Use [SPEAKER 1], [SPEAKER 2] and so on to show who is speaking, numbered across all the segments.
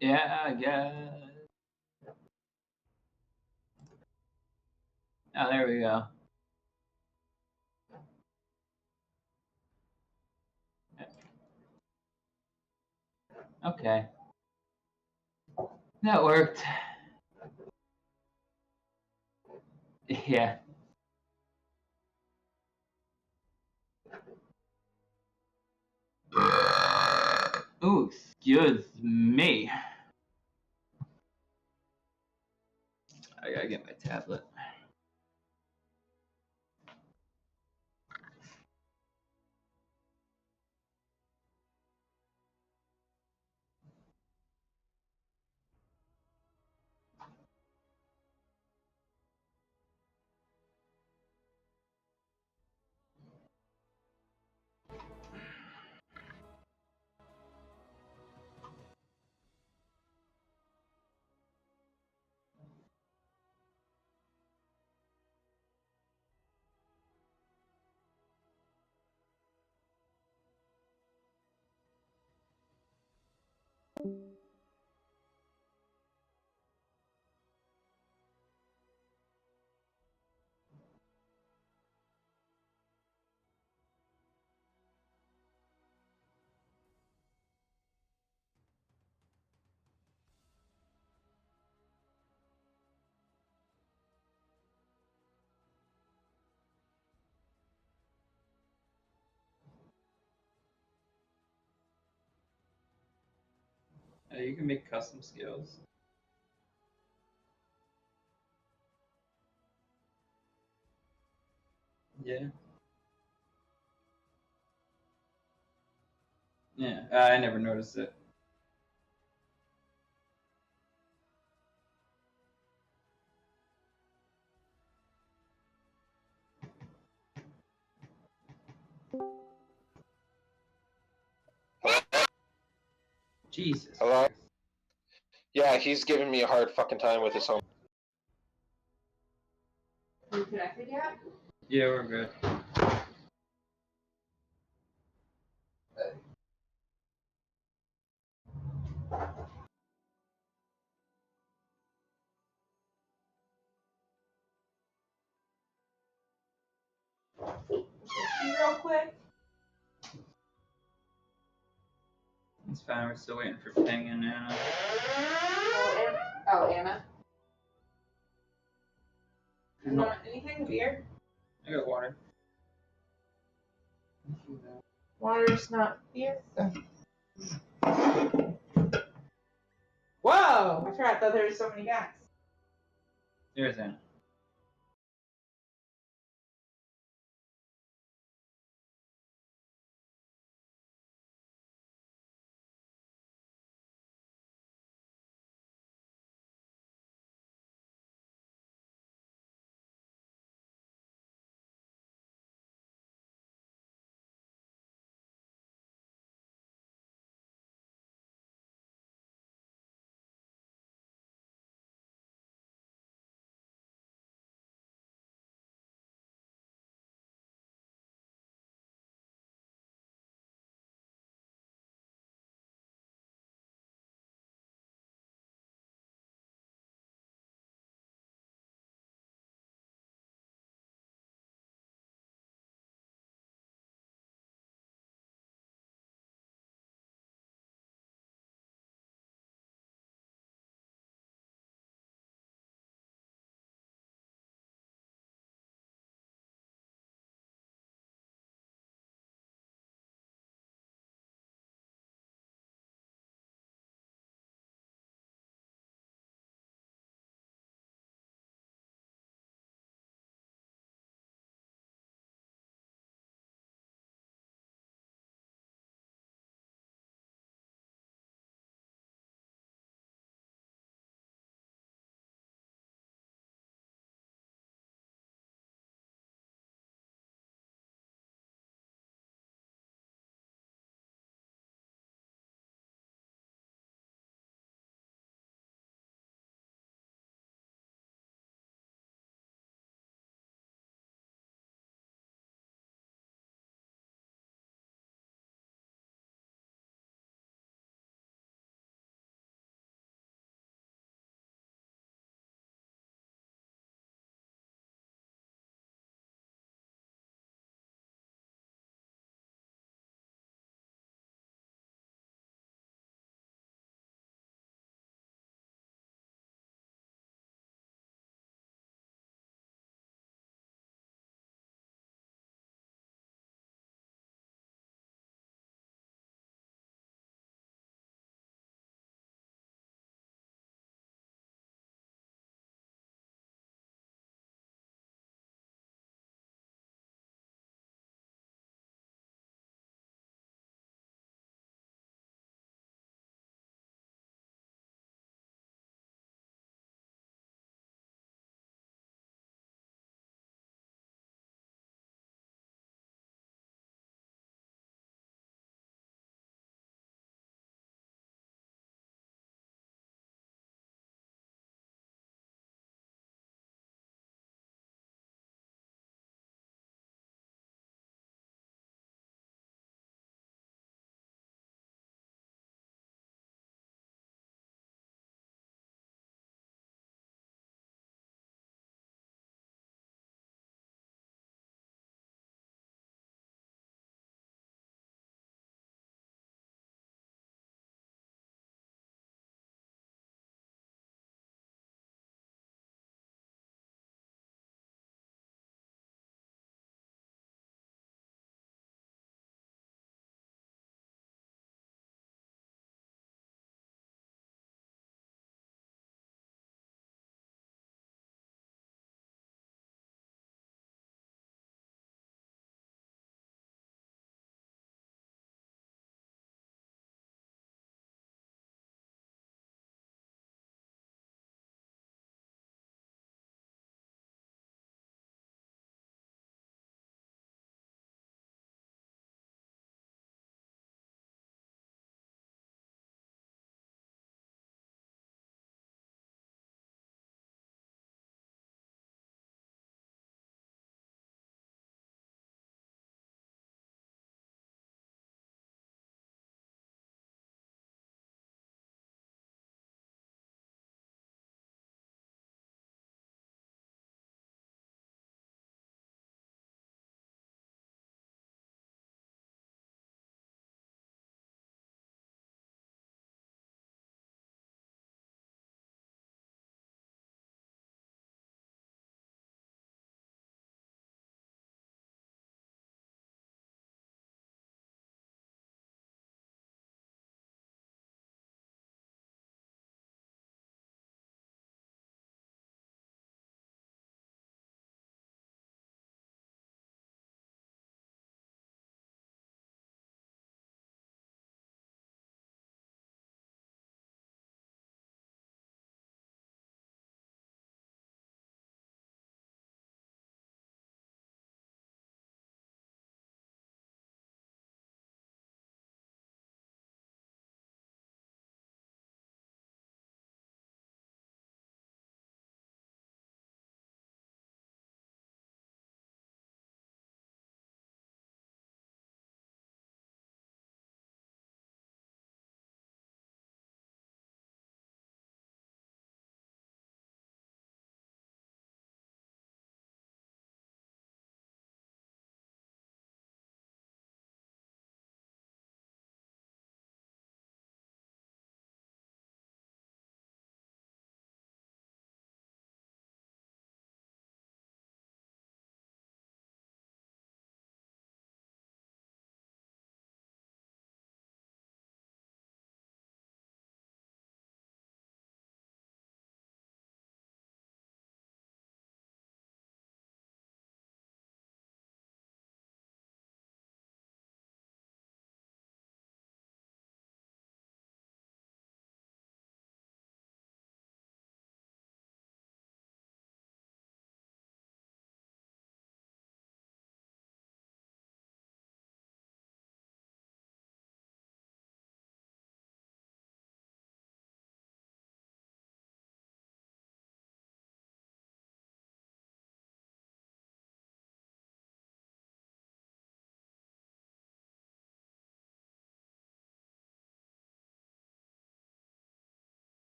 [SPEAKER 1] Yeah, I guess. Oh, there we go. Okay. That worked. Yeah. Ooh, excuse me. I gotta get my tablet. You can make custom skills. Yeah. Yeah, I never noticed it. Jesus.
[SPEAKER 2] Hello? Yeah, he's giving me a hard fucking time with his home.
[SPEAKER 3] Are you connected yet?
[SPEAKER 1] Yeah, we're good.
[SPEAKER 3] Real quick.
[SPEAKER 1] It's fine. We're still waiting for Ping and Anna.
[SPEAKER 3] Oh, Anna. You
[SPEAKER 1] No.
[SPEAKER 3] want anything? Beer?
[SPEAKER 1] I got water.
[SPEAKER 3] Water's not beer. Whoa! I forgot that there's so many guys.
[SPEAKER 1] There's Anna.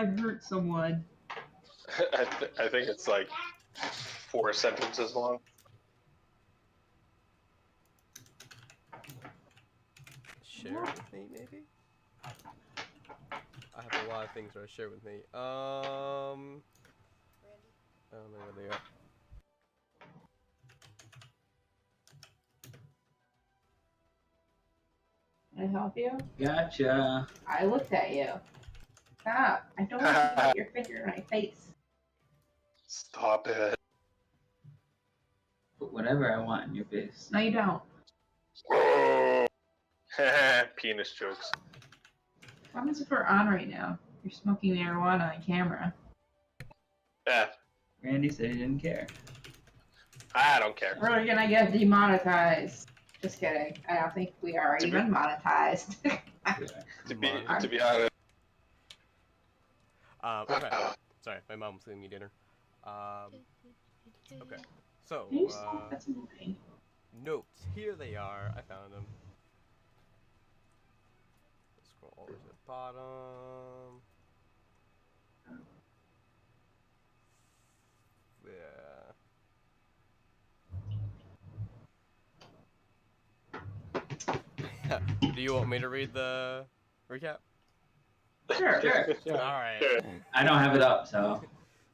[SPEAKER 1] I hurt someone.
[SPEAKER 2] I think it's like 4 sentences long.
[SPEAKER 4] Share with me, maybe? I have a lot of things that I share with me. I don't know where they are.
[SPEAKER 3] Can I help you?
[SPEAKER 1] Gotcha.
[SPEAKER 3] I looked at you. Stop. I don't want you to put your finger in my face.
[SPEAKER 2] Stop it.
[SPEAKER 1] Put whatever I want in your face.
[SPEAKER 3] No, you don't.
[SPEAKER 2] Oh. Penis jokes.
[SPEAKER 3] What happens if we're on right now? You're smoking marijuana on camera.
[SPEAKER 2] Yeah,
[SPEAKER 1] Randy said he didn't care.
[SPEAKER 2] I don't care.
[SPEAKER 3] We're gonna get demonetized. Just kidding. I don't think we are
[SPEAKER 2] To be-
[SPEAKER 3] even monetized.
[SPEAKER 2] To be honest.
[SPEAKER 4] Okay. Sorry, my mom was giving me dinner. Okay. So,
[SPEAKER 3] Can you stop? That's annoying.
[SPEAKER 4] notes. Here they are. I found them. Scroll all the way to the bottom. Yeah. Do you want me to read the recap?
[SPEAKER 3] Sure.
[SPEAKER 1] Sure.
[SPEAKER 4] Alright.
[SPEAKER 2] Sure.
[SPEAKER 1] I don't have it up, so.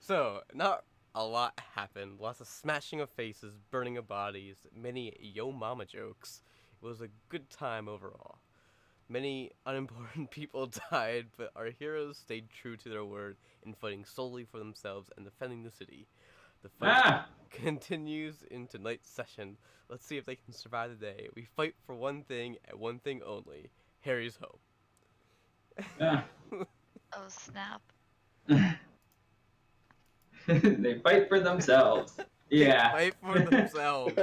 [SPEAKER 4] So, not a lot happened. Lots of smashing of faces, burning of bodies, many yo mama jokes. It was a good time overall. Many unimportant people died, but our heroes stayed true to their word in fighting solely for themselves and defending the city. The fight continues into night session. Let's see if they can survive the day. We fight for one thing and one thing only: Harry's home.
[SPEAKER 1] Ah.
[SPEAKER 5] Oh snap.
[SPEAKER 1] They fight for themselves. Yeah,
[SPEAKER 4] Fight for themselves.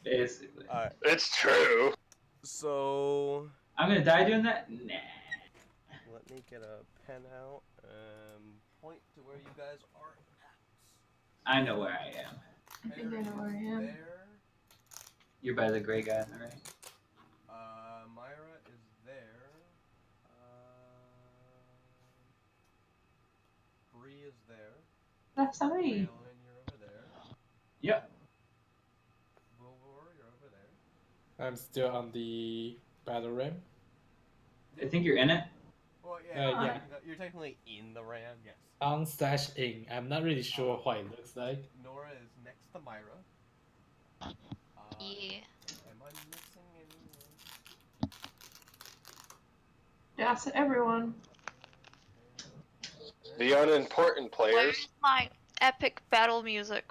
[SPEAKER 1] basically.
[SPEAKER 4] Alright,
[SPEAKER 2] It's true.
[SPEAKER 4] so
[SPEAKER 1] I'm gonna die doing that? Nah.
[SPEAKER 4] let me get a pen out and point to where you guys are at.
[SPEAKER 1] I know where I am.
[SPEAKER 3] I think I know where I am.
[SPEAKER 4] There.
[SPEAKER 1] You're by the gray guy, alright?
[SPEAKER 4] Myra is there. Bree is there.
[SPEAKER 3] That's me.
[SPEAKER 4] Raylan, you're over there.
[SPEAKER 1] Yep.
[SPEAKER 4] Wilbur, you're over there.
[SPEAKER 6] I'm still on the battle ram.
[SPEAKER 1] I think you're in it.
[SPEAKER 4] Well, yeah,
[SPEAKER 6] Yeah.
[SPEAKER 4] you're technically in the ram, yes.
[SPEAKER 6] On/in. I'm not really sure what it looks like.
[SPEAKER 4] Nora is next to Myra.
[SPEAKER 5] Yeah.
[SPEAKER 4] Am I missing anyone?
[SPEAKER 3] That's everyone.
[SPEAKER 2] The unimportant players.
[SPEAKER 5] Where's my epic battle music?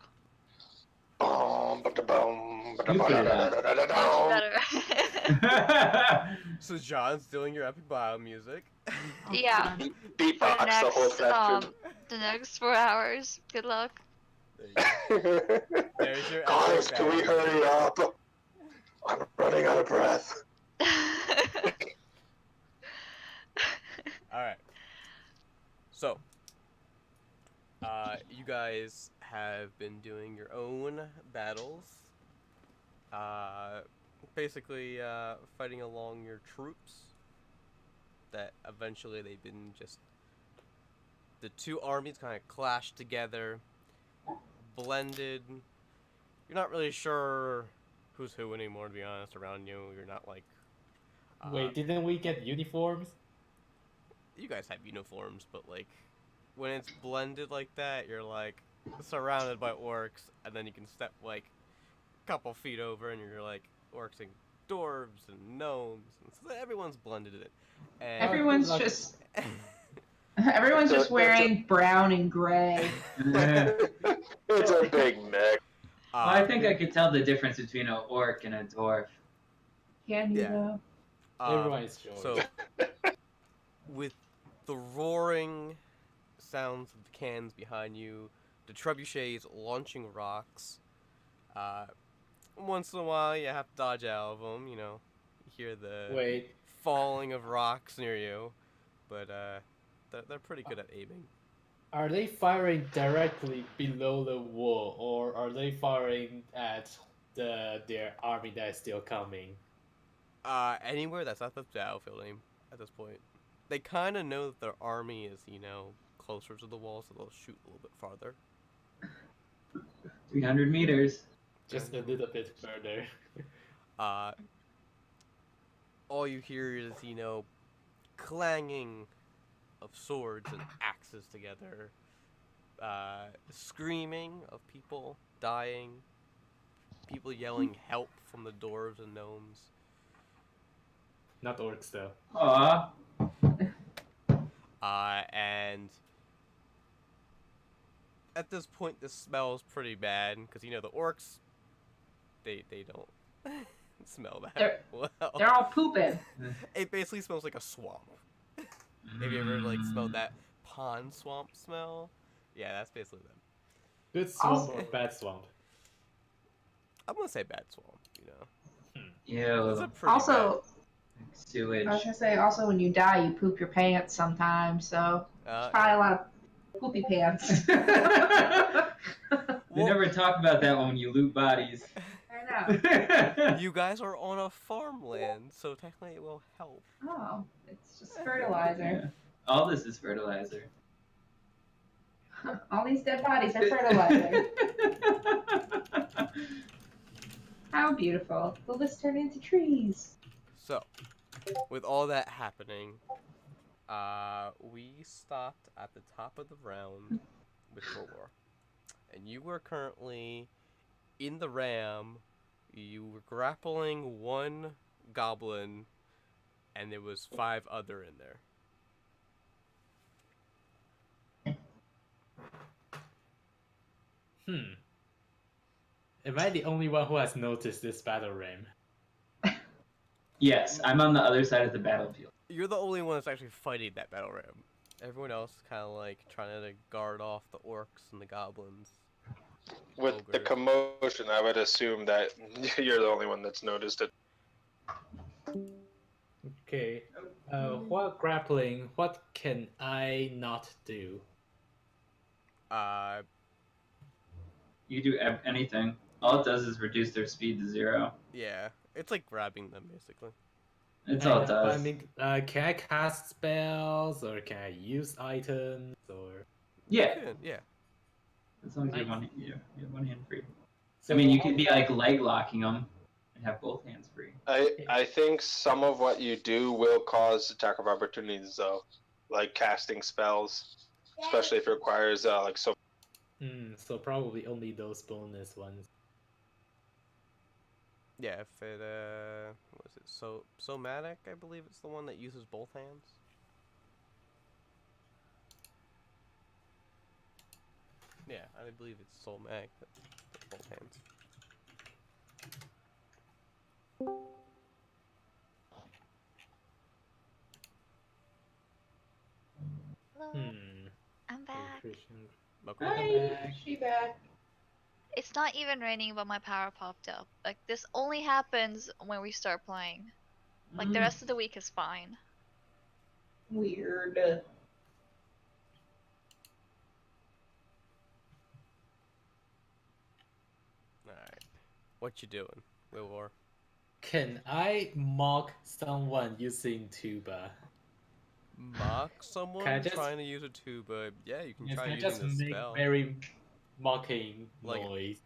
[SPEAKER 2] Boom, ba-da-boom,
[SPEAKER 1] You put it on.
[SPEAKER 5] Much
[SPEAKER 2] ba-da-ba-da-da-da-da.
[SPEAKER 5] better.
[SPEAKER 4] So John's doing your epic bio music.
[SPEAKER 5] Yeah.
[SPEAKER 2] Beatbox
[SPEAKER 5] For
[SPEAKER 2] the whole session.
[SPEAKER 5] the next 4 hours. Good luck.
[SPEAKER 4] There you go. There's your
[SPEAKER 2] Guys,
[SPEAKER 4] epic
[SPEAKER 2] can we
[SPEAKER 4] battle.
[SPEAKER 2] hurry up? I'm running out of breath.
[SPEAKER 4] Alright. So, you guys have been doing your own battles. Basically, fighting along your troops. That eventually they've been just... The two armies kind of clashed together. Blended. You're not really sure who's who anymore, to be honest, around you. You're not like...
[SPEAKER 6] Wait, didn't we get uniforms?
[SPEAKER 4] You guys have uniforms, but like when it's blended like that, you're like surrounded by orcs, and then you can step like a couple feet over, and you're like orcs and dwarves and gnomes, and so everyone's blended in it. And
[SPEAKER 3] Everyone's
[SPEAKER 6] luck.
[SPEAKER 3] just everyone's just wearing brown and gray.
[SPEAKER 2] It's a big mix.
[SPEAKER 1] Well, I think I could tell the difference between an orc and a dwarf.
[SPEAKER 3] Can you
[SPEAKER 4] Yeah.
[SPEAKER 3] though?
[SPEAKER 6] Everyone is short.
[SPEAKER 4] So with the roaring sounds of the cannons behind you, the trebuchets launching rocks. Once in a while, you have to dodge out of them. You know, you hear the
[SPEAKER 6] Wait,
[SPEAKER 4] falling of rocks near you, but they're pretty good at aiming.
[SPEAKER 6] are they firing directly below the wall, or are they firing at their army that is still coming?
[SPEAKER 4] Anywhere that's not the battlefield aim at this point. They kind of know that their army is, closer to the wall, so they'll shoot a little bit farther.
[SPEAKER 1] 300 meters.
[SPEAKER 6] Just a little bit further.
[SPEAKER 4] All you hear is, clanging of swords and axes together, screaming of people dying, people yelling help from the dwarves and gnomes.
[SPEAKER 6] Not orcs though.
[SPEAKER 1] Aw.
[SPEAKER 4] And at this point, this smells pretty bad because the orcs, they don't smell that
[SPEAKER 3] They're-
[SPEAKER 4] well.
[SPEAKER 3] They're all pooping.
[SPEAKER 4] It basically smells like a swamp. Have you ever smelled that pond swamp smell? Yeah, that's basically them.
[SPEAKER 6] Good swamp
[SPEAKER 3] Also-
[SPEAKER 6] or bad swamp?
[SPEAKER 4] I'm gonna say bad swamp.
[SPEAKER 1] Ew.
[SPEAKER 4] It's a pretty
[SPEAKER 3] Also,
[SPEAKER 1] Sewage.
[SPEAKER 3] I was gonna say, also when you die, you poop your pants sometimes, so
[SPEAKER 4] bad.
[SPEAKER 3] probably a lot of poopy pants.
[SPEAKER 1] They
[SPEAKER 4] Well-
[SPEAKER 1] never talk about that when you loot bodies.
[SPEAKER 3] I know.
[SPEAKER 4] You guys are on a farmland, so technically it will help.
[SPEAKER 3] Oh, it's just fertilizer.
[SPEAKER 1] Yeah. All this is fertilizer.
[SPEAKER 3] All these dead bodies are fertilizer. How beautiful. Will this turn into trees?
[SPEAKER 4] So, with all that happening, we stopped at the top of the round with Thor. And you were currently in the ram. You were grappling one goblin, and there was 5 other in there.
[SPEAKER 6] Am I the only one who has noticed this battle ram?
[SPEAKER 1] Yes, I'm on the other side of the battlefield.
[SPEAKER 4] You're the only one that's actually fighting that battle ram. Everyone else is kind of trying to guard off the orcs and the goblins.
[SPEAKER 2] With the
[SPEAKER 4] Ogre.
[SPEAKER 2] commotion, I would assume that you're the only one that's noticed it.
[SPEAKER 6] Okay. While grappling, what can I not do?
[SPEAKER 1] You do anything. All it does is reduce their speed to 0.
[SPEAKER 4] Yeah, it's like grabbing them basically.
[SPEAKER 1] That's all it does.
[SPEAKER 6] I mean, can I cast spells or can I use items or?
[SPEAKER 1] Yeah,
[SPEAKER 4] Yeah.
[SPEAKER 1] as long as you have one hand free.
[SPEAKER 6] So
[SPEAKER 1] I mean, you could be like leg locking them and have both hands free.
[SPEAKER 2] I think some of what you do will cause attack of opportunities, though, like casting spells, especially if it requires so.
[SPEAKER 6] So probably only those bonus ones.
[SPEAKER 4] Yeah, if it what is it? Somatic, I believe it's the one that uses both hands. Yeah, I believe it's Somatic, both hands.
[SPEAKER 5] Hello,
[SPEAKER 6] Hmm.
[SPEAKER 5] I'm back.
[SPEAKER 4] Okay.
[SPEAKER 3] Hi, she back.
[SPEAKER 5] It's not even raining, but my power popped up. Like, this only happens when we start playing. Like, the rest of the week is fine.
[SPEAKER 3] Weird.
[SPEAKER 4] Alright. What you doing, Wilwar?
[SPEAKER 6] Can I mock someone using tuba?
[SPEAKER 4] Mock someone
[SPEAKER 6] Can I just-
[SPEAKER 4] trying to use a tuba? Yeah, you can
[SPEAKER 6] Yes,
[SPEAKER 4] try
[SPEAKER 6] can I
[SPEAKER 4] using
[SPEAKER 6] just
[SPEAKER 4] the
[SPEAKER 6] make
[SPEAKER 4] spell.
[SPEAKER 6] very mocking
[SPEAKER 4] Like-
[SPEAKER 6] noise?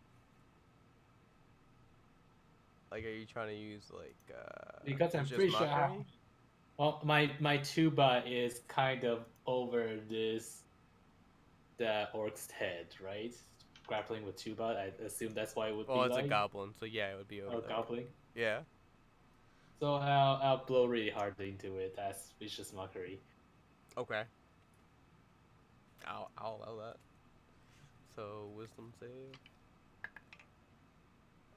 [SPEAKER 4] Like, are you trying to use
[SPEAKER 6] Because I'm
[SPEAKER 4] just
[SPEAKER 6] pretty sure.
[SPEAKER 4] mockery?
[SPEAKER 6] Well, my tuba is kind of over the orc's head, right? Grappling with tuba. I assume that's why it would
[SPEAKER 4] Well,
[SPEAKER 6] be
[SPEAKER 4] it's
[SPEAKER 6] like.
[SPEAKER 4] a goblin, so yeah, it would be over
[SPEAKER 6] Oh,
[SPEAKER 4] there.
[SPEAKER 6] goblin.
[SPEAKER 4] Yeah.
[SPEAKER 6] So I'll blow really hard into it as vicious mockery.
[SPEAKER 4] Okay. I'll allow that. So wisdom save.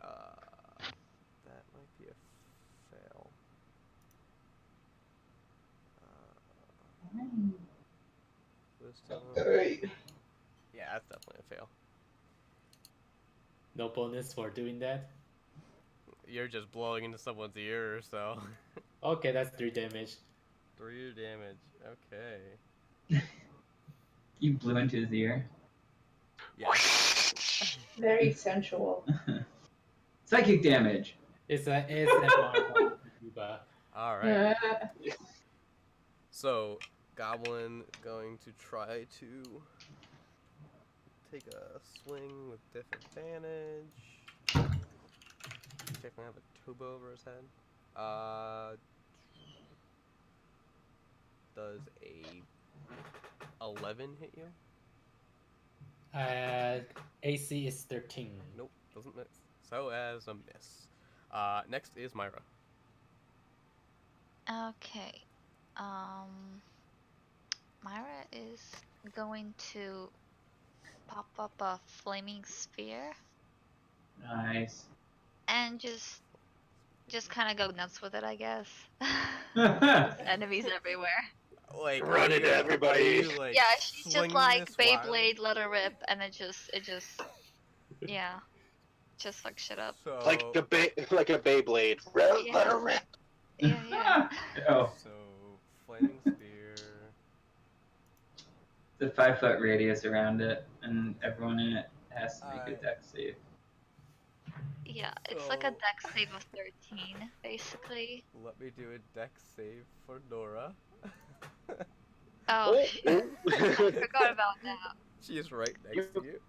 [SPEAKER 4] That might be a fail. Wisdom. Yeah, that's definitely a fail.
[SPEAKER 6] No bonus for doing that.
[SPEAKER 4] You're just blowing into someone's ear, so
[SPEAKER 6] Okay, that's 3 damage.
[SPEAKER 4] 3 damage. Okay.
[SPEAKER 3] You blew into his ear.
[SPEAKER 4] Yeah.
[SPEAKER 3] Very sensual.
[SPEAKER 1] Psychic damage.
[SPEAKER 6] It's a ASMR tuba.
[SPEAKER 4] All right. So, Goblin going to try to take a swing with disadvantage. Definitely have a tuba over his head. Does a 11 hit you?
[SPEAKER 6] AC is 13.
[SPEAKER 4] Nope, doesn't miss. So as a miss. Next is Myra.
[SPEAKER 5] Okay. Myra is going to pop up a flaming spear
[SPEAKER 1] Nice.
[SPEAKER 5] and just kind of go nuts with it, I guess.
[SPEAKER 1] Yeah.
[SPEAKER 5] Enemies everywhere.
[SPEAKER 4] Like,
[SPEAKER 2] Run
[SPEAKER 4] are
[SPEAKER 2] it,
[SPEAKER 4] you-
[SPEAKER 2] everybody.
[SPEAKER 4] are you, like,
[SPEAKER 5] Yeah, she just
[SPEAKER 4] swinging
[SPEAKER 5] like
[SPEAKER 4] this wild?
[SPEAKER 5] Beyblade, let her rip, and it just, yeah, just fuck shit up.
[SPEAKER 4] So,
[SPEAKER 2] Like a Beyblade. Let
[SPEAKER 5] Yeah.
[SPEAKER 2] her rip.
[SPEAKER 5] Yeah.
[SPEAKER 1] Oh,
[SPEAKER 4] so flaming spear.
[SPEAKER 1] the 5-foot radius around it, and everyone in it has to make a
[SPEAKER 4] Alright.
[SPEAKER 1] dex save.
[SPEAKER 5] Yeah, it's like a
[SPEAKER 4] So-
[SPEAKER 5] dex save of 13, basically.
[SPEAKER 4] Let me do a dex save for Nora.
[SPEAKER 5] Oh, I forgot about that.
[SPEAKER 4] She is right next to you.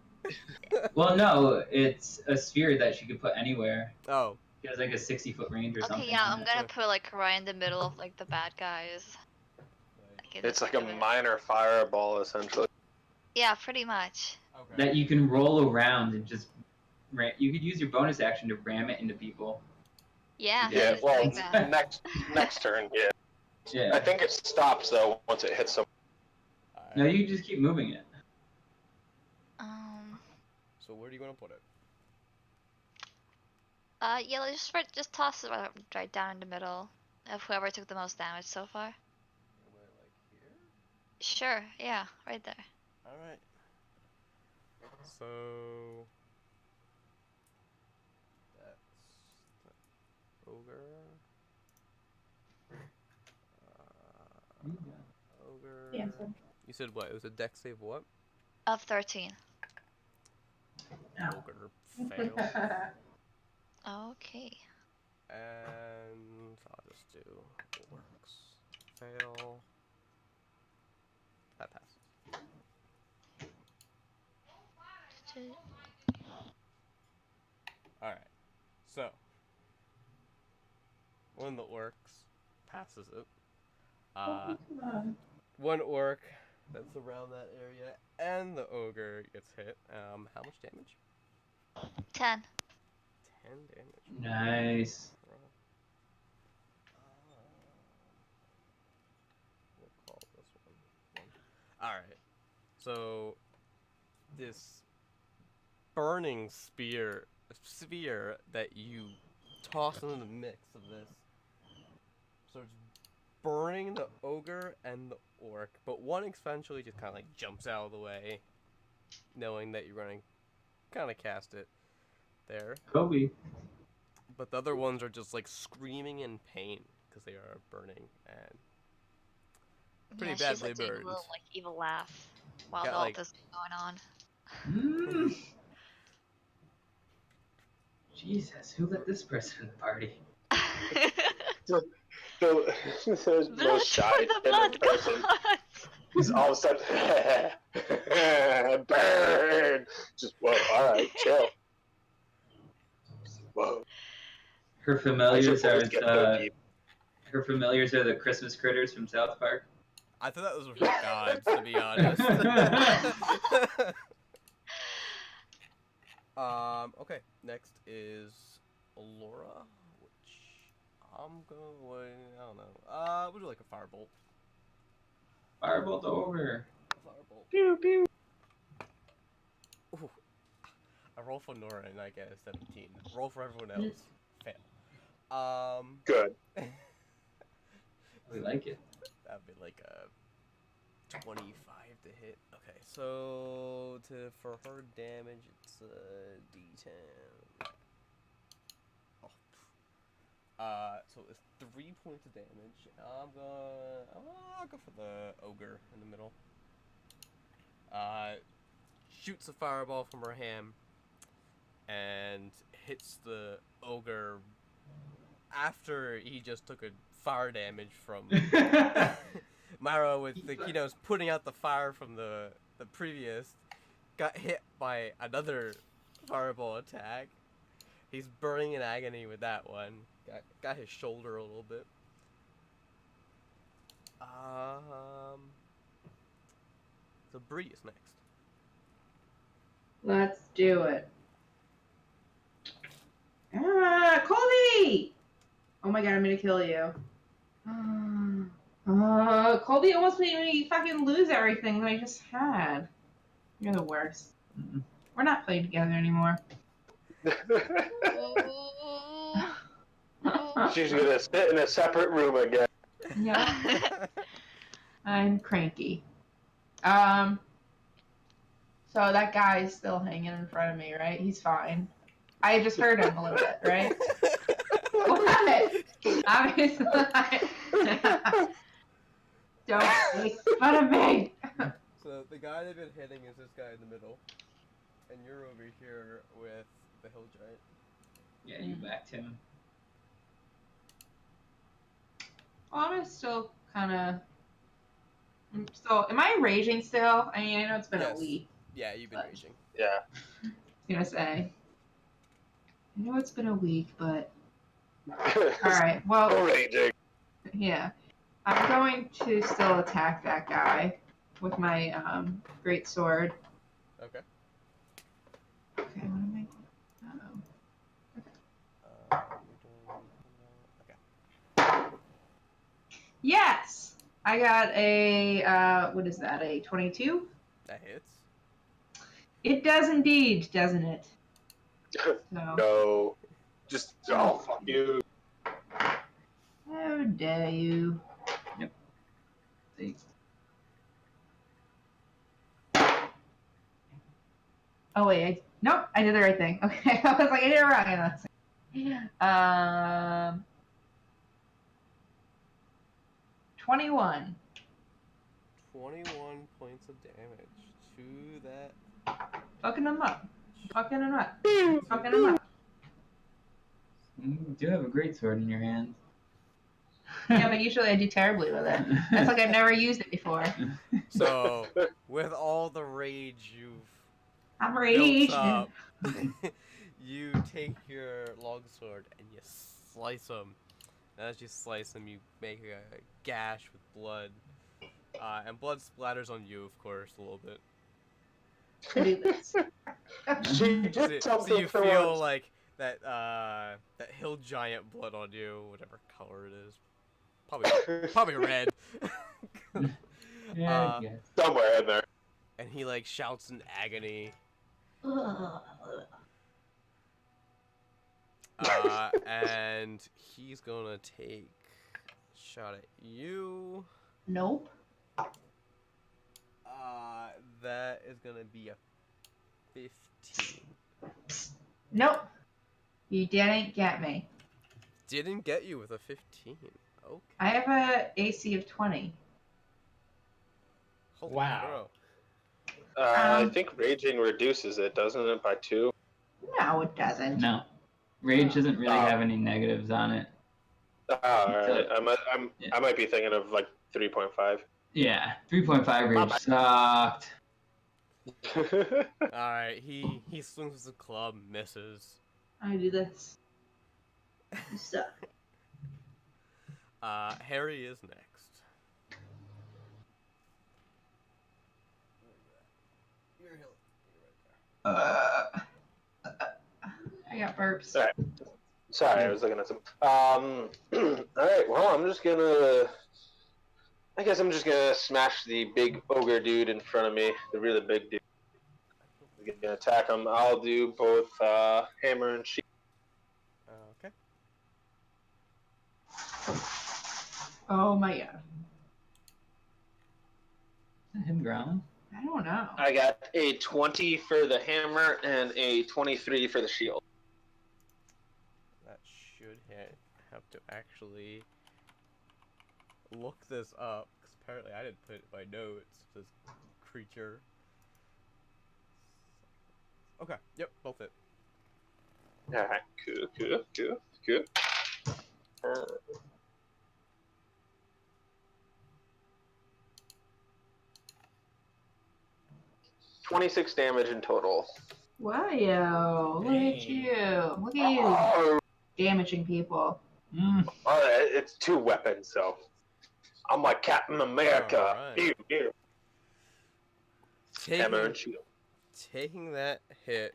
[SPEAKER 1] Well, no, it's a sphere that she could put anywhere.
[SPEAKER 4] Oh,
[SPEAKER 1] She has like a 60-foot range or something.
[SPEAKER 5] Okay, yeah,
[SPEAKER 1] on
[SPEAKER 5] I'm
[SPEAKER 1] it.
[SPEAKER 5] gonna put like right in the middle of like the bad guys. Like, in the
[SPEAKER 2] It's like
[SPEAKER 5] thick
[SPEAKER 2] a
[SPEAKER 5] of it.
[SPEAKER 2] minor fireball, essentially.
[SPEAKER 5] Yeah, pretty much.
[SPEAKER 4] okay.
[SPEAKER 1] That you can roll around and just you could use your bonus action to ram it into people.
[SPEAKER 5] Yeah,
[SPEAKER 1] Yeah,
[SPEAKER 5] she's
[SPEAKER 2] well,
[SPEAKER 5] doing that.
[SPEAKER 2] next turn, yeah.
[SPEAKER 1] Yeah.
[SPEAKER 2] I think it stops though once it hits some.
[SPEAKER 4] Alright.
[SPEAKER 1] No, you just keep moving it.
[SPEAKER 4] So where do you want to put it?
[SPEAKER 5] Yeah, let's just toss it right down in the middle of whoever took the most damage so far.
[SPEAKER 4] Like here?
[SPEAKER 5] Sure, yeah, right there.
[SPEAKER 4] Alright. So that's the ogre. Ogre.
[SPEAKER 3] Yeah, so-
[SPEAKER 4] You said what? It was a dex save what?
[SPEAKER 5] Of 13.
[SPEAKER 4] Ogre fail.
[SPEAKER 5] Okay.
[SPEAKER 4] And I'll just do works. Fail. That passes. Alright. So one of the orcs passes it. One orc that's around that area and the ogre gets hit. How much damage?
[SPEAKER 5] 10.
[SPEAKER 4] 10 damage.
[SPEAKER 1] Nice.
[SPEAKER 4] We'll call this one. Alright. So this burning sphere that you toss into the mix of this starts burning the ogre and the orc, but one eventually just kind of like jumps out of the way, knowing that you're going to kind of cast it there.
[SPEAKER 1] Kobe.
[SPEAKER 4] But the other ones are just like screaming in pain because they are burning and pretty
[SPEAKER 5] Yeah, she's
[SPEAKER 4] badly
[SPEAKER 5] like doing a
[SPEAKER 4] burned.
[SPEAKER 5] little like evil laugh while
[SPEAKER 4] Got,
[SPEAKER 5] all
[SPEAKER 4] like-
[SPEAKER 5] this is going on.
[SPEAKER 1] Jesus, who let this person in the party?
[SPEAKER 2] The
[SPEAKER 5] Blood
[SPEAKER 2] most
[SPEAKER 5] for
[SPEAKER 2] shy
[SPEAKER 5] the blood
[SPEAKER 2] person.
[SPEAKER 5] gods!
[SPEAKER 2] He's all of a sudden, burn. Just whoa, all right, chill. Whoa.
[SPEAKER 1] Her
[SPEAKER 2] I
[SPEAKER 1] familiars
[SPEAKER 2] should
[SPEAKER 1] are
[SPEAKER 2] always get so deep.
[SPEAKER 1] her familiars are the Christmas critters from South Park.
[SPEAKER 4] I thought that was for gods, to be honest. Okay, next is Laura, which I'm going, I don't know. We'll do like a firebolt.
[SPEAKER 1] Firebolt over.
[SPEAKER 4] Firebolt.
[SPEAKER 2] Pew pew.
[SPEAKER 4] Ooh. I roll for Nora and I get a 17. Roll for everyone else. Fail.
[SPEAKER 2] Good.
[SPEAKER 1] We like it.
[SPEAKER 4] That'd be like a 25 to hit. Okay, so for her damage, it's a D10. Oh. So it's 3 points of damage. I'll go for the ogre in the middle. Shoots a fireball from her hand and hits the ogre after he just took a fire damage from Myra, with the Kino's putting out the fire from the previous, got hit by another fireball attack. He's burning in agony with that one. Got his shoulder a little bit. So Bree is next.
[SPEAKER 3] Let's do it. Colby! Oh my god, I'm gonna kill you. Colby almost made me fucking lose everything that I just had. You're the worst.
[SPEAKER 1] Mm-mm.
[SPEAKER 3] We're not playing together anymore.
[SPEAKER 2] She's gonna sit in a separate room again.
[SPEAKER 3] Yeah, I'm cranky. So that guy's still hanging in front of me, right? He's fine. I just heard him a little bit, right? What? Obviously. Don't make fun of me.
[SPEAKER 4] So the guy they've been hitting is this guy in the middle, and you're over here with the hill giant.
[SPEAKER 1] Yeah, you backed him.
[SPEAKER 3] Well, I'm still kind of. Am I raging still? I mean, I know it's been
[SPEAKER 4] Yes.
[SPEAKER 3] a week.
[SPEAKER 4] Yeah, you've been
[SPEAKER 3] But-
[SPEAKER 4] raging.
[SPEAKER 2] Yeah.
[SPEAKER 3] I was gonna say. I know it's been a week, but all right. Well,
[SPEAKER 2] Raging.
[SPEAKER 3] yeah. I'm going to still attack that guy with my great sword.
[SPEAKER 4] Okay.
[SPEAKER 3] Okay, what am I?
[SPEAKER 4] Okay.
[SPEAKER 3] Yes, I got a what is that? A 22?
[SPEAKER 4] That hits.
[SPEAKER 3] It does indeed, doesn't it? So,
[SPEAKER 2] No. Just fuck you.
[SPEAKER 3] how dare you?
[SPEAKER 1] See?
[SPEAKER 3] Oh wait, nope, I did the right thing. Okay, I was like, I did it wrong. 21.
[SPEAKER 4] 21 points of damage to that.
[SPEAKER 3] Fucking him up. Fucking him up. Fucking him up.
[SPEAKER 1] You do have a great sword in your hand.
[SPEAKER 3] Yeah, but usually I do terribly with it. It's like I've never used it before.
[SPEAKER 4] So, with all the rage you've
[SPEAKER 3] I'm
[SPEAKER 4] built
[SPEAKER 3] raged.
[SPEAKER 4] up, you take your longsword and you slice him. And as you slice him, you make a gash with blood. And blood splatters on you, of course, a little bit.
[SPEAKER 3] I do this.
[SPEAKER 2] She
[SPEAKER 4] So,
[SPEAKER 2] did
[SPEAKER 4] so
[SPEAKER 2] something
[SPEAKER 4] you
[SPEAKER 2] for
[SPEAKER 4] feel
[SPEAKER 2] once.
[SPEAKER 4] like that hill giant blood on you, whatever color it is. Probably red.
[SPEAKER 1] Yeah, I guess.
[SPEAKER 2] Somewhere in there.
[SPEAKER 4] And he like shouts in agony. And he's gonna take a shot at you.
[SPEAKER 3] Nope.
[SPEAKER 4] That is gonna be a 15.
[SPEAKER 3] Nope. You didn't get me.
[SPEAKER 4] Didn't get you with a 15. Okay.
[SPEAKER 3] I have a AC of 20.
[SPEAKER 4] Holy
[SPEAKER 6] Wow.
[SPEAKER 4] crow.
[SPEAKER 2] I think raging reduces it, doesn't it, by 2?
[SPEAKER 3] No, it doesn't.
[SPEAKER 1] No. Rage doesn't really have any negatives on it.
[SPEAKER 2] Alright.
[SPEAKER 1] Yeah.
[SPEAKER 2] I might be thinking of like 3.5.
[SPEAKER 1] Yeah, 3.5 rage sucked.
[SPEAKER 4] Alright, he swings with the club, misses.
[SPEAKER 3] I do this. You suck.
[SPEAKER 4] Harry is next. You're
[SPEAKER 3] I got burps.
[SPEAKER 2] Alright. Sorry, I was looking at some. Alright, well, I guess I'm just gonna smash the big ogre dude in front of me, the really big dude. I'm gonna attack him. I'll do both hammer and shield.
[SPEAKER 4] Okay.
[SPEAKER 3] Oh my god.
[SPEAKER 1] Is him ground?
[SPEAKER 3] I don't know.
[SPEAKER 2] I got a 20 for the hammer and a 23 for the shield.
[SPEAKER 4] That should have to actually look this up, because apparently I didn't put it in my notes. This creature. Okay, yep, both hit.
[SPEAKER 2] Alright, cool. 26 damage in total.
[SPEAKER 3] Wow, look at
[SPEAKER 6] Dang.
[SPEAKER 3] you. Look at you.
[SPEAKER 2] Oh,
[SPEAKER 3] Damaging people.
[SPEAKER 2] it's 2 weapons, so I'm like Captain America.
[SPEAKER 4] Alright.
[SPEAKER 2] Ew, ew. Hammer and
[SPEAKER 4] Taking,
[SPEAKER 2] shield.
[SPEAKER 4] taking that hit,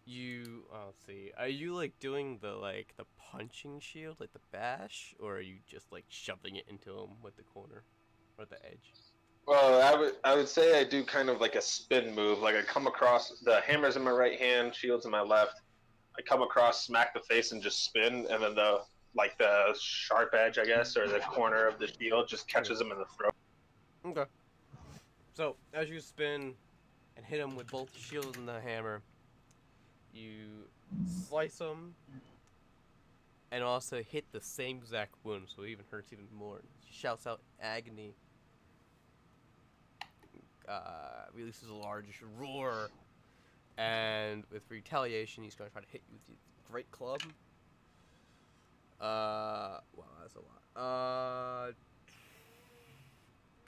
[SPEAKER 4] you, let's see, are you like doing the punching shield, like the bash, or are you just like shoving it into him with the corner or the edge?
[SPEAKER 2] Well, I would say I do kind of like a spin move. Like I come across, the hammer's in my right hand, shield's in my left. I come across, smack the face, and just spin, and then the sharp edge, I guess, or the corner of the shield just catches him in the throat.
[SPEAKER 4] Okay. So as you spin and hit him with both the shield and the hammer, you slice him and also hit the same exact wound, so it even hurts even more. He shouts out agony. Releases a large roar, and with retaliation, he's going to try to hit you with the great club. Wow, that's a lot.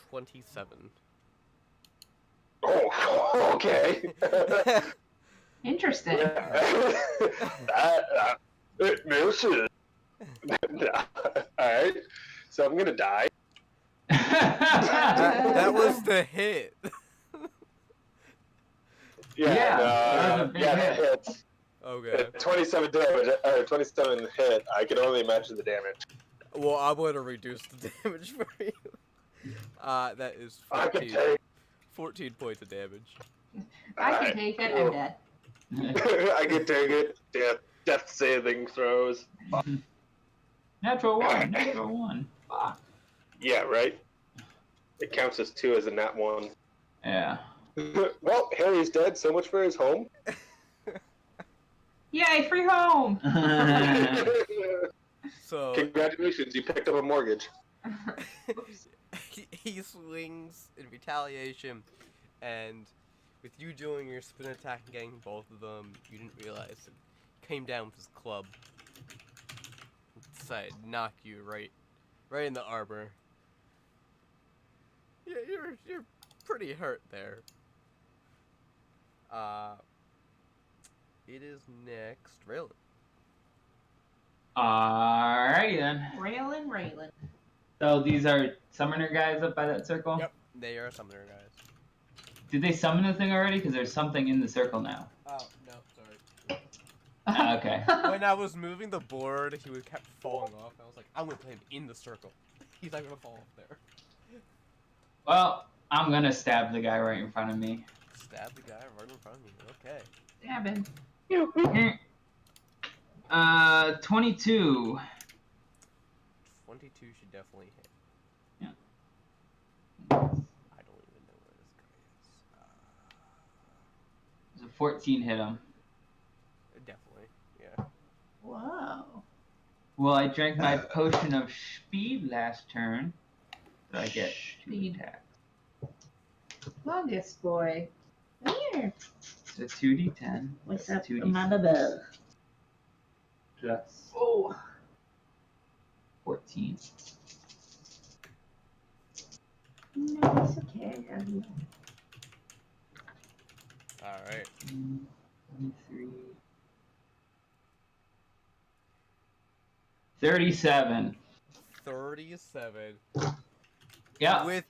[SPEAKER 4] 27.
[SPEAKER 2] Oh, okay.
[SPEAKER 3] Interesting.
[SPEAKER 2] It misses. Alright, so I'm gonna die.
[SPEAKER 4] That was the hit.
[SPEAKER 1] that was a big
[SPEAKER 2] That
[SPEAKER 1] hit.
[SPEAKER 2] hits.
[SPEAKER 4] Okay.
[SPEAKER 2] 27 damage, or 27 hit. I can only imagine the damage.
[SPEAKER 4] Well, I'm going to reduce the damage for you. That is
[SPEAKER 2] I can
[SPEAKER 4] 14,
[SPEAKER 2] take.
[SPEAKER 4] 14 points of damage.
[SPEAKER 3] I can take it. I'm dead.
[SPEAKER 2] I can take it. Death saving throws.
[SPEAKER 1] Natural one. Natural one. Fuck.
[SPEAKER 2] Yeah, right. It counts as 2 as a nat 1.
[SPEAKER 1] Yeah.
[SPEAKER 2] Well, Harry's dead. So much for his home.
[SPEAKER 3] Yay, free home!
[SPEAKER 4] So
[SPEAKER 2] Congratulations, you picked up a mortgage.
[SPEAKER 4] he swings in retaliation, and with you doing your spin attack and getting both of them, you didn't realize it came down with his club. Decided to knock you right in the arbor. Yeah, you're pretty hurt there. It is next Raylan.
[SPEAKER 1] Alrighty then.
[SPEAKER 3] Raylin.
[SPEAKER 1] So these are summoner guys up by that circle?
[SPEAKER 4] Yep, they are summoner guys.
[SPEAKER 1] Did they summon the thing already? Because there's something in the circle now.
[SPEAKER 4] Oh no, sorry.
[SPEAKER 1] Okay.
[SPEAKER 4] When I was moving the board, he would kept falling off. I was like, I'm gonna put him in the circle. He's not gonna fall off there.
[SPEAKER 1] Well, I'm gonna stab the guy right in front of me.
[SPEAKER 4] Stab the guy right in front of me. Okay.
[SPEAKER 3] Stabbing.
[SPEAKER 1] 22.
[SPEAKER 4] 22 should definitely hit.
[SPEAKER 1] Yeah.
[SPEAKER 4] I don't even know where this guy is.
[SPEAKER 1] There's a 14 hit him.
[SPEAKER 4] Definitely, yeah.
[SPEAKER 3] Whoa.
[SPEAKER 1] Well, I drank my potion of speed last turn. So I get
[SPEAKER 3] Speed.
[SPEAKER 1] attack.
[SPEAKER 3] Longest boy. Come here.
[SPEAKER 1] So 2d10.
[SPEAKER 3] What's
[SPEAKER 1] That's
[SPEAKER 3] up,
[SPEAKER 1] 2d10
[SPEAKER 3] Mother?
[SPEAKER 1] plus
[SPEAKER 3] Oh.
[SPEAKER 1] 14.
[SPEAKER 3] No, it's okay. I love you.
[SPEAKER 4] Alright.
[SPEAKER 1] 23. 37.
[SPEAKER 4] 37.
[SPEAKER 1] Yeah.
[SPEAKER 4] With.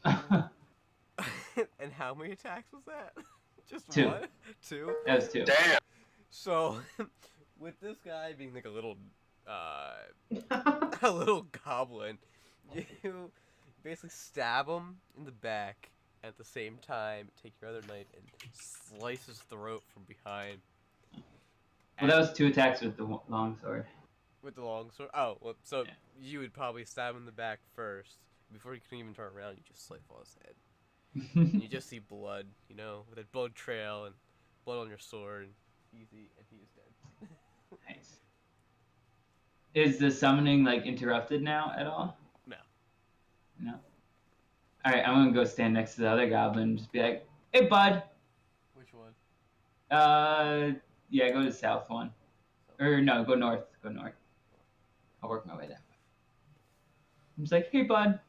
[SPEAKER 4] And how many attacks was that? Just
[SPEAKER 1] 2.
[SPEAKER 4] one? 2?
[SPEAKER 1] That was 2.
[SPEAKER 2] Damn.
[SPEAKER 4] So, with this guy being like a little goblin, you basically stab him in the back, and at the same time take your other knife and slice his throat from behind.
[SPEAKER 1] Well, that was 2 attacks with the longsword.
[SPEAKER 4] With the longsword? Oh, well, so
[SPEAKER 1] Yeah.
[SPEAKER 4] you would probably stab him in the back first. Before he can even turn around, you just slice off his head. And you just see blood, you know, with a blood trail and blood on your sword. Easy, and he is dead.
[SPEAKER 1] Nice. Is the summoning like interrupted now at all?
[SPEAKER 4] No.
[SPEAKER 1] No. All right, I'm gonna go stand next to the other goblin and just be like, "Hey, bud."
[SPEAKER 4] Which one?
[SPEAKER 1] Yeah, go to the south one, or no, go north. Go north. I'll work my way that way. I'm just like, "Hey, bud,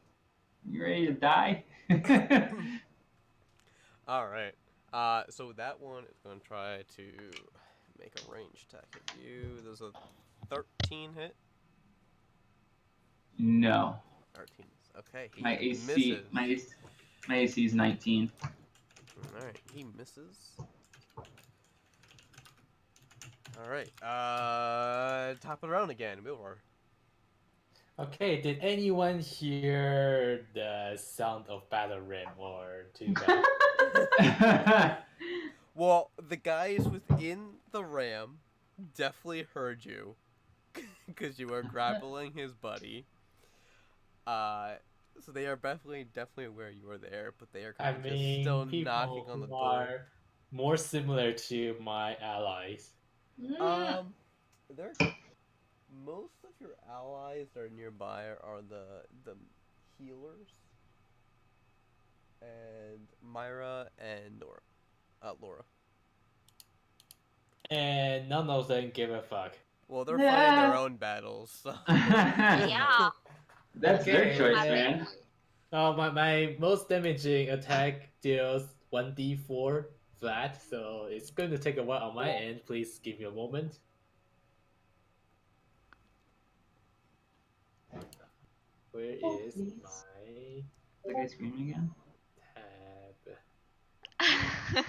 [SPEAKER 1] you ready to die?"
[SPEAKER 4] Alright. So that one is going to try to make a range attack at you. There's a 13 hit.
[SPEAKER 1] No.
[SPEAKER 4] 13. Okay, he
[SPEAKER 1] My AC,
[SPEAKER 4] misses.
[SPEAKER 1] my AC is 19.
[SPEAKER 4] Alright, he misses. Alright, top of the round again, Wilbur.
[SPEAKER 6] Okay, did anyone hear the sound of battle ram or tuba?
[SPEAKER 4] Well, the guys within the ram definitely heard you. Because you were grappling his buddy. So they are definitely aware you were there, but they are
[SPEAKER 6] I
[SPEAKER 4] kind of just still
[SPEAKER 6] mean,
[SPEAKER 4] knocking
[SPEAKER 6] people
[SPEAKER 4] on the
[SPEAKER 6] who
[SPEAKER 4] door.
[SPEAKER 6] are more similar to my allies.
[SPEAKER 4] They're most of your allies that are nearby are the healers, and Myra and Laura.
[SPEAKER 6] And none of them give a fuck.
[SPEAKER 4] Well, they're fighting their own battles. So.
[SPEAKER 5] Yeah.
[SPEAKER 1] That's their
[SPEAKER 6] Okay,
[SPEAKER 1] choice,
[SPEAKER 5] I
[SPEAKER 1] man.
[SPEAKER 5] mean,
[SPEAKER 6] my most damaging attack deals 1d4 flat, so it's going to take a while on my end. Please give me a moment. Where
[SPEAKER 3] Oh,
[SPEAKER 6] is
[SPEAKER 3] please.
[SPEAKER 6] my
[SPEAKER 1] The guy screaming again?
[SPEAKER 6] tab?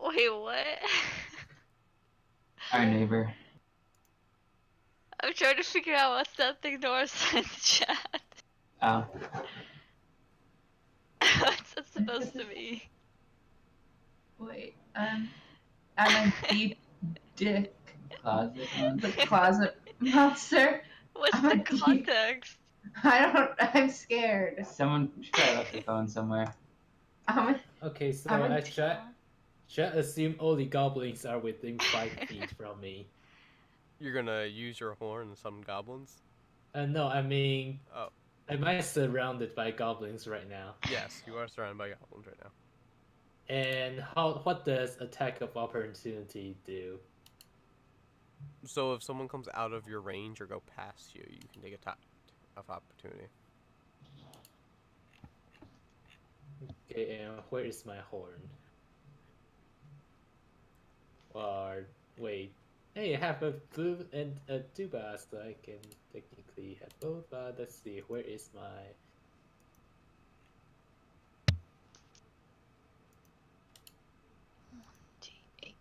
[SPEAKER 5] wait, what?
[SPEAKER 1] Our neighbor.
[SPEAKER 5] I'm trying to figure out what's that thing Nora said in the chat.
[SPEAKER 1] Oh.
[SPEAKER 5] What's that supposed to be?
[SPEAKER 3] Wait, I'm a deep dick.
[SPEAKER 1] Closet one.
[SPEAKER 3] The closet monster.
[SPEAKER 5] What's
[SPEAKER 3] I'm
[SPEAKER 5] the
[SPEAKER 3] a deep-
[SPEAKER 5] context?
[SPEAKER 3] I'm scared.
[SPEAKER 1] Someone should probably left their phone somewhere.
[SPEAKER 6] Okay, so
[SPEAKER 3] I'm a
[SPEAKER 6] I should assume all the goblins are within 5 feet from me.
[SPEAKER 4] You're gonna use your horn and summon goblins?
[SPEAKER 6] No, I mean,
[SPEAKER 4] Oh.
[SPEAKER 6] am I surrounded by goblins right now?
[SPEAKER 4] Yes, you are surrounded by goblins right now.
[SPEAKER 6] And what does attack of opportunity do?
[SPEAKER 4] So if someone comes out of your range or go past you, you can take attack of opportunity.
[SPEAKER 6] Okay, and where is my horn? Or wait, hey, I have a flute and a tuba, so I can technically have both. But let's see, where is my?
[SPEAKER 5] D8.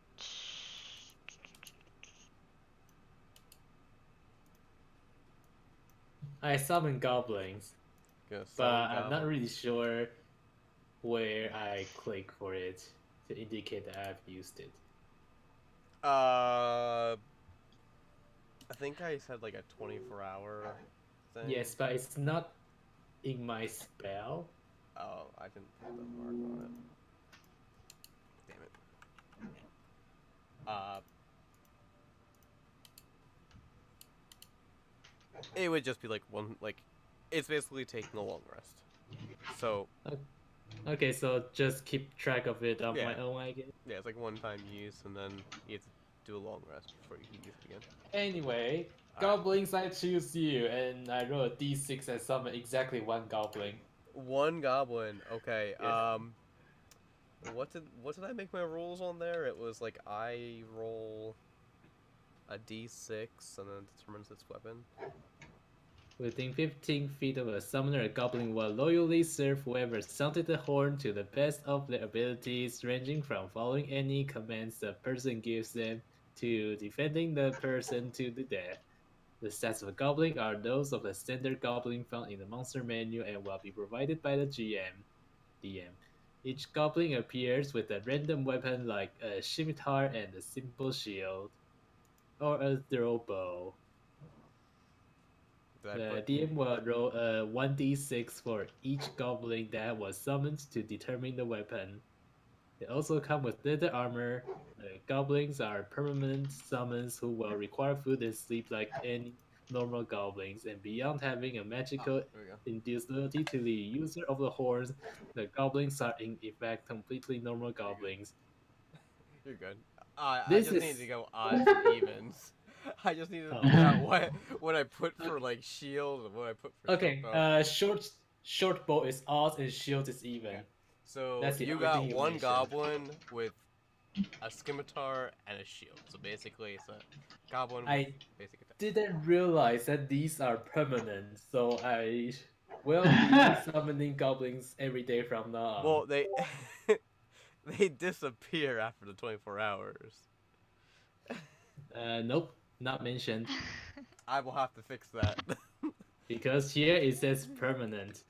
[SPEAKER 6] I summon goblins,
[SPEAKER 4] Gonna
[SPEAKER 6] but
[SPEAKER 4] summon
[SPEAKER 6] I'm not
[SPEAKER 4] goblins.
[SPEAKER 6] really sure where I click for it to indicate that I've used it.
[SPEAKER 4] I think I said like a 24-hour thing.
[SPEAKER 6] Yes, but it's not in my spell.
[SPEAKER 4] Oh, I didn't put the mark on it. Damn it. It would just be like one, like, it's basically taking a long rest. So,
[SPEAKER 6] Okay, so just keep track of it on
[SPEAKER 4] Yeah.
[SPEAKER 6] my own, I guess.
[SPEAKER 4] yeah, it's like one-time use, and then you have to do a long rest before you can use it again.
[SPEAKER 6] Anyway, goblins, I choose you, and I roll a d6 and summon exactly one goblin.
[SPEAKER 4] One goblin. Okay.
[SPEAKER 6] Yes.
[SPEAKER 4] What did I make my rolls on there? It was like I roll a d6 and then it determines its weapon.
[SPEAKER 6] Within 15 feet of a summoner, a goblin will loyally serve whoever sounded the horn to the best of their abilities, ranging from following any commands the person gives them to defending the person to the death. The stats of a goblin are those of the standard goblin found in the monster menu and will be provided by the DM. Each goblin appears with a random weapon like a scimitar and a simple shield, or a throw bow.
[SPEAKER 4] Did I
[SPEAKER 6] The
[SPEAKER 4] put?
[SPEAKER 6] DM will roll a 1d6 for each goblin that was summoned to determine the weapon. They also come with leather armor. The goblins are permanent summons who will require food and sleep like any normal goblins, and beyond having a magical
[SPEAKER 4] There we go.
[SPEAKER 6] inducibility to the user of the horns, the goblins are in effect completely normal goblins.
[SPEAKER 4] You're good. I
[SPEAKER 6] This
[SPEAKER 4] just
[SPEAKER 6] is-
[SPEAKER 4] need to go odds and evens. I just need to figure out what I put for like shield and what I put for
[SPEAKER 6] Okay,
[SPEAKER 4] short bow.
[SPEAKER 6] short bow is odds and shield is even.
[SPEAKER 4] Yeah. So
[SPEAKER 6] That's the
[SPEAKER 4] you
[SPEAKER 6] only
[SPEAKER 4] got
[SPEAKER 6] thing you
[SPEAKER 4] one
[SPEAKER 6] mentioned.
[SPEAKER 4] goblin with a scimitar and a shield. So basically, it's a goblin with
[SPEAKER 6] I
[SPEAKER 4] basic attack.
[SPEAKER 6] didn't realize that these are permanent, so I will be summoning goblins every day from now on.
[SPEAKER 4] Well, they they disappear after the 24 hours.
[SPEAKER 6] Nope, not mentioned.
[SPEAKER 4] I will have to fix that.
[SPEAKER 6] Because here it says permanent.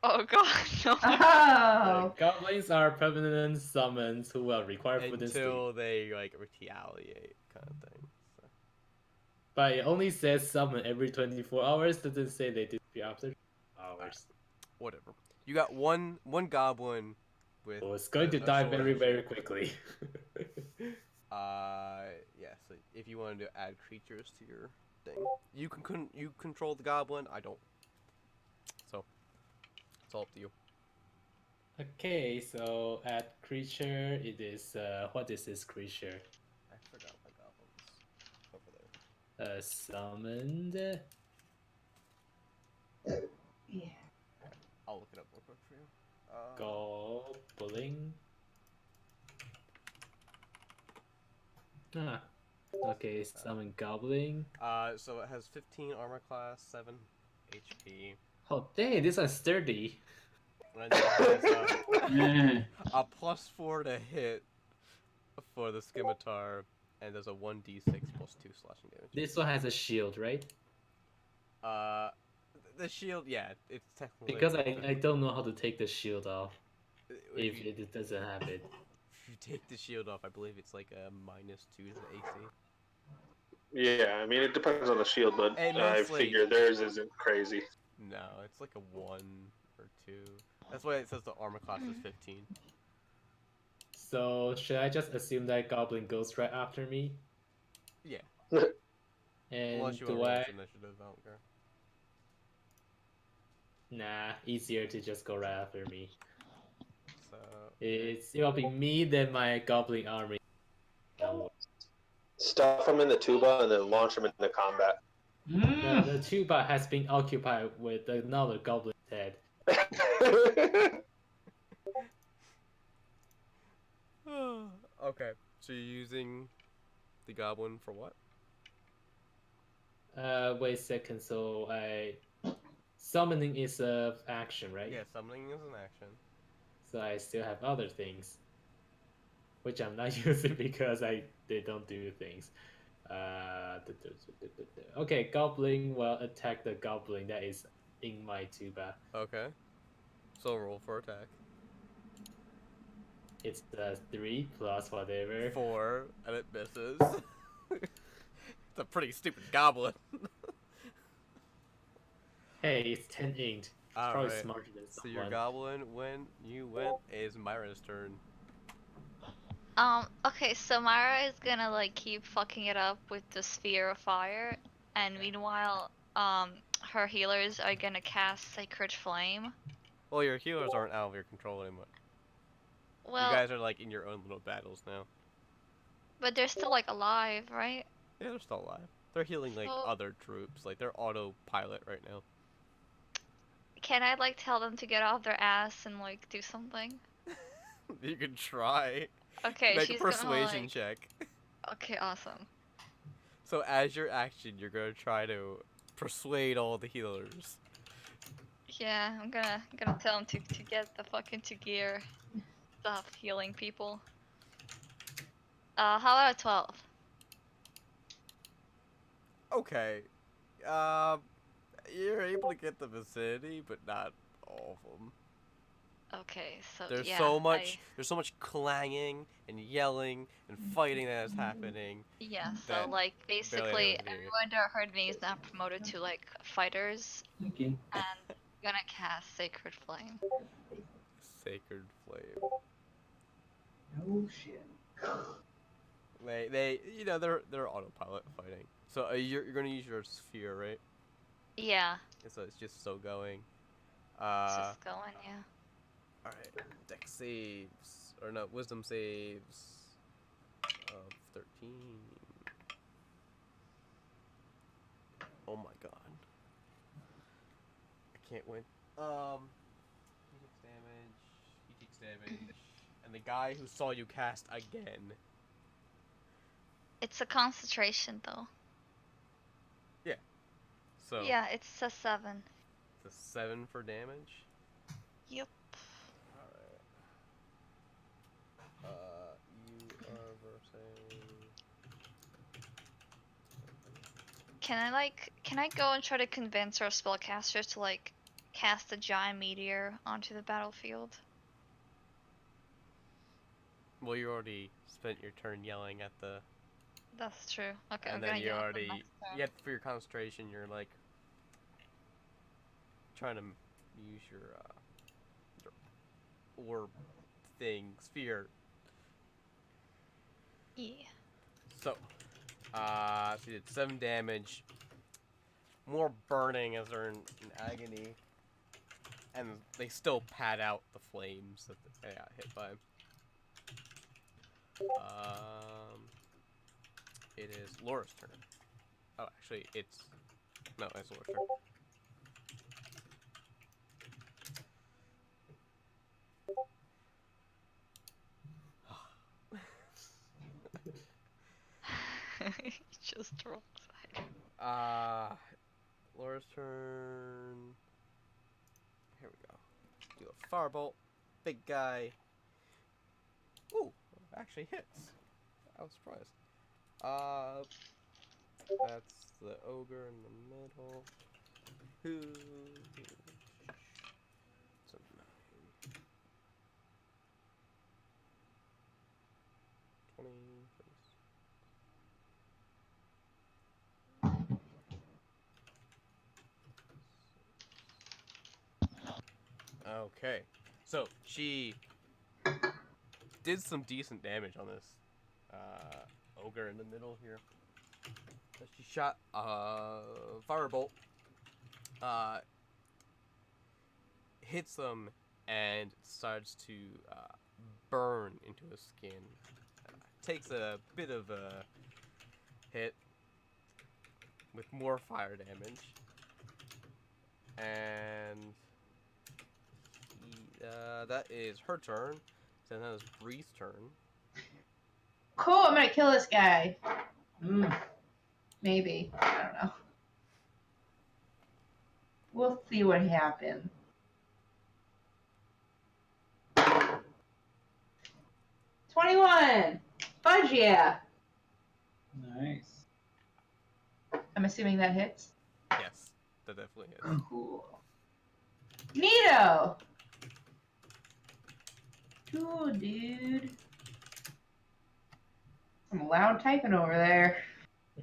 [SPEAKER 5] Oh god, no.
[SPEAKER 3] Oh.
[SPEAKER 6] Goblins are permanent summons who will require food and sleep.
[SPEAKER 4] Until they like retaliate, kind of thing. So.
[SPEAKER 6] But it only says summon every 24 hours, doesn't say they disappear after hours.
[SPEAKER 4] Whatever. You got one goblin with.
[SPEAKER 6] So it's going to
[SPEAKER 4] a
[SPEAKER 6] die
[SPEAKER 4] sword
[SPEAKER 6] very,
[SPEAKER 4] and
[SPEAKER 6] very
[SPEAKER 4] shield.
[SPEAKER 6] quickly.
[SPEAKER 4] Yeah. So if you wanted to add creatures to your thing, you control the goblin. I don't. So it's all up to you.
[SPEAKER 6] Okay, so add creature, it is, what is this creature?
[SPEAKER 4] I forgot my goblins over there.
[SPEAKER 6] Summoned.
[SPEAKER 3] Yeah.
[SPEAKER 4] I'll look it up real quick for you.
[SPEAKER 6] Goblin. Ah. Okay, summon goblin.
[SPEAKER 4] So it has 15 armor class, 7 HP.
[SPEAKER 6] Oh dang, this one's sturdy.
[SPEAKER 4] And then it has
[SPEAKER 1] Mm.
[SPEAKER 4] a +4 to hit for the scimitar, and there's a 1d6 plus 2 slashing damage.
[SPEAKER 6] This one has a shield, right?
[SPEAKER 4] The shield, yeah, it's technically.
[SPEAKER 6] Because I don't know how to take the shield off if
[SPEAKER 4] you,
[SPEAKER 6] it doesn't have it.
[SPEAKER 4] if you take the shield off, I believe it's like a -2 to the AC.
[SPEAKER 2] Yeah, I mean it depends on the shield, but
[SPEAKER 4] And
[SPEAKER 2] I
[SPEAKER 4] mostly-
[SPEAKER 2] figure theirs isn't crazy.
[SPEAKER 4] No, it's like a 1 or 2. That's why it says the armor class is 15.
[SPEAKER 6] So should I just assume that goblin goes right after me?
[SPEAKER 4] Yeah.
[SPEAKER 6] And
[SPEAKER 4] Unless you want
[SPEAKER 6] do
[SPEAKER 4] to roll
[SPEAKER 6] I?
[SPEAKER 4] its initiative, I don't care.
[SPEAKER 6] Nah, easier to just go right after me.
[SPEAKER 4] So
[SPEAKER 6] It'll be me then my goblin army.
[SPEAKER 2] Stuff them in the tuba and then launch them into combat.
[SPEAKER 3] Mm.
[SPEAKER 6] The tuba has been occupied with another goblin's head.
[SPEAKER 4] okay, so you're using the goblin for what?
[SPEAKER 6] Wait a second. So summoning is a action, right?
[SPEAKER 4] Yeah, summoning is an action.
[SPEAKER 6] So I still have other things, which I'm not using because they don't do things. Okay, goblin will attack the goblin that is in my tuba.
[SPEAKER 4] Okay. So roll for attack.
[SPEAKER 6] It's 3 plus whatever.
[SPEAKER 4] 4, and it misses. It's a pretty stupid goblin.
[SPEAKER 6] Hey, it's 10 inked. It's probably
[SPEAKER 4] Alright.
[SPEAKER 6] smarter than
[SPEAKER 4] So
[SPEAKER 6] someone.
[SPEAKER 4] your goblin, when you went, is Myra's turn.
[SPEAKER 5] Okay, so Myra is gonna like keep fucking it up with the sphere of fire, and meanwhile, her healers are gonna cast Sacred Flame.
[SPEAKER 4] Well, your healers aren't out of your control anymore.
[SPEAKER 5] Well,
[SPEAKER 4] You guys are like in your own little battles now.
[SPEAKER 5] but they're still like alive, right?
[SPEAKER 4] Yeah, they're still alive. They're healing like
[SPEAKER 5] So-
[SPEAKER 4] other troops. Like they're autopilot right now.
[SPEAKER 5] Can I like tell them to get off their ass and like do something?
[SPEAKER 4] You can try.
[SPEAKER 5] Okay,
[SPEAKER 4] Make a
[SPEAKER 5] she's
[SPEAKER 4] persuasion
[SPEAKER 5] gonna like.
[SPEAKER 4] check.
[SPEAKER 5] Okay, awesome.
[SPEAKER 4] So as your action, you're gonna try to persuade all the healers.
[SPEAKER 5] Yeah, I'm gonna tell them to get the fuck into gear. Stop healing people. How about a 12?
[SPEAKER 4] Okay. You're able to get the vicinity, but not all of them.
[SPEAKER 5] Okay, so
[SPEAKER 4] There's
[SPEAKER 5] yeah,
[SPEAKER 4] so much clanging and yelling and fighting that is happening.
[SPEAKER 5] Yeah, so
[SPEAKER 4] that
[SPEAKER 5] like basically
[SPEAKER 4] anyone can hear you.
[SPEAKER 5] everyone that heard me is now promoted to like fighters and gonna cast Sacred Flame.
[SPEAKER 4] Sacred Flame.
[SPEAKER 3] Oh shit.
[SPEAKER 4] They they're autopilot fighting. So you're gonna use your sphere, right?
[SPEAKER 5] Yeah,
[SPEAKER 4] So it's just so going.
[SPEAKER 5] it's just going, yeah.
[SPEAKER 4] All right. Dex saves or no, wisdom saves of 13. Oh my god. I can't win. He takes damage. And the guy who saw you cast again.
[SPEAKER 5] It's a concentration though.
[SPEAKER 4] So
[SPEAKER 5] Yeah, it's a 7.
[SPEAKER 4] it's a 7 for damage.
[SPEAKER 5] Yep.
[SPEAKER 4] Alright. You are versing.
[SPEAKER 5] Can I go and try to convince our spellcaster to like cast a giant meteor onto the battlefield?
[SPEAKER 4] Well, you already spent your turn yelling at the.
[SPEAKER 5] That's true. Okay, I'm
[SPEAKER 4] And
[SPEAKER 5] gonna
[SPEAKER 4] then you
[SPEAKER 5] yell at them
[SPEAKER 4] already.
[SPEAKER 5] next turn.
[SPEAKER 4] Yet for your concentration, you're like. Trying to use your orb thing, sphere.
[SPEAKER 5] Yeah.
[SPEAKER 4] So, so you did 7 damage. More burning as they're in agony. And they still pad out the flames that they got hit by. It is Laura's turn. Oh, actually, it's... No, it's Laura's turn.
[SPEAKER 5] Just wrong side.
[SPEAKER 4] Laura's turn. Here we go. Do a firebolt. Big guy. Ooh, actually hits. I was surprised. That's the ogre in the middle. Who? It's a 9. 20. Okay, so she did some decent damage on this ogre in the middle here. So she shot a firebolt, hits him, and starts to burn into his skin. Takes a bit of a hit with more fire damage, and that is her turn. So now it's Bree's turn.
[SPEAKER 3] Cool, I'm gonna kill this guy. Maybe. I don't know. We'll see what happens. 21! Fudge yeah!
[SPEAKER 1] Nice.
[SPEAKER 3] I'm assuming that hits.
[SPEAKER 4] Yes, that definitely hits.
[SPEAKER 3] Cool. Neato! Cool, dude. Some loud typing over there.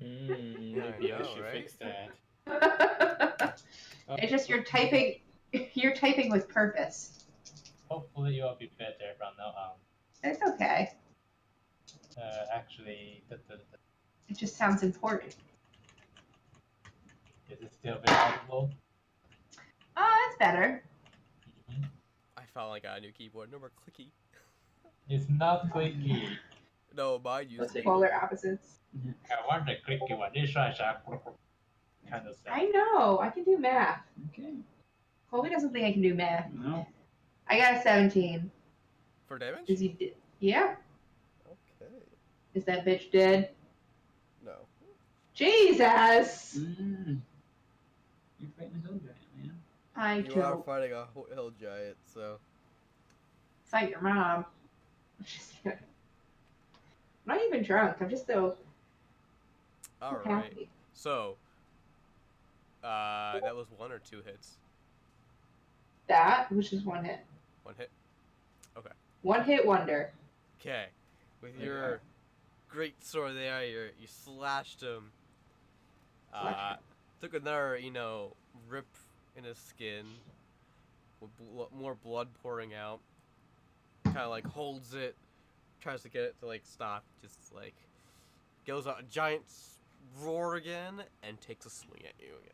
[SPEAKER 6] Maybe I
[SPEAKER 4] know,
[SPEAKER 6] should
[SPEAKER 4] right?
[SPEAKER 6] fix that.
[SPEAKER 3] It's just you're typing. You're typing with purpose.
[SPEAKER 6] Hopefully you'll be better from now on.
[SPEAKER 3] It's okay.
[SPEAKER 6] Actually,
[SPEAKER 3] It just sounds important.
[SPEAKER 6] is it still very audible?
[SPEAKER 3] Oh, that's better.
[SPEAKER 4] I finally got a new keyboard. No more clicky.
[SPEAKER 6] It's not clicky.
[SPEAKER 4] No, mine used to be.
[SPEAKER 3] Polar opposites.
[SPEAKER 6] I want the clicky one. This one is kind of sad.
[SPEAKER 3] I know. I can do math.
[SPEAKER 1] Okay.
[SPEAKER 3] Colby doesn't think I can do math.
[SPEAKER 1] No.
[SPEAKER 3] I got a 17.
[SPEAKER 4] For damage?
[SPEAKER 3] Is he? Yeah.
[SPEAKER 4] Okay.
[SPEAKER 3] Is that bitch dead?
[SPEAKER 4] No.
[SPEAKER 3] Jesus!
[SPEAKER 1] You're fighting a hill giant, man.
[SPEAKER 3] I
[SPEAKER 4] You are
[SPEAKER 3] don't
[SPEAKER 4] fighting a hill giant, so.
[SPEAKER 3] fight your mom. Just kidding. I'm not even drunk. I'm just so
[SPEAKER 4] Alright.
[SPEAKER 3] happy.
[SPEAKER 4] So. That was 1 or 2 hits.
[SPEAKER 3] That was just one hit.
[SPEAKER 4] 1 hit.
[SPEAKER 3] One hit wonder.
[SPEAKER 4] Okay. With your great sword there, you slashed him. Took another, rip in his skin. With more blood pouring out. Kind of holds it. Tries to get it to stop. Just goes out a giant roar again and takes a swing at you again.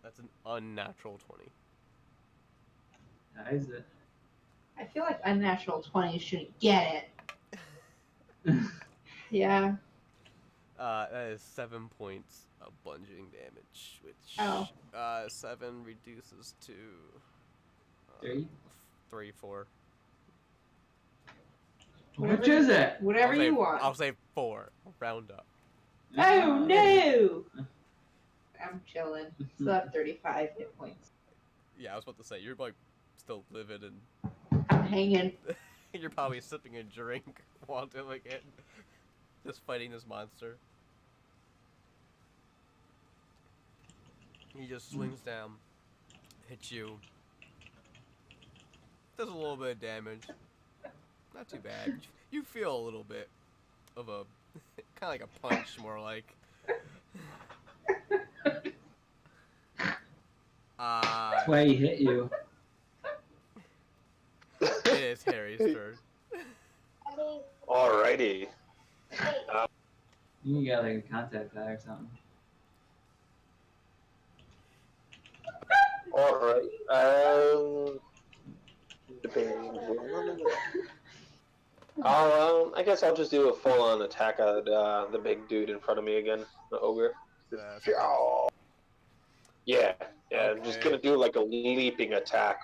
[SPEAKER 4] That's an unnatural 20.
[SPEAKER 1] That is it.
[SPEAKER 3] I feel like unnatural 20 shouldn't get it. Yeah.
[SPEAKER 4] That is 7 points bludgeoning damage, which
[SPEAKER 3] Oh.
[SPEAKER 4] 7 reduces to
[SPEAKER 1] 3.
[SPEAKER 4] 3, 4.
[SPEAKER 1] Which is it?
[SPEAKER 3] Whatever
[SPEAKER 4] I'll say,
[SPEAKER 3] you want.
[SPEAKER 4] I'll say 4. Round up.
[SPEAKER 3] Oh no! I'm chilling. Still have 35 hit points.
[SPEAKER 4] Yeah, I was about to say you're like still livid and
[SPEAKER 3] I'm hanging.
[SPEAKER 4] you're probably sipping a drink while doing it, just fighting this monster. He just swings down, hits you, does a little bit of damage. Not too bad. You feel a little bit of a kind of like a punch, more like.
[SPEAKER 1] That's why he hit you.
[SPEAKER 4] It is Harry's turn.
[SPEAKER 2] Alrighty.
[SPEAKER 1] You can get like a contact pad or something.
[SPEAKER 2] Alright. I guess I'll just do a full-on attack at the big dude in front of me again, the ogre. Yeah, I'm just
[SPEAKER 4] Okay.
[SPEAKER 2] gonna do like a leaping attack,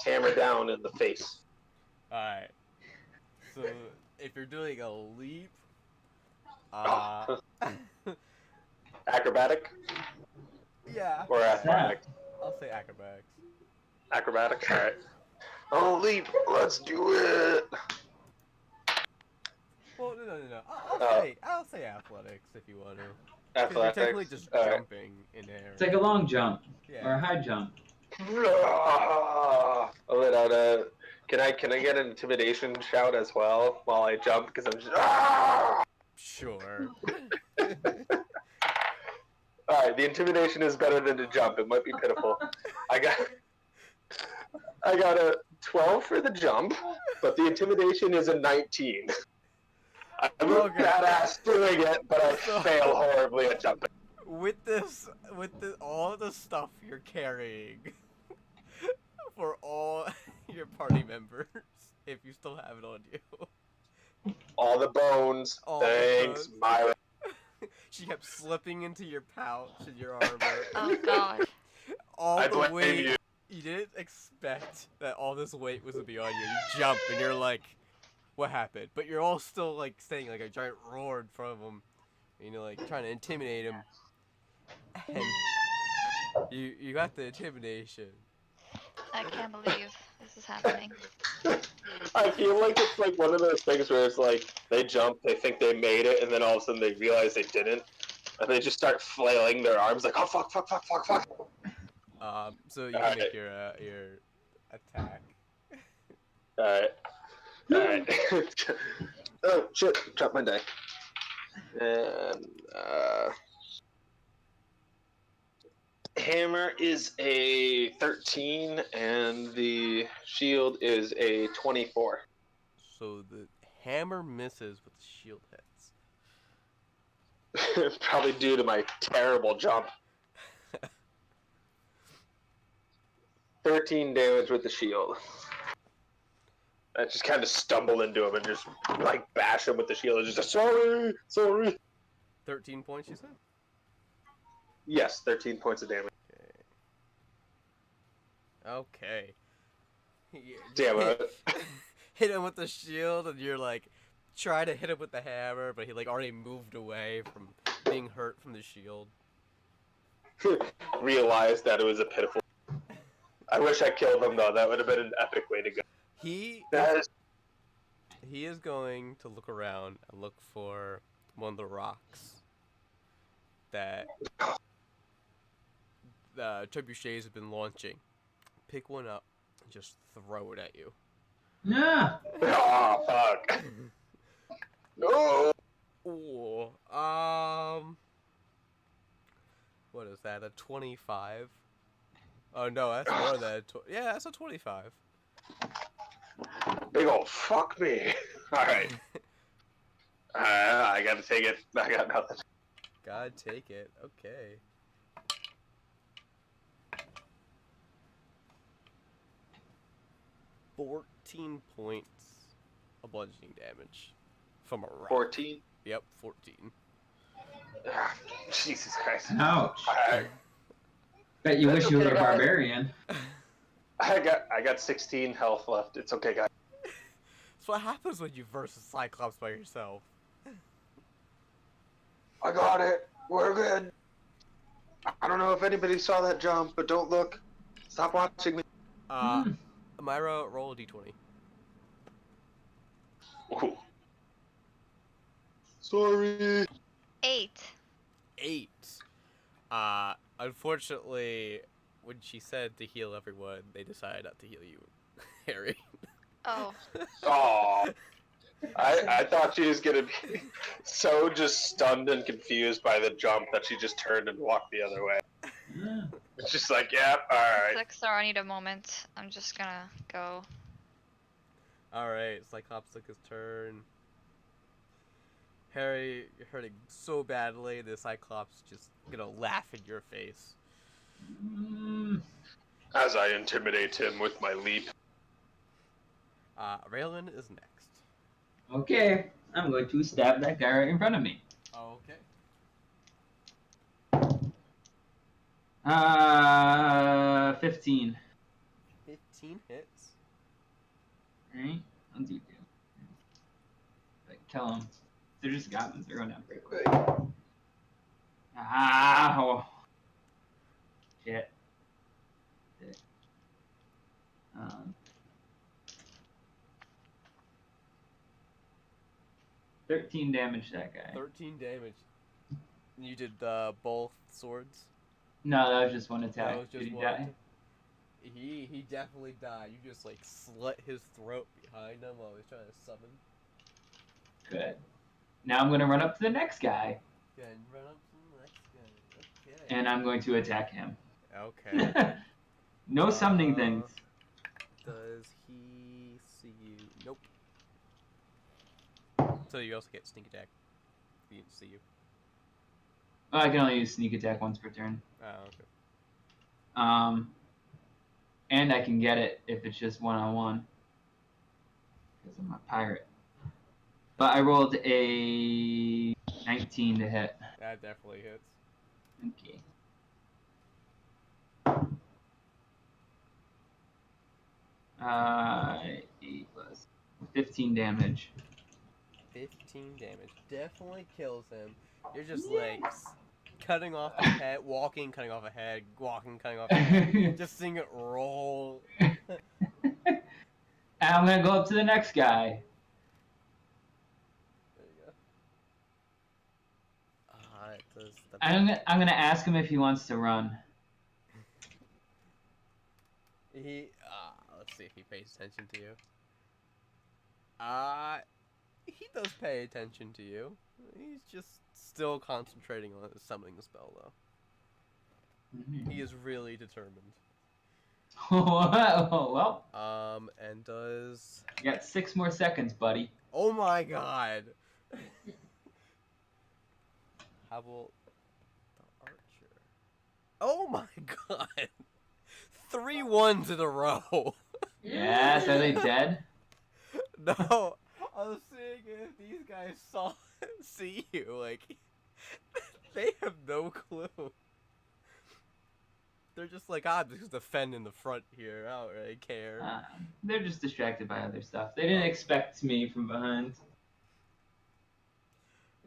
[SPEAKER 2] hammer down in the face.
[SPEAKER 4] Alright. So, if you're doing a leap,
[SPEAKER 2] Acrobatic
[SPEAKER 4] yeah,
[SPEAKER 2] or athletics?
[SPEAKER 4] I'll say acrobatics.
[SPEAKER 2] Acrobatics. All right. Oh, leap! Let's do it.
[SPEAKER 4] Well, no. I'll say athletics if you want to. 'Cause you're
[SPEAKER 2] Athletics.
[SPEAKER 4] technically just
[SPEAKER 2] All right.
[SPEAKER 4] jumping in air.
[SPEAKER 1] It's like a long jump
[SPEAKER 4] Yeah.
[SPEAKER 1] or a high jump.
[SPEAKER 2] I'll let out a. Can I get an intimidation shout as well while I jump? Because I'm just.
[SPEAKER 4] Sure.
[SPEAKER 2] All right, the intimidation is better than the jump. It might be pitiful. I got a 12 for the jump, but the intimidation is a 19. I'm a
[SPEAKER 4] Okay.
[SPEAKER 2] badass doing it, but I fail horribly at jumping.
[SPEAKER 4] With all the stuff you're carrying for all your party members, if you still have it on you.
[SPEAKER 2] All the bones.
[SPEAKER 4] All the
[SPEAKER 2] Thanks,
[SPEAKER 4] bones.
[SPEAKER 2] Myra.
[SPEAKER 4] She kept slipping into your pouch and your armor.
[SPEAKER 5] Oh god.
[SPEAKER 4] All
[SPEAKER 2] I
[SPEAKER 4] the
[SPEAKER 2] blame
[SPEAKER 4] weight.
[SPEAKER 2] you.
[SPEAKER 4] You didn't expect that all this weight was gonna be on you. You jump and you're like, what happened? But you're all still like saying like a giant roar in front of him. You know, like trying to intimidate him. And you got the intimidation.
[SPEAKER 5] I can't believe this is happening.
[SPEAKER 2] I feel like it's like one of those things where it's like they jump, they think they made it, and then all of a sudden they realize they didn't, and they just start flailing their arms like, oh fuck.
[SPEAKER 4] So you can make your attack.
[SPEAKER 2] Alright. Oh shit, dropped my die. And hammer is a 13 and the shield is a 24.
[SPEAKER 4] So the hammer misses, but the shield hits.
[SPEAKER 2] Probably due to my terrible jump. 13 damage with the shield. I just kind of stumble into him and just like bash him with the shield. Just sorry.
[SPEAKER 4] 13 points, you said?
[SPEAKER 2] Yes, 13 points of damage.
[SPEAKER 4] Okay.
[SPEAKER 2] Damn it.
[SPEAKER 4] Hit him with the shield, and you're like, try to hit him with the hammer, but he like already moved away from being hurt from the shield.
[SPEAKER 2] Realized that it was a pitiful. I wish I killed him though. That would have been an epic way to go.
[SPEAKER 4] He is going to look around and look for one of the rocks that the trebuchets have been launching. Pick one up and just throw it at you.
[SPEAKER 1] Yeah.
[SPEAKER 2] Oh fuck. No.
[SPEAKER 4] Ooh, what is that? A 25? Oh no, that's more than yeah, that's a 25.
[SPEAKER 2] Big ol' fuck me. Alright. I gotta take it. I got nothing.
[SPEAKER 4] God, take it. Okay. $14 points of bludgeoning damage from a rock.
[SPEAKER 2] 14.
[SPEAKER 4] Yep, 14.
[SPEAKER 2] Jesus Christ.
[SPEAKER 1] Ouch.
[SPEAKER 2] I,
[SPEAKER 1] Bet you
[SPEAKER 2] That's
[SPEAKER 1] wish you were
[SPEAKER 2] okay,
[SPEAKER 1] a
[SPEAKER 2] guys.
[SPEAKER 1] barbarian.
[SPEAKER 2] I got 16 health left. It's okay, guys.
[SPEAKER 4] That's what happens when you versus Cyclops by yourself.
[SPEAKER 2] I got it. We're good. I don't know if anybody saw that jump, but don't look. Stop watching me.
[SPEAKER 4] Myra, roll a d20.
[SPEAKER 2] Ooh. Sorry.
[SPEAKER 5] 8.
[SPEAKER 4] 8. Unfortunately, when she said to heal everyone, they decided not to heal you, Harry.
[SPEAKER 5] Oh.
[SPEAKER 2] Aw. I thought she was gonna be so just stunned and confused by the jump that she just turned and walked the other way. It's just like, yeah, alright.
[SPEAKER 5] Zexar, I need a moment. I'm just gonna go.
[SPEAKER 4] Alright, Cyclops took his turn. Harry, you're hurting so badly, the Cyclops just gonna laugh in your face.
[SPEAKER 2] As I intimidate him with my leap.
[SPEAKER 4] Raylan is next.
[SPEAKER 1] Okay, I'm going to stab that guy right in front of me.
[SPEAKER 4] Okay.
[SPEAKER 1] 15.
[SPEAKER 4] 15 hits.
[SPEAKER 1] Right? I'll do 2. But kill them. They're just goblins. They're going down pretty quick. Ow! Shit. 13 damage to that guy.
[SPEAKER 4] 13 damage. You did both swords?
[SPEAKER 1] No, that was just one attack.
[SPEAKER 4] That was just
[SPEAKER 1] Did he
[SPEAKER 4] one.
[SPEAKER 1] die?
[SPEAKER 4] He definitely died. You just like slit his throat behind him while he was trying to summon.
[SPEAKER 1] Good. Now I'm going to run up to the next guy.
[SPEAKER 4] Yeah, and run up to the next guy. Okay.
[SPEAKER 1] And I'm going to attack him.
[SPEAKER 4] Okay.
[SPEAKER 1] No summoning things.
[SPEAKER 4] Does he see you? Nope. So you also get sneak attack. He didn't see you.
[SPEAKER 1] Oh, I can only use sneak attack once per turn.
[SPEAKER 4] Oh, okay.
[SPEAKER 1] And I can get it if it's just one-on-one. Because I'm a pirate. But I rolled a 19 to hit.
[SPEAKER 4] That definitely hits.
[SPEAKER 1] Okay. Uh, 8 plus 15 damage.
[SPEAKER 4] 15 damage. Definitely kills him. You're just like cutting off a head, walking, cutting off a head, walking, cutting off a head. Just seeing it roll.
[SPEAKER 1] And I'm gonna go up to the next guy.
[SPEAKER 4] There you go. It does the...
[SPEAKER 1] I'm gonna ask him if he wants to run.
[SPEAKER 4] Let's see if he pays attention to you. He does pay attention to you. He's just still concentrating on his summoning spell, though. He is really determined.
[SPEAKER 1] Well.
[SPEAKER 4] And does...
[SPEAKER 1] You got 6 more seconds, buddy.
[SPEAKER 4] Oh my god! How about the archer? Oh my god! 3 ones in a row!
[SPEAKER 1] Yes, are they dead?
[SPEAKER 4] No, I was seeing if these guys see you, like, they have no clue. They're just like, I'm just defending the front here, I don't really care.
[SPEAKER 1] They're just distracted by other stuff. They didn't expect me from behind.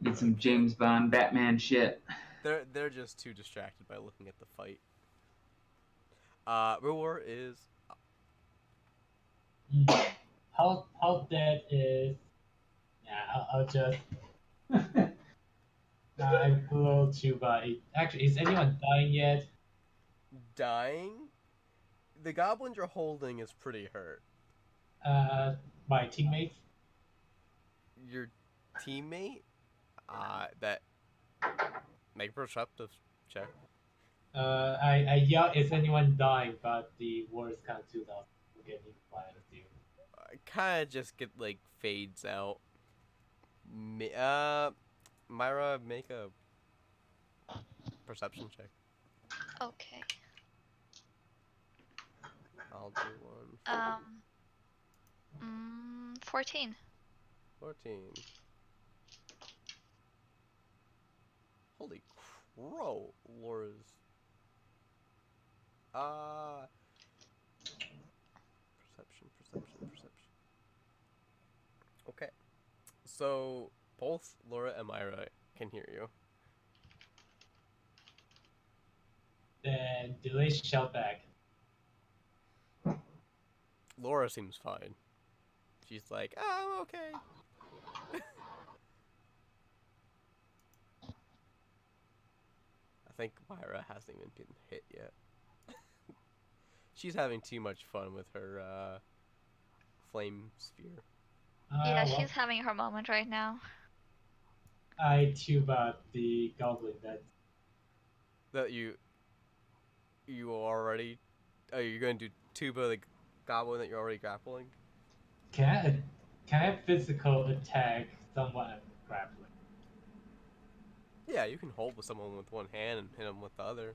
[SPEAKER 1] Get some James Bond, Batman shit.
[SPEAKER 4] They're just too distracted by looking at the fight. Roar is...
[SPEAKER 6] How dead is? Yeah, I'll just. I blow too, but actually, is anyone dying yet?
[SPEAKER 4] dying? The goblin you're holding is pretty hurt.
[SPEAKER 6] My teammates.
[SPEAKER 4] Your teammate? That... Make a perceptive check.
[SPEAKER 6] I yell, is anyone dying? But the words kind of too loud to get me quiet to you.
[SPEAKER 4] Kind of just get, like, fades out. Myra, make a perception check.
[SPEAKER 5] Okay.
[SPEAKER 4] I'll do one.
[SPEAKER 5] 14.
[SPEAKER 4] 14. Holy crow, Laura's. Perception. Okay. So, both Laura and Myra can hear you.
[SPEAKER 6] Then do I shout back?
[SPEAKER 4] Laura seems fine. She's like, oh, I'm okay. I think Myra hasn't even been hit yet. She's having too much fun with her flame sphere.
[SPEAKER 5] Yeah,
[SPEAKER 6] Well,
[SPEAKER 5] she's having her moment right now.
[SPEAKER 6] I tube out the goblin
[SPEAKER 4] That you already. Oh, you're going to do Tuba the goblin that you're already grappling?
[SPEAKER 6] can I physical attack someone I'm grappling?
[SPEAKER 4] Yeah, you can hold with someone with one hand and hit them with the other.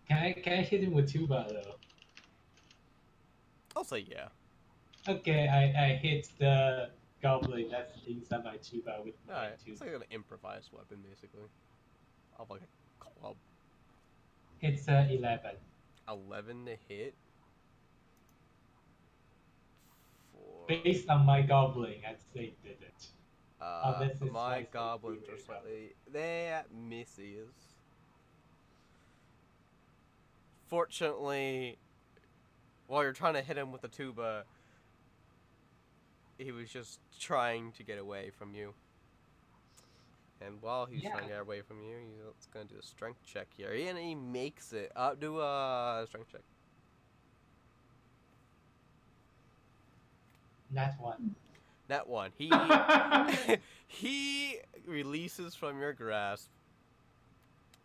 [SPEAKER 6] Can I hit him with tuba though?
[SPEAKER 4] I'll say yeah.
[SPEAKER 6] Okay, I hit the goblin that's inside my tuba with my
[SPEAKER 4] Alright, it's
[SPEAKER 6] tuba.
[SPEAKER 4] like an improvised weapon, basically. Of like a club.
[SPEAKER 6] It's 11.
[SPEAKER 4] 11 to hit. For
[SPEAKER 6] Based on my goblin, I'd say did it. Unless it's
[SPEAKER 4] my
[SPEAKER 6] like
[SPEAKER 4] goblins are
[SPEAKER 6] weird
[SPEAKER 4] slightly that misses. Fortunately, while you're trying to hit him with the tuba, he was just trying to get away from you. And while he's trying to get away from you, he's gonna do a strength check here. And he makes it. Do a strength check.
[SPEAKER 6] Nat 1.
[SPEAKER 4] That one. He releases from your grasp.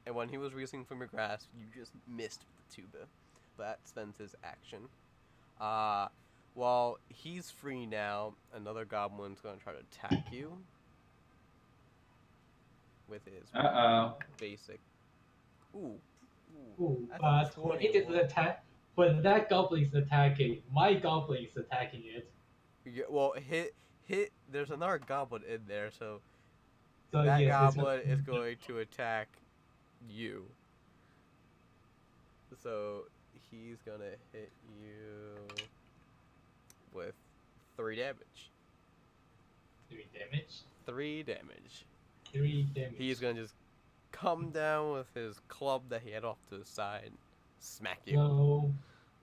[SPEAKER 4] And when he was releasing from your grasp, you just missed the tuba. That spends his action. While he's free now, another goblin's gonna try to attack you. With his basic.
[SPEAKER 6] Ooh,
[SPEAKER 4] That's a
[SPEAKER 6] but when it is
[SPEAKER 4] 21.
[SPEAKER 6] attack, when that goblin is attacking, my goblin is attacking it.
[SPEAKER 4] Yeah, well, hit. There's another goblin in there, so
[SPEAKER 6] So
[SPEAKER 4] that
[SPEAKER 6] yes,
[SPEAKER 4] goblin is going to attack you. So he's gonna hit you with 3 damage.
[SPEAKER 6] 3 damage.
[SPEAKER 4] 3 damage.
[SPEAKER 6] 3 damage.
[SPEAKER 4] He's gonna just come down with his club that he had off to the side, smack you.
[SPEAKER 6] So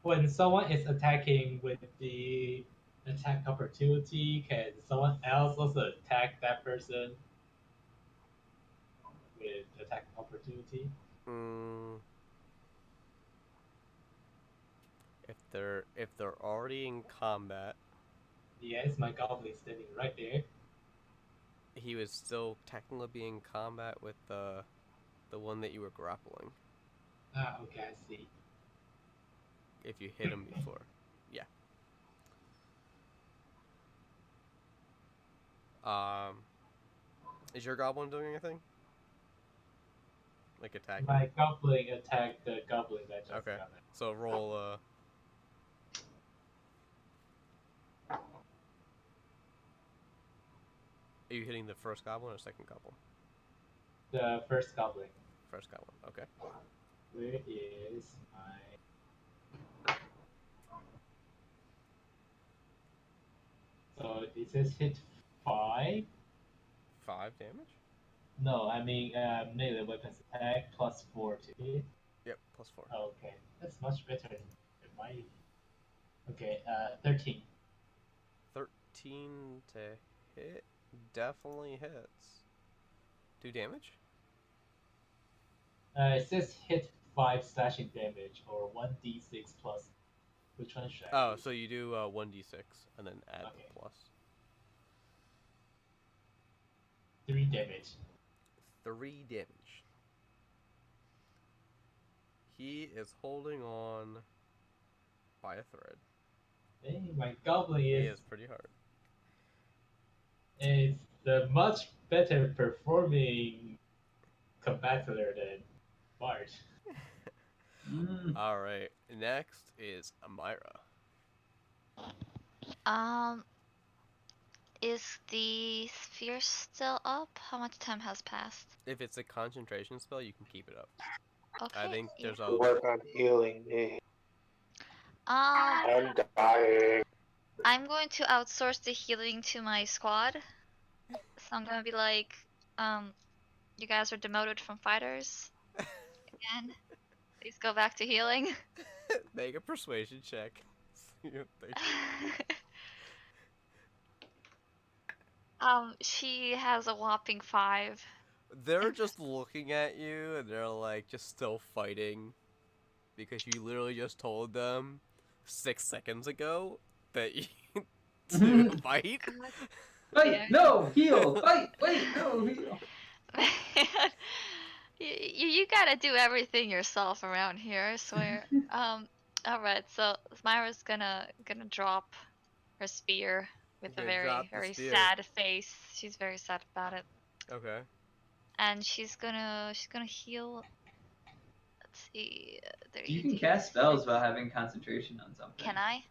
[SPEAKER 6] when someone is attacking with the attack opportunity, can someone else also attack that person with attack opportunity?
[SPEAKER 4] If they're already in combat,
[SPEAKER 6] Yes, my goblin is standing right there.
[SPEAKER 4] he would still technically be in combat with the one that you were grappling.
[SPEAKER 6] Ah, okay, I see.
[SPEAKER 4] If you hit him before. Yeah. Is your goblin doing anything? Like attacking?
[SPEAKER 6] My goblin attacked the goblin that just
[SPEAKER 4] Okay.
[SPEAKER 6] got it.
[SPEAKER 4] So roll Are you hitting the first goblin or second goblin?
[SPEAKER 6] The first goblin.
[SPEAKER 4] First goblin, okay.
[SPEAKER 6] Where is my... So it says hit 5?
[SPEAKER 4] 5 damage?
[SPEAKER 6] No, I mean melee weapons attack plus 4 to hit.
[SPEAKER 4] Yep, plus 4.
[SPEAKER 6] Okay, that's much better than my... Okay, 13.
[SPEAKER 4] 13 to hit. Definitely hits. 2 damage?
[SPEAKER 6] It says hit 5 slashing damage or 1d6 plus. Which one should I
[SPEAKER 4] Oh,
[SPEAKER 6] use?
[SPEAKER 4] so you do 1d6 and then add
[SPEAKER 6] Okay.
[SPEAKER 4] the plus.
[SPEAKER 6] 3 damage.
[SPEAKER 4] 3 damage. He is holding on by a thread.
[SPEAKER 6] Hey, my goblin
[SPEAKER 4] He
[SPEAKER 6] is
[SPEAKER 4] is pretty hard.
[SPEAKER 6] the much better performing combator than Bart.
[SPEAKER 4] Alright, next is Amira.
[SPEAKER 5] Is the sphere still up? How much time has passed?
[SPEAKER 4] If it's a concentration spell, you can keep it up.
[SPEAKER 5] Okay.
[SPEAKER 4] I think
[SPEAKER 5] yeah.
[SPEAKER 4] there's a
[SPEAKER 2] Work on healing me.
[SPEAKER 5] Um,
[SPEAKER 2] I'm dying.
[SPEAKER 5] I'm going to outsource the healing to my squad. So I'm gonna be like, you guys are demoted from fighters again. Please go back to healing.
[SPEAKER 4] make a persuasion check. See if they-
[SPEAKER 5] She has a whopping 5.
[SPEAKER 4] They're just looking at you and they're like just still fighting because you literally just told them 6 seconds ago that you to fight.
[SPEAKER 1] Wait,
[SPEAKER 5] Yeah.
[SPEAKER 1] no, heal. Fight, wait, no, heal.
[SPEAKER 5] Man, you gotta do everything yourself around here, I swear. Alright, so Myra's gonna drop her spear with
[SPEAKER 4] You're
[SPEAKER 5] a
[SPEAKER 4] gonna drop
[SPEAKER 5] very
[SPEAKER 4] the spear.
[SPEAKER 5] sad face. She's very sad about it.
[SPEAKER 4] Okay.
[SPEAKER 5] And she's gonna heal. Let's see,
[SPEAKER 1] You can
[SPEAKER 5] 30,
[SPEAKER 1] cast spells while having concentration on something.
[SPEAKER 5] Can I?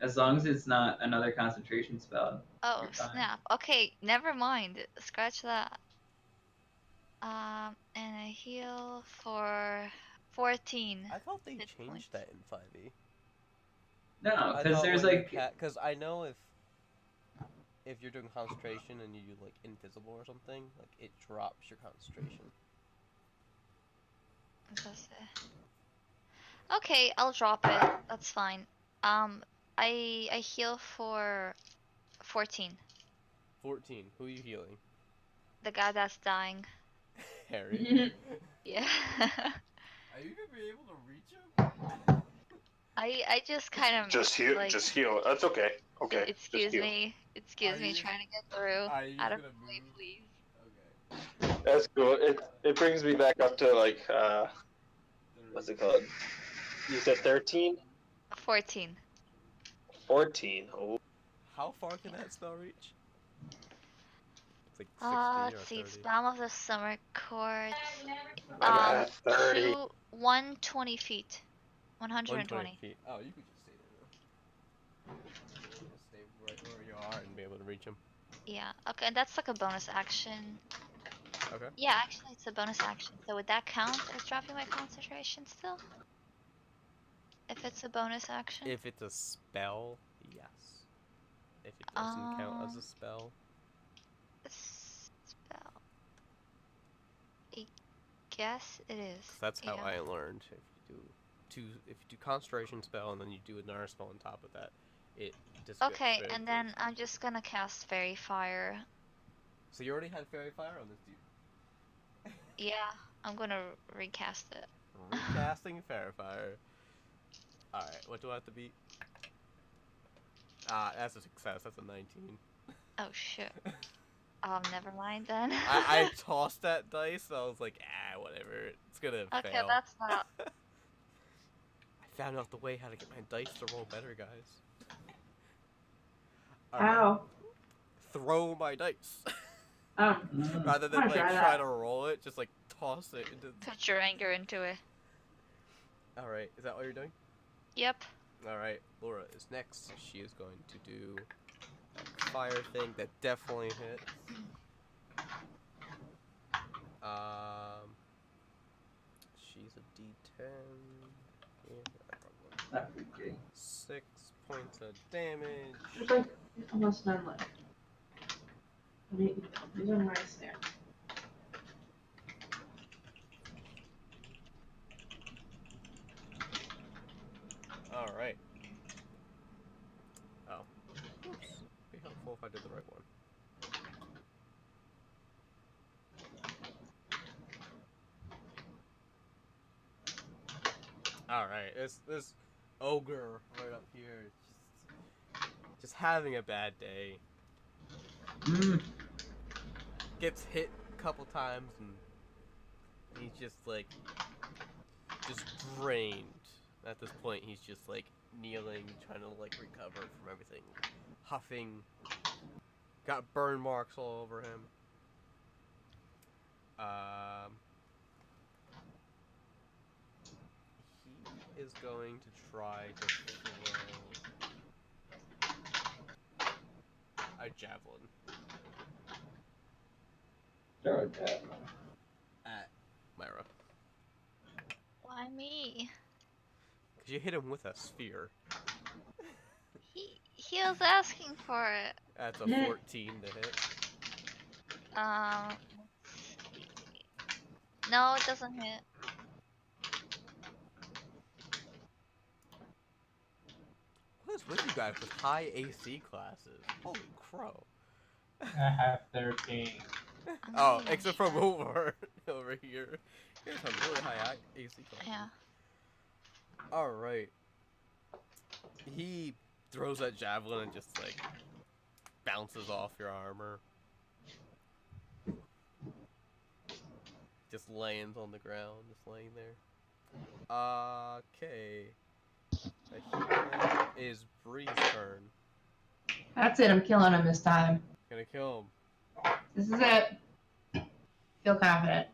[SPEAKER 1] As long as it's not another concentration spell.
[SPEAKER 5] Oh
[SPEAKER 1] You're fine.
[SPEAKER 5] snap. Okay, never mind. Scratch that. And I heal for 14.
[SPEAKER 4] I thought they
[SPEAKER 5] hit
[SPEAKER 4] changed
[SPEAKER 5] points.
[SPEAKER 4] that in 5e.
[SPEAKER 1] No,
[SPEAKER 4] I
[SPEAKER 1] because
[SPEAKER 4] thought
[SPEAKER 1] there's
[SPEAKER 4] when
[SPEAKER 1] like
[SPEAKER 4] because I know if you're doing concentration and you do like invisible or something, like it drops your concentration.
[SPEAKER 5] What does it say? Okay, I'll drop it. That's fine. I heal for 14.
[SPEAKER 4] 14. Who are you healing?
[SPEAKER 5] The guy that's dying.
[SPEAKER 4] Harry.
[SPEAKER 5] Yeah.
[SPEAKER 4] Are you gonna be able to reach him?
[SPEAKER 5] I just kind of
[SPEAKER 2] Just heal.
[SPEAKER 5] like,
[SPEAKER 2] Just heal. That's okay. Okay.
[SPEAKER 5] excuse
[SPEAKER 2] just heal.
[SPEAKER 5] me. Excuse
[SPEAKER 4] Are
[SPEAKER 5] me
[SPEAKER 4] you-
[SPEAKER 5] trying to get through.
[SPEAKER 4] Are you
[SPEAKER 5] Out of
[SPEAKER 4] gonna
[SPEAKER 5] the way,
[SPEAKER 4] move?
[SPEAKER 5] please.
[SPEAKER 4] Okay.
[SPEAKER 2] That's cool. It brings me back up to like what's it called? You said 13?
[SPEAKER 5] 14.
[SPEAKER 2] 14. Oh.
[SPEAKER 4] How far can that spell reach? It's like 60
[SPEAKER 5] Let's
[SPEAKER 4] or
[SPEAKER 5] see.
[SPEAKER 4] 30.
[SPEAKER 5] Spam of the Summer Court.
[SPEAKER 2] I'm at 30.
[SPEAKER 5] 120 feet. 120.
[SPEAKER 4] 120 feet. Oh, you could just stay there. Though. Just stay right where you are and be able to reach him.
[SPEAKER 5] Yeah. Okay, that's like a bonus action.
[SPEAKER 4] Okay.
[SPEAKER 5] Yeah, actually, it's a bonus action. So would that count as dropping my concentration still? If it's a bonus action?
[SPEAKER 4] If it's a spell, yes. If it doesn't count as a spell,
[SPEAKER 5] Spell. I guess it is.
[SPEAKER 4] 'cause that's how
[SPEAKER 5] yeah.
[SPEAKER 4] I learned. If you do concentration spell and then you do another spell on top of that, it disappears.
[SPEAKER 5] Okay, and then I'm just gonna cast Fairy Fire.
[SPEAKER 4] So you already had Fairy Fire on this dude.
[SPEAKER 5] Yeah, I'm gonna recast it.
[SPEAKER 4] Recasting Fairy Fire. Alright, what do I have to beat? Ah, that's a success. That's a 19.
[SPEAKER 5] Oh shit. Never mind then.
[SPEAKER 4] I tossed that dice, so I was like, whatever. It's gonna
[SPEAKER 5] Okay,
[SPEAKER 4] fail.
[SPEAKER 5] that's not.
[SPEAKER 4] I found out the way how to get my dice to roll better, guys. Alright,
[SPEAKER 3] Ow.
[SPEAKER 4] throw my dice.
[SPEAKER 3] Oh.
[SPEAKER 4] Rather than
[SPEAKER 3] I'll
[SPEAKER 4] like
[SPEAKER 3] try
[SPEAKER 4] try
[SPEAKER 3] that.
[SPEAKER 4] to roll it, just like toss it into.
[SPEAKER 5] Put your anger into it.
[SPEAKER 4] Alright, is that what you're doing?
[SPEAKER 5] Yep.
[SPEAKER 4] Alright, Laura is next. She is going to do that fire thing that definitely hits. She's a D10. Yeah,
[SPEAKER 1] Okay.
[SPEAKER 4] 6 points of damage.
[SPEAKER 3] There's like almost none left. These are my snacks.
[SPEAKER 4] Alright. Oh. Oops. Be helpful if I did the right one. Alright, this ogre right up here is just having a bad day. Gets hit a couple times and he's just like just drained. At this point he's just like kneeling, trying to like recover from everything. Huffing. Got burn marks all over him. He is going to try to throw. I a javelin
[SPEAKER 7] Throw a javelin.
[SPEAKER 4] at Myra.
[SPEAKER 5] Why me?
[SPEAKER 4] Because you hit him with a sphere.
[SPEAKER 5] He was asking for it.
[SPEAKER 4] That's a 14 to hit.
[SPEAKER 5] Let's see. No, it doesn't hit.
[SPEAKER 4] What is with you guys with high AC classes? Holy crow.
[SPEAKER 7] I have 13.
[SPEAKER 4] Oh,
[SPEAKER 5] Amazing.
[SPEAKER 4] except for over here. Here's some really high AC classes.
[SPEAKER 5] Yeah.
[SPEAKER 4] Alright. He throws that javelin and just like bounces off your armor. Just lands on the ground, just laying there. Okay. It is Bree's turn.
[SPEAKER 3] That's it. I'm killing him this time.
[SPEAKER 4] Gonna kill him.
[SPEAKER 3] This is it. Feel confident.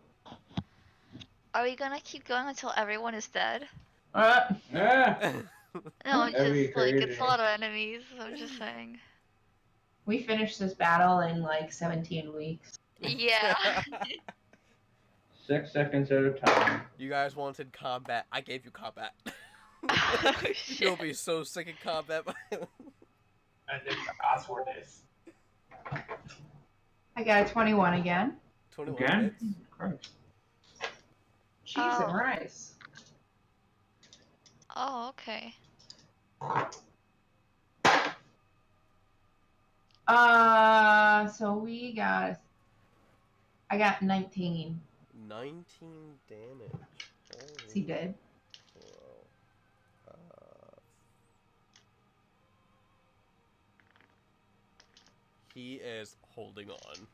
[SPEAKER 5] Are we gonna keep going until everyone is dead?
[SPEAKER 7] Ah!
[SPEAKER 5] No, it's
[SPEAKER 7] That'd be
[SPEAKER 5] just like it's
[SPEAKER 7] crazy.
[SPEAKER 5] a lot of enemies. I'm just saying.
[SPEAKER 3] We finished this battle in like 17 weeks.
[SPEAKER 5] Yeah.
[SPEAKER 7] 6 seconds at a time.
[SPEAKER 4] You guys wanted combat. I gave you combat.
[SPEAKER 5] Oh,
[SPEAKER 4] You'll
[SPEAKER 5] shit.
[SPEAKER 4] be so sick of combat.
[SPEAKER 7] And the password is.
[SPEAKER 3] I got a 21 again.
[SPEAKER 4] 21
[SPEAKER 7] Again?
[SPEAKER 4] hits.
[SPEAKER 7] Christ.
[SPEAKER 3] Cheese and
[SPEAKER 5] Oh.
[SPEAKER 3] rice.
[SPEAKER 5] Oh, okay.
[SPEAKER 3] So we got. I got 19.
[SPEAKER 4] 19 damage.
[SPEAKER 3] Is he dead?
[SPEAKER 4] Whoa. He is holding on.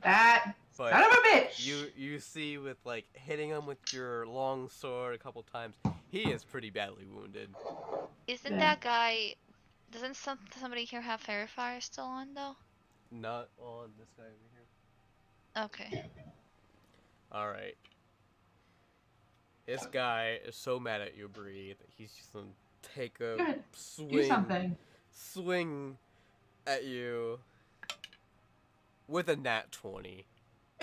[SPEAKER 3] That
[SPEAKER 4] But
[SPEAKER 3] son of a bitch!
[SPEAKER 4] you see with like hitting him with your long sword a couple times, he is pretty badly wounded.
[SPEAKER 5] Isn't
[SPEAKER 3] Yeah.
[SPEAKER 5] that guy? Doesn't somebody here have fairy fire still on though?
[SPEAKER 4] Not on this guy over here.
[SPEAKER 5] Okay.
[SPEAKER 4] Alright. This guy is so mad at you, Bree, that he's just gonna take a
[SPEAKER 3] Good. Do
[SPEAKER 4] swing
[SPEAKER 3] something.
[SPEAKER 4] at you with a nat 20.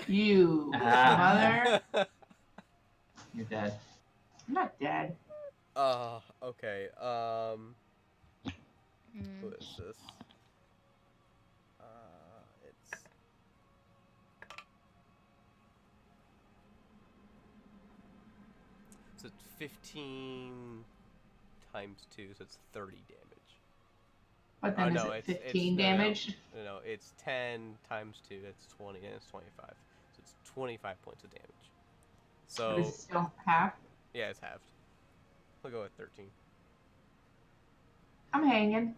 [SPEAKER 3] You
[SPEAKER 1] Ah.
[SPEAKER 3] mother.
[SPEAKER 1] You're dead.
[SPEAKER 3] I'm not dead.
[SPEAKER 4] Okay,
[SPEAKER 5] Hmm.
[SPEAKER 4] who is this? It's... So it's 15 times 2, so it's 30 damage.
[SPEAKER 3] But then
[SPEAKER 4] no,
[SPEAKER 3] is
[SPEAKER 4] it's-
[SPEAKER 3] it 15
[SPEAKER 4] no, no.
[SPEAKER 3] damage?
[SPEAKER 4] No, it's 10 times 2, that's 20, and it's 25. So it's 25 points of damage.
[SPEAKER 3] But
[SPEAKER 4] So,
[SPEAKER 3] is it still half?
[SPEAKER 4] yeah, it's halved. We'll go with 13.
[SPEAKER 3] I'm hanging.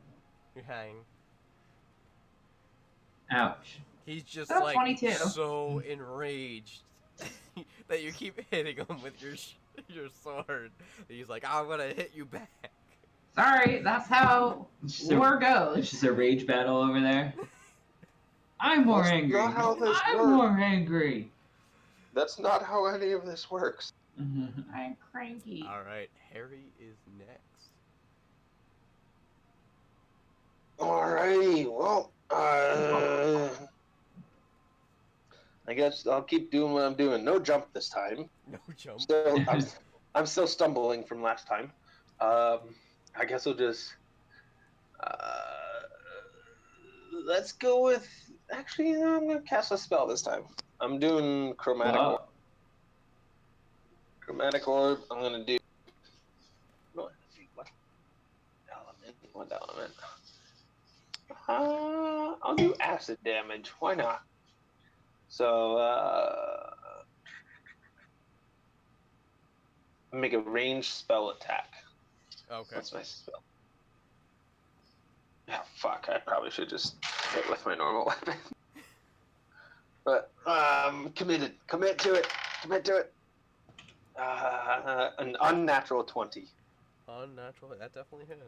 [SPEAKER 4] You're hanging.
[SPEAKER 1] Ouch.
[SPEAKER 4] He's just
[SPEAKER 3] That's
[SPEAKER 4] like
[SPEAKER 3] 22.
[SPEAKER 4] so enraged that you keep hitting him with your sword. He's like, I'm gonna hit you back.
[SPEAKER 3] Sorry, that's how
[SPEAKER 1] It's just
[SPEAKER 3] war
[SPEAKER 1] It's
[SPEAKER 3] goes.
[SPEAKER 1] just a rage battle over there. I'm more
[SPEAKER 2] That's
[SPEAKER 1] angry.
[SPEAKER 2] not how this
[SPEAKER 1] I'm
[SPEAKER 2] works.
[SPEAKER 1] more angry.
[SPEAKER 2] That's not how any of this works.
[SPEAKER 3] I'm cranky.
[SPEAKER 4] All right, Harry is next.
[SPEAKER 2] Alrighty, well, I guess I'll keep doing what I'm doing. No jump this time.
[SPEAKER 4] No jump.
[SPEAKER 2] Still, I'm still stumbling from last time. I guess I'll just let's go with. Actually, no, I'm gonna cast a spell this time. I'm doing chromatic orb.
[SPEAKER 1] Wow.
[SPEAKER 2] Chromatic orb. I'm gonna do. What element? What element? I'll do acid damage. Why not? So, make a ranged spell attack.
[SPEAKER 4] Okay.
[SPEAKER 2] What's my spell? Yeah, fuck. I probably should just hit with my normal weapon. But, committed. Commit to it. Commit to it. An unnatural 20.
[SPEAKER 4] Unnatural. That definitely hits.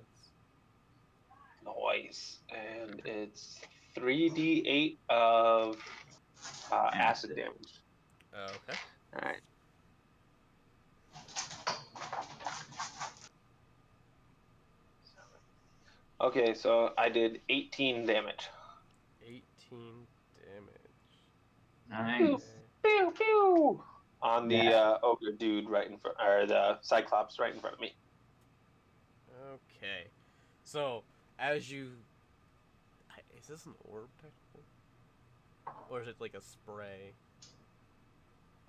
[SPEAKER 2] Nice. And it's 3d8 of acid damage.
[SPEAKER 4] Okay.
[SPEAKER 2] Alright. Okay, so I did 18 damage.
[SPEAKER 4] damage.
[SPEAKER 1] Nice.
[SPEAKER 2] Pew pew. On the
[SPEAKER 1] Yeah.
[SPEAKER 2] ogre dude right in front, or the cyclops right in front of me.
[SPEAKER 4] Okay. So, as you... Is this an orb, technically? Or is it like a spray?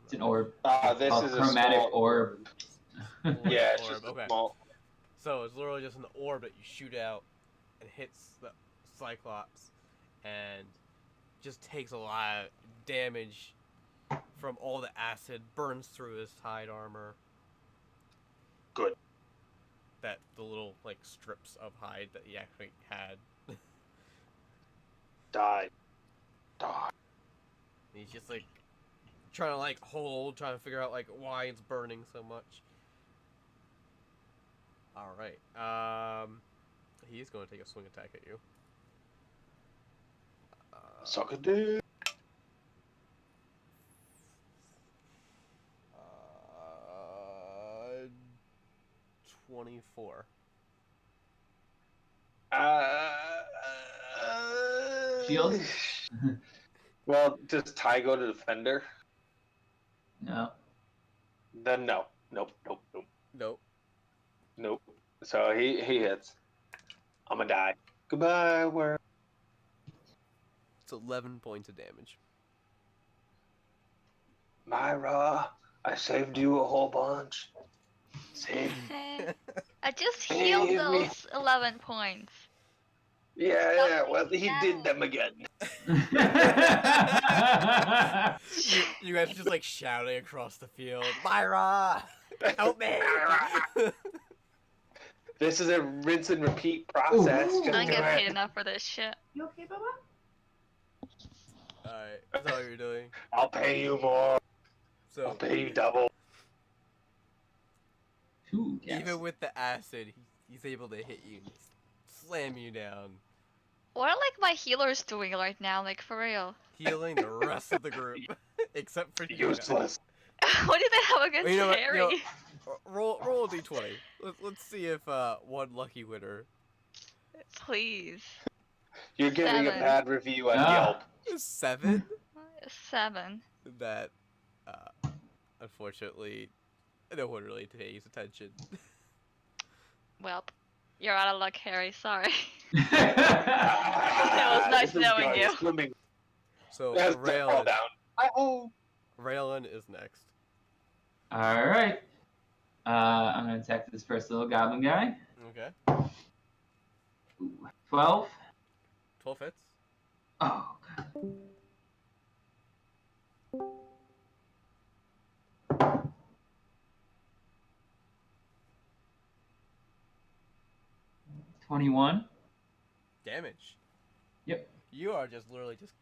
[SPEAKER 1] It's an orb.
[SPEAKER 2] This
[SPEAKER 1] called
[SPEAKER 2] is a
[SPEAKER 1] chromatic
[SPEAKER 2] small
[SPEAKER 1] orb.
[SPEAKER 2] Yeah, it's
[SPEAKER 4] Orb,
[SPEAKER 2] just a
[SPEAKER 4] okay.
[SPEAKER 2] small.
[SPEAKER 4] So it's literally just an orb that you shoot out and hits the Cyclops and just takes a lot of damage from all the acid, burns through his hide armor.
[SPEAKER 2] Good.
[SPEAKER 4] That the little like strips of hide that he actually had.
[SPEAKER 2] Die.
[SPEAKER 4] He's just like trying to like trying to figure out like why it's burning so much. Alright. He's going to take a swing attack at you.
[SPEAKER 2] Suck a dick.
[SPEAKER 4] 24.
[SPEAKER 1] Shield?
[SPEAKER 2] Well, does Ty go to defender?
[SPEAKER 1] No.
[SPEAKER 2] Then no. Nope.
[SPEAKER 4] Nope.
[SPEAKER 2] So he hits. I'ma die. Goodbye, world.
[SPEAKER 4] It's 11 points of damage.
[SPEAKER 2] Myra, I saved you a whole bunch. Saved.
[SPEAKER 5] I just healed
[SPEAKER 2] Save me.
[SPEAKER 5] those 11 points.
[SPEAKER 2] Yeah, well, he did them again.
[SPEAKER 4] You guys are just like shouting across the field, Myra, help me!
[SPEAKER 2] This is a rinse and repeat process.
[SPEAKER 1] Ooh.
[SPEAKER 2] Just
[SPEAKER 5] I don't
[SPEAKER 2] do
[SPEAKER 5] get paid
[SPEAKER 2] it.
[SPEAKER 5] enough for this shit.
[SPEAKER 3] You okay, Bubba?
[SPEAKER 4] Alright, that's all you're doing.
[SPEAKER 2] I'll pay you more. I'll
[SPEAKER 4] So,
[SPEAKER 2] pay you double.
[SPEAKER 1] Ooh, yes.
[SPEAKER 4] even with the acid, he's able to hit you and slam you down,
[SPEAKER 5] What are like my healers doing right now? Like for real?
[SPEAKER 4] healing the rest of the group. Except for you guys.
[SPEAKER 2] Useless.
[SPEAKER 5] What do they have against
[SPEAKER 4] Well, you know what,
[SPEAKER 5] Harry?
[SPEAKER 4] you know- Roll a d20. Let's see if one lucky winner.
[SPEAKER 5] Please.
[SPEAKER 2] You're giving a
[SPEAKER 5] 7.
[SPEAKER 2] bad review on
[SPEAKER 1] Ah.
[SPEAKER 2] Yelp.
[SPEAKER 4] 7?
[SPEAKER 5] 7.
[SPEAKER 4] That, unfortunately, no one really pays attention.
[SPEAKER 5] Well, you're out of luck, Harry. Sorry.
[SPEAKER 2] It
[SPEAKER 5] was nice knowing you.
[SPEAKER 2] Swimming.
[SPEAKER 4] So,
[SPEAKER 2] That's the fall
[SPEAKER 4] Raylan,
[SPEAKER 2] down.
[SPEAKER 4] Raylan is next.
[SPEAKER 1] Alright. I'm gonna attack this first little goblin guy.
[SPEAKER 4] Okay.
[SPEAKER 1] Ooh, 12.
[SPEAKER 4] 12 hits.
[SPEAKER 1] Oh, God. $21.
[SPEAKER 4] Damage.
[SPEAKER 1] Yep.
[SPEAKER 4] You are just literally just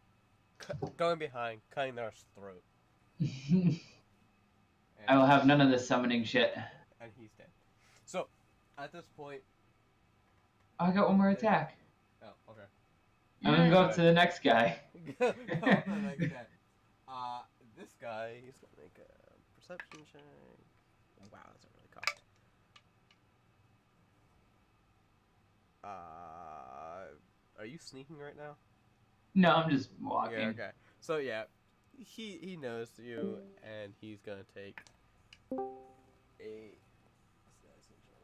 [SPEAKER 4] going behind, cutting their throat.
[SPEAKER 1] I will have none of this summoning shit.
[SPEAKER 4] And he's dead. So, at this point...
[SPEAKER 1] Oh, I got one more attack.
[SPEAKER 4] Oh, okay.
[SPEAKER 1] I'm gonna go up to the next guy.
[SPEAKER 4] No, the next guy. This guy, he's gonna make a perception check. Wow, that's a really cocked. Are you sneaking right now?
[SPEAKER 1] No, I'm just walking.
[SPEAKER 4] Yeah, okay. So yeah, he knows you, and he's gonna take a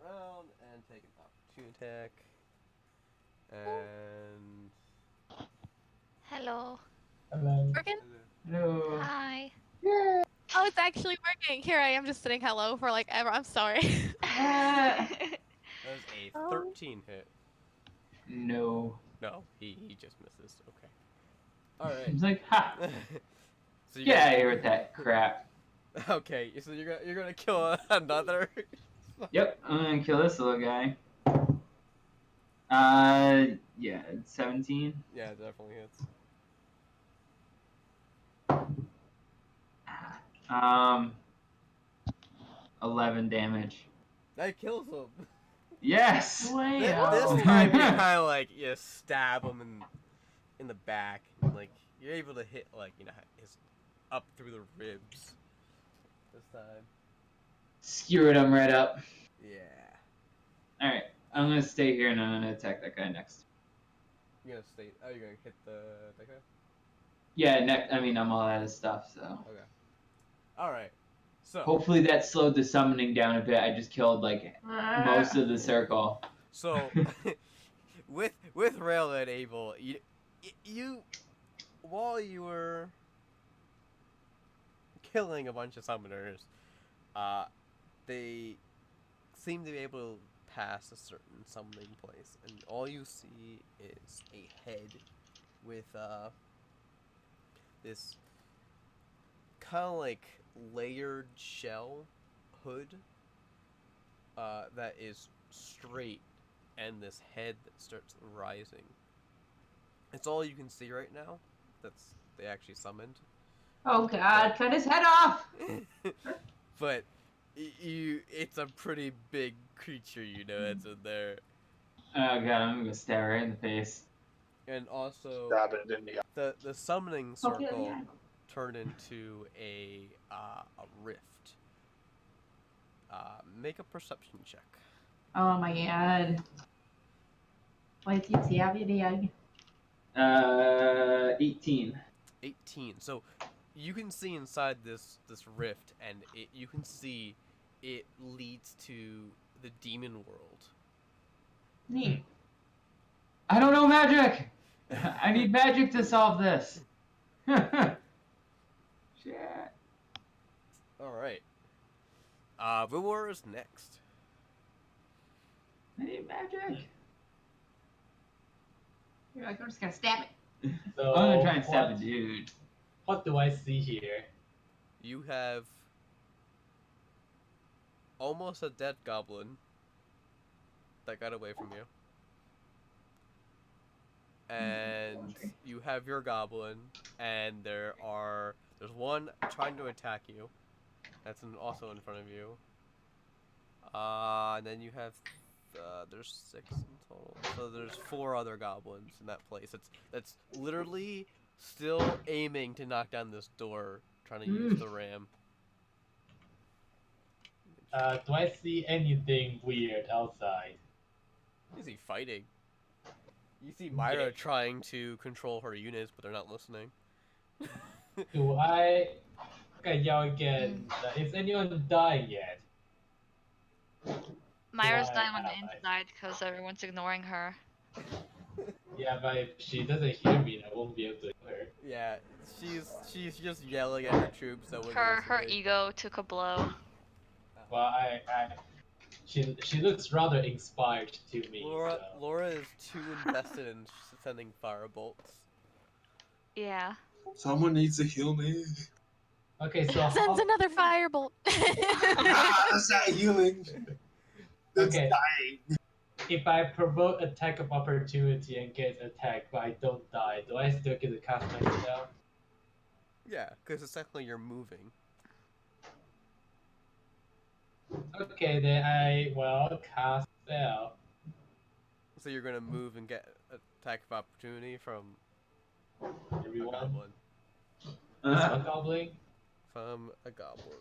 [SPEAKER 4] around and take an opportunity attack. And
[SPEAKER 5] Hello.
[SPEAKER 7] Hello.
[SPEAKER 8] Working?
[SPEAKER 1] Hello.
[SPEAKER 5] Hi.
[SPEAKER 8] Oh, it's actually working. Here I am just sitting hello for like ever. I'm sorry.
[SPEAKER 4] that was a
[SPEAKER 8] Oh.
[SPEAKER 4] 13 hit.
[SPEAKER 1] No.
[SPEAKER 4] No, he just misses. Okay.
[SPEAKER 1] I
[SPEAKER 4] Alright.
[SPEAKER 1] was like, ha!
[SPEAKER 4] So you
[SPEAKER 1] Get
[SPEAKER 4] guys-
[SPEAKER 1] out of here with that crap.
[SPEAKER 4] Okay, so you're gonna kill another.
[SPEAKER 1] Yep, I'm gonna kill this little guy. Yeah, 17.
[SPEAKER 4] Yeah, it definitely hits.
[SPEAKER 1] 11 damage.
[SPEAKER 4] That kills him.
[SPEAKER 1] Yes!
[SPEAKER 4] This time you kind of like you stab him in the back, and like you're able to hit like his up through the ribs. This time.
[SPEAKER 1] Skewered him right up.
[SPEAKER 4] Yeah.
[SPEAKER 1] Alright, I'm gonna stay here and I'm gonna attack that guy next.
[SPEAKER 4] You're gonna stay. Oh, you're gonna hit that guy.
[SPEAKER 1] Yeah, I'm all out of stuff, so.
[SPEAKER 4] Okay. Alright. So,
[SPEAKER 1] Hopefully that slowed the summoning down a bit. I just killed, like, most of the circle.
[SPEAKER 4] so with Rail and Abel, you while you were killing a bunch of summoners, they seem to be able to pass a certain summoning place, and all you see is a head with this kind of like layered shell hood that is straight, and this head that starts rising. It's all you can see right now. That's they actually summoned.
[SPEAKER 3] Oh God, cut his head off!
[SPEAKER 4] But it's a pretty big creature, that's in there.
[SPEAKER 1] Oh god, I'm gonna go stare right in the face.
[SPEAKER 4] And also,
[SPEAKER 2] Stab it in the
[SPEAKER 4] the summoning
[SPEAKER 3] Oh, yeah,
[SPEAKER 4] circle
[SPEAKER 3] yeah.
[SPEAKER 4] turned into a rift. Make a perception check.
[SPEAKER 3] Oh my God. What did you have, you
[SPEAKER 1] 18.
[SPEAKER 4] 18. So you can see inside this rift, and you can see it leads to the demon world.
[SPEAKER 3] Neat.
[SPEAKER 1] I don't know magic! I need magic to solve this. Shit.
[SPEAKER 4] Alright. Vivor is next.
[SPEAKER 1] I need magic.
[SPEAKER 3] You're like, I'm just gonna stab it.
[SPEAKER 7] So
[SPEAKER 1] I'm gonna try and stab
[SPEAKER 7] what,
[SPEAKER 1] the dude.
[SPEAKER 7] what do I see here?
[SPEAKER 4] You have almost a dead goblin that got away from you. And you have your goblin, and there's one trying to attack you. That's also in front of you. And then you have there's 6 in total. So there's 4 other goblins in that place. That's literally still aiming to knock down this door, trying to use the ram.
[SPEAKER 7] Do I see anything weird outside?
[SPEAKER 4] Is he fighting? You see Myra trying to control her units, but they're not listening.
[SPEAKER 7] Do I... Okay, yell again. Is anyone dying yet?
[SPEAKER 5] Myra's
[SPEAKER 7] Why
[SPEAKER 5] dying on the
[SPEAKER 7] have I?
[SPEAKER 5] inside because everyone's ignoring her.
[SPEAKER 7] Yeah, but if she doesn't hear me, I won't be able to hear her.
[SPEAKER 4] Yeah, she's just yelling at her troops that was
[SPEAKER 5] Her
[SPEAKER 4] listening.
[SPEAKER 5] ego took a blow.
[SPEAKER 7] Well, she looks rather inspired to me. So.
[SPEAKER 4] Laura is too invested in sending firebolts.
[SPEAKER 5] Yeah.
[SPEAKER 9] Someone needs to heal me.
[SPEAKER 7] Okay, so
[SPEAKER 8] Sends another firebolt.
[SPEAKER 9] That's not healing. That's
[SPEAKER 7] Okay.
[SPEAKER 9] dying.
[SPEAKER 7] if I provoke attack of opportunity and get attacked, but I don't die, do I still get to cast my spell?
[SPEAKER 4] Yeah, because essentially you're moving.
[SPEAKER 7] Okay, then I will cast spell.
[SPEAKER 4] So you're gonna move and get attack of opportunity from
[SPEAKER 7] Everyone.
[SPEAKER 4] a goblin.
[SPEAKER 7] One goblin.
[SPEAKER 4] From a goblin.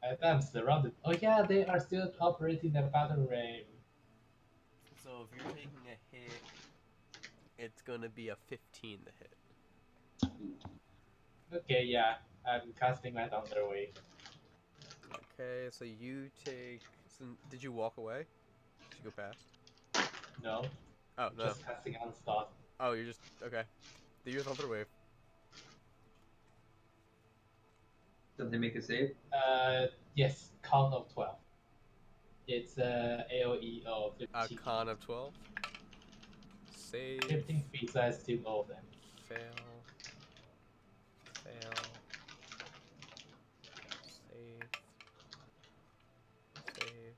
[SPEAKER 7] And I'm surrounded. Oh yeah, they are still operating the battle ram.
[SPEAKER 4] So if you're taking a hit, it's gonna be a 15 to hit.
[SPEAKER 7] Okay, yeah, I'm casting my Thunder Wave.
[SPEAKER 4] Okay, so you take. So did you walk away? Did you go past?
[SPEAKER 7] No,
[SPEAKER 4] Oh no.
[SPEAKER 7] just casting on spot.
[SPEAKER 4] Oh, you're just okay. Do your Thunder Wave.
[SPEAKER 1] Did they make a save?
[SPEAKER 7] Yes, count of 12. It's AOE of 15.
[SPEAKER 4] Con of 12. Save.
[SPEAKER 7] 15 feet, so I assume all of them.
[SPEAKER 4] Fail. Fail. Save. Save.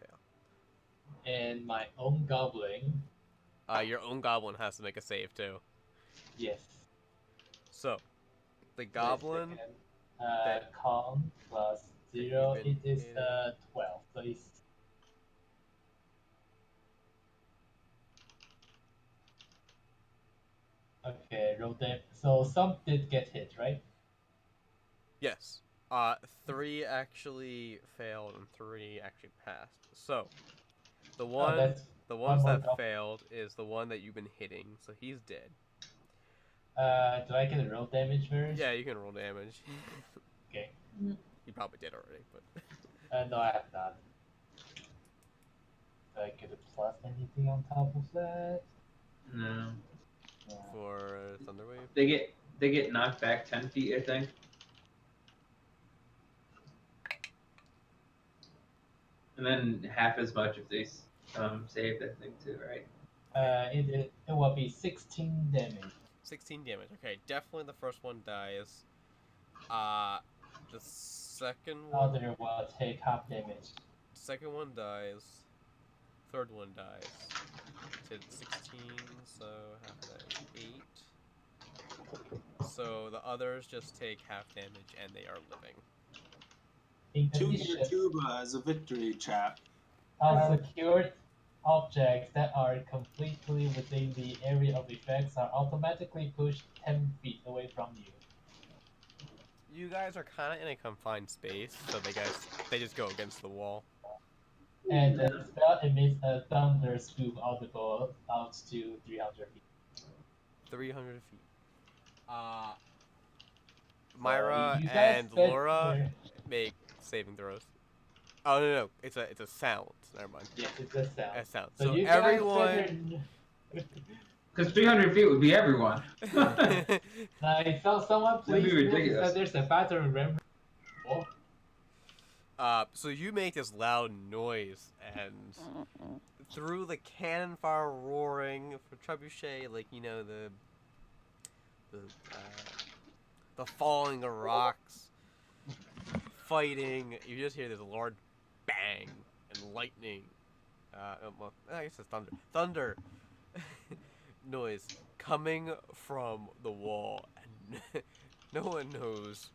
[SPEAKER 4] Fail.
[SPEAKER 7] And my own goblin,
[SPEAKER 4] Your own goblin has to make a save too.
[SPEAKER 7] yes.
[SPEAKER 4] So, the goblin.
[SPEAKER 7] Second,
[SPEAKER 4] that-
[SPEAKER 7] con plus
[SPEAKER 4] that
[SPEAKER 7] 0,
[SPEAKER 4] you've
[SPEAKER 7] it
[SPEAKER 4] been
[SPEAKER 7] is
[SPEAKER 4] hitting.
[SPEAKER 7] 12. So it's. Okay, roll them. So some did get hit, right?
[SPEAKER 4] Yes. 3 actually failed and 3 actually passed. So, the
[SPEAKER 7] Oh,
[SPEAKER 4] one,
[SPEAKER 7] that's
[SPEAKER 4] the ones
[SPEAKER 7] more
[SPEAKER 4] that
[SPEAKER 7] goblin.
[SPEAKER 4] failed is the one that you've been hitting. So he's dead.
[SPEAKER 7] Do I get a roll damage first?
[SPEAKER 4] Yeah, you can roll damage.
[SPEAKER 7] Okay.
[SPEAKER 4] You probably did already, but
[SPEAKER 7] No, I have not. Do I get a plus anything on top of that?
[SPEAKER 1] No.
[SPEAKER 7] No.
[SPEAKER 4] for Thunderwave.
[SPEAKER 1] They get knocked back 10 feet, I think. And then half as much if they save that thing too, right?
[SPEAKER 7] It will be 16 damage.
[SPEAKER 4] 16 damage. Okay, definitely the first one dies. The second one.
[SPEAKER 7] Other will take half damage.
[SPEAKER 4] Second one dies. Third one dies. So it's 16, so half of that is 8. So the others just take half damage and they are living.
[SPEAKER 7] In
[SPEAKER 9] To
[SPEAKER 7] addition,
[SPEAKER 9] your tuba as a victory chap.
[SPEAKER 7] unsecured objects that are completely within the area of effects are automatically pushed 10 feet away from you.
[SPEAKER 4] You guys are kind of in a confined space, so they just go against the wall.
[SPEAKER 7] And the spell emits a thunder swoop audible out to 300 feet.
[SPEAKER 4] 300 feet. Myra
[SPEAKER 7] you guys
[SPEAKER 4] and
[SPEAKER 7] bet
[SPEAKER 4] Laura
[SPEAKER 7] your-
[SPEAKER 4] make saving throws. Oh no, it's a sound. Never mind.
[SPEAKER 7] Yeah, it's a sound.
[SPEAKER 4] A sound.
[SPEAKER 7] So
[SPEAKER 4] So
[SPEAKER 7] you guys
[SPEAKER 4] everyone.
[SPEAKER 1] Because 300 feet would be everyone.
[SPEAKER 7] Like, so someone
[SPEAKER 1] That'd be
[SPEAKER 7] please notice
[SPEAKER 1] ridiculous.
[SPEAKER 7] that there's a bathroom room. Oh,
[SPEAKER 4] So you make this loud noise, and through the cannon fire roaring for trebuchet, like you know the falling of rocks, fighting. You just hear this large bang and lightning. Well, I guess it's thunder noise coming from the wall, and no one knows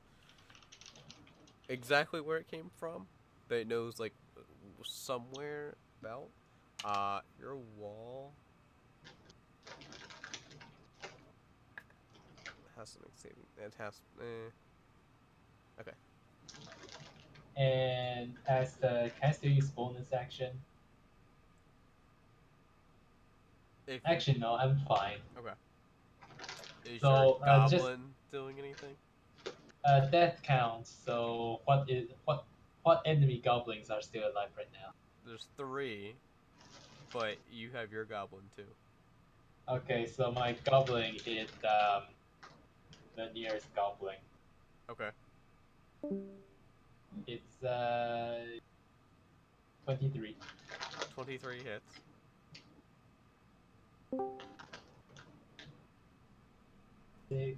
[SPEAKER 4] exactly where it came from, but it knows like somewhere about your wall has something saving. It has okay.
[SPEAKER 7] and as the can I still use bonus action?
[SPEAKER 4] If,
[SPEAKER 7] Actually, no, I'm fine.
[SPEAKER 4] okay. Is
[SPEAKER 7] So,
[SPEAKER 4] your goblin
[SPEAKER 7] just-
[SPEAKER 4] doing anything?
[SPEAKER 7] That counts. So what enemy goblins are still alive right now?
[SPEAKER 4] There's 3, but you have your goblin too.
[SPEAKER 7] Okay, so my goblin is the nearest goblin.
[SPEAKER 4] Okay.
[SPEAKER 7] It's 23.
[SPEAKER 4] 23 hits.
[SPEAKER 7] Six.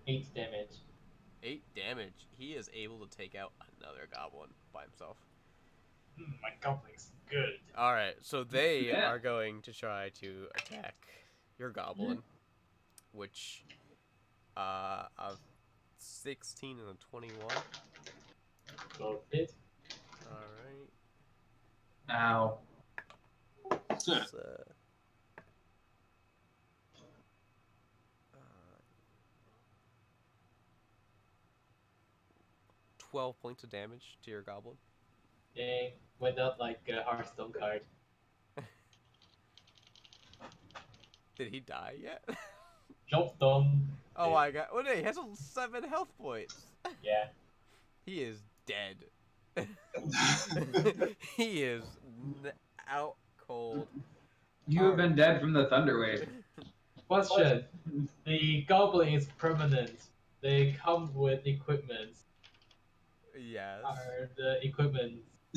[SPEAKER 7] 8 damage.
[SPEAKER 4] 8 damage. He is able to take out another goblin by himself.
[SPEAKER 7] My goblin's good.
[SPEAKER 4] Alright, so they
[SPEAKER 1] Yeah.
[SPEAKER 4] are going to try to attack your goblin, which, of 16 and a 21.
[SPEAKER 7] Go hit.
[SPEAKER 4] Alright.
[SPEAKER 1] Ow.
[SPEAKER 4] It's, 12 points of damage to your goblin.
[SPEAKER 7] Dang, went up like a Hearthstone card.
[SPEAKER 4] Did he die yet?
[SPEAKER 7] Nope, done.
[SPEAKER 4] Oh my god. Oh no, he has 7 health points.
[SPEAKER 7] Yeah.
[SPEAKER 4] He is dead. He is out cold.
[SPEAKER 1] You have been dead from the thunder wave.
[SPEAKER 7] Question. The goblin is permanent. They come with equipment.
[SPEAKER 4] Yes.
[SPEAKER 7] Are the equipment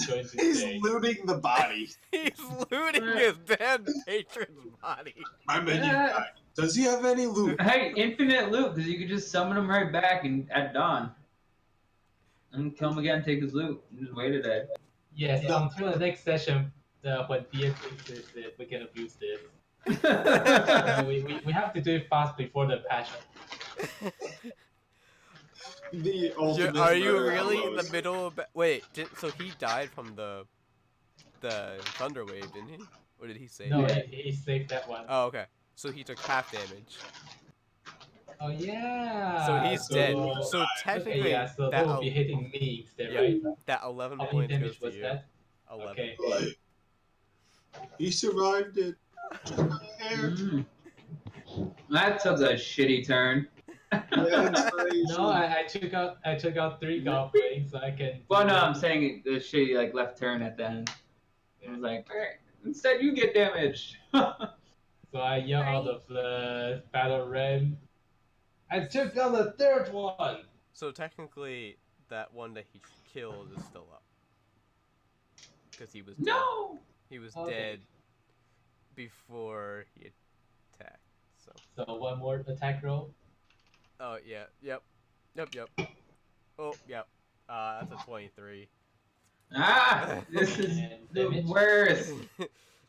[SPEAKER 7] going to
[SPEAKER 9] He's
[SPEAKER 7] stay?
[SPEAKER 9] looting the body.
[SPEAKER 4] He's looting his dead patron's body.
[SPEAKER 9] My menu
[SPEAKER 1] Yeah.
[SPEAKER 9] guy. Does he have any loot?
[SPEAKER 1] Hey, infinite loot, because you could just summon him right back and at dawn. And kill him again, take his loot, and just wait a day.
[SPEAKER 7] Yes, until the next session, when DM fixes it, we can abuse this. We have to do it fast before the patch.
[SPEAKER 9] The ultimate
[SPEAKER 4] Are you
[SPEAKER 9] murder
[SPEAKER 4] really in the
[SPEAKER 9] host.
[SPEAKER 4] middle of? Wait, so he died from the thunder wave, didn't he? Or did he save?
[SPEAKER 7] No,
[SPEAKER 4] it?
[SPEAKER 7] he saved that one.
[SPEAKER 4] Oh, okay. So he took half damage.
[SPEAKER 7] Oh yeah.
[SPEAKER 4] So he's dead. So
[SPEAKER 7] Okay,
[SPEAKER 4] technically,
[SPEAKER 7] yeah, so
[SPEAKER 4] that
[SPEAKER 7] that will be hitting me instead,
[SPEAKER 4] yeah,
[SPEAKER 7] right?
[SPEAKER 4] that 11
[SPEAKER 7] How many
[SPEAKER 4] points
[SPEAKER 7] damage
[SPEAKER 4] goes to
[SPEAKER 7] was
[SPEAKER 4] you.
[SPEAKER 7] that?
[SPEAKER 4] 11.
[SPEAKER 7] Okay.
[SPEAKER 9] He survived it.
[SPEAKER 1] Mm. That took a shitty turn.
[SPEAKER 9] Yeah, inspiration.
[SPEAKER 7] No, I took out 3 goblins, so I can.
[SPEAKER 1] Well, no, I'm saying the shitty like left turn at the end. It was like, "Alright, instead you get damaged.
[SPEAKER 7] So I yell out of the battle ram. I took out the 3rd one.
[SPEAKER 4] So technically, that one that he killed is still up. Because he was dead.
[SPEAKER 1] No.
[SPEAKER 4] He was
[SPEAKER 7] Okay.
[SPEAKER 4] dead before he attacked. So.
[SPEAKER 7] So one more attack roll.
[SPEAKER 4] Oh yeah. Yep. Oh yep. That's a 23.
[SPEAKER 1] Ah, this is
[SPEAKER 7] And
[SPEAKER 1] the
[SPEAKER 7] damage?
[SPEAKER 1] worst.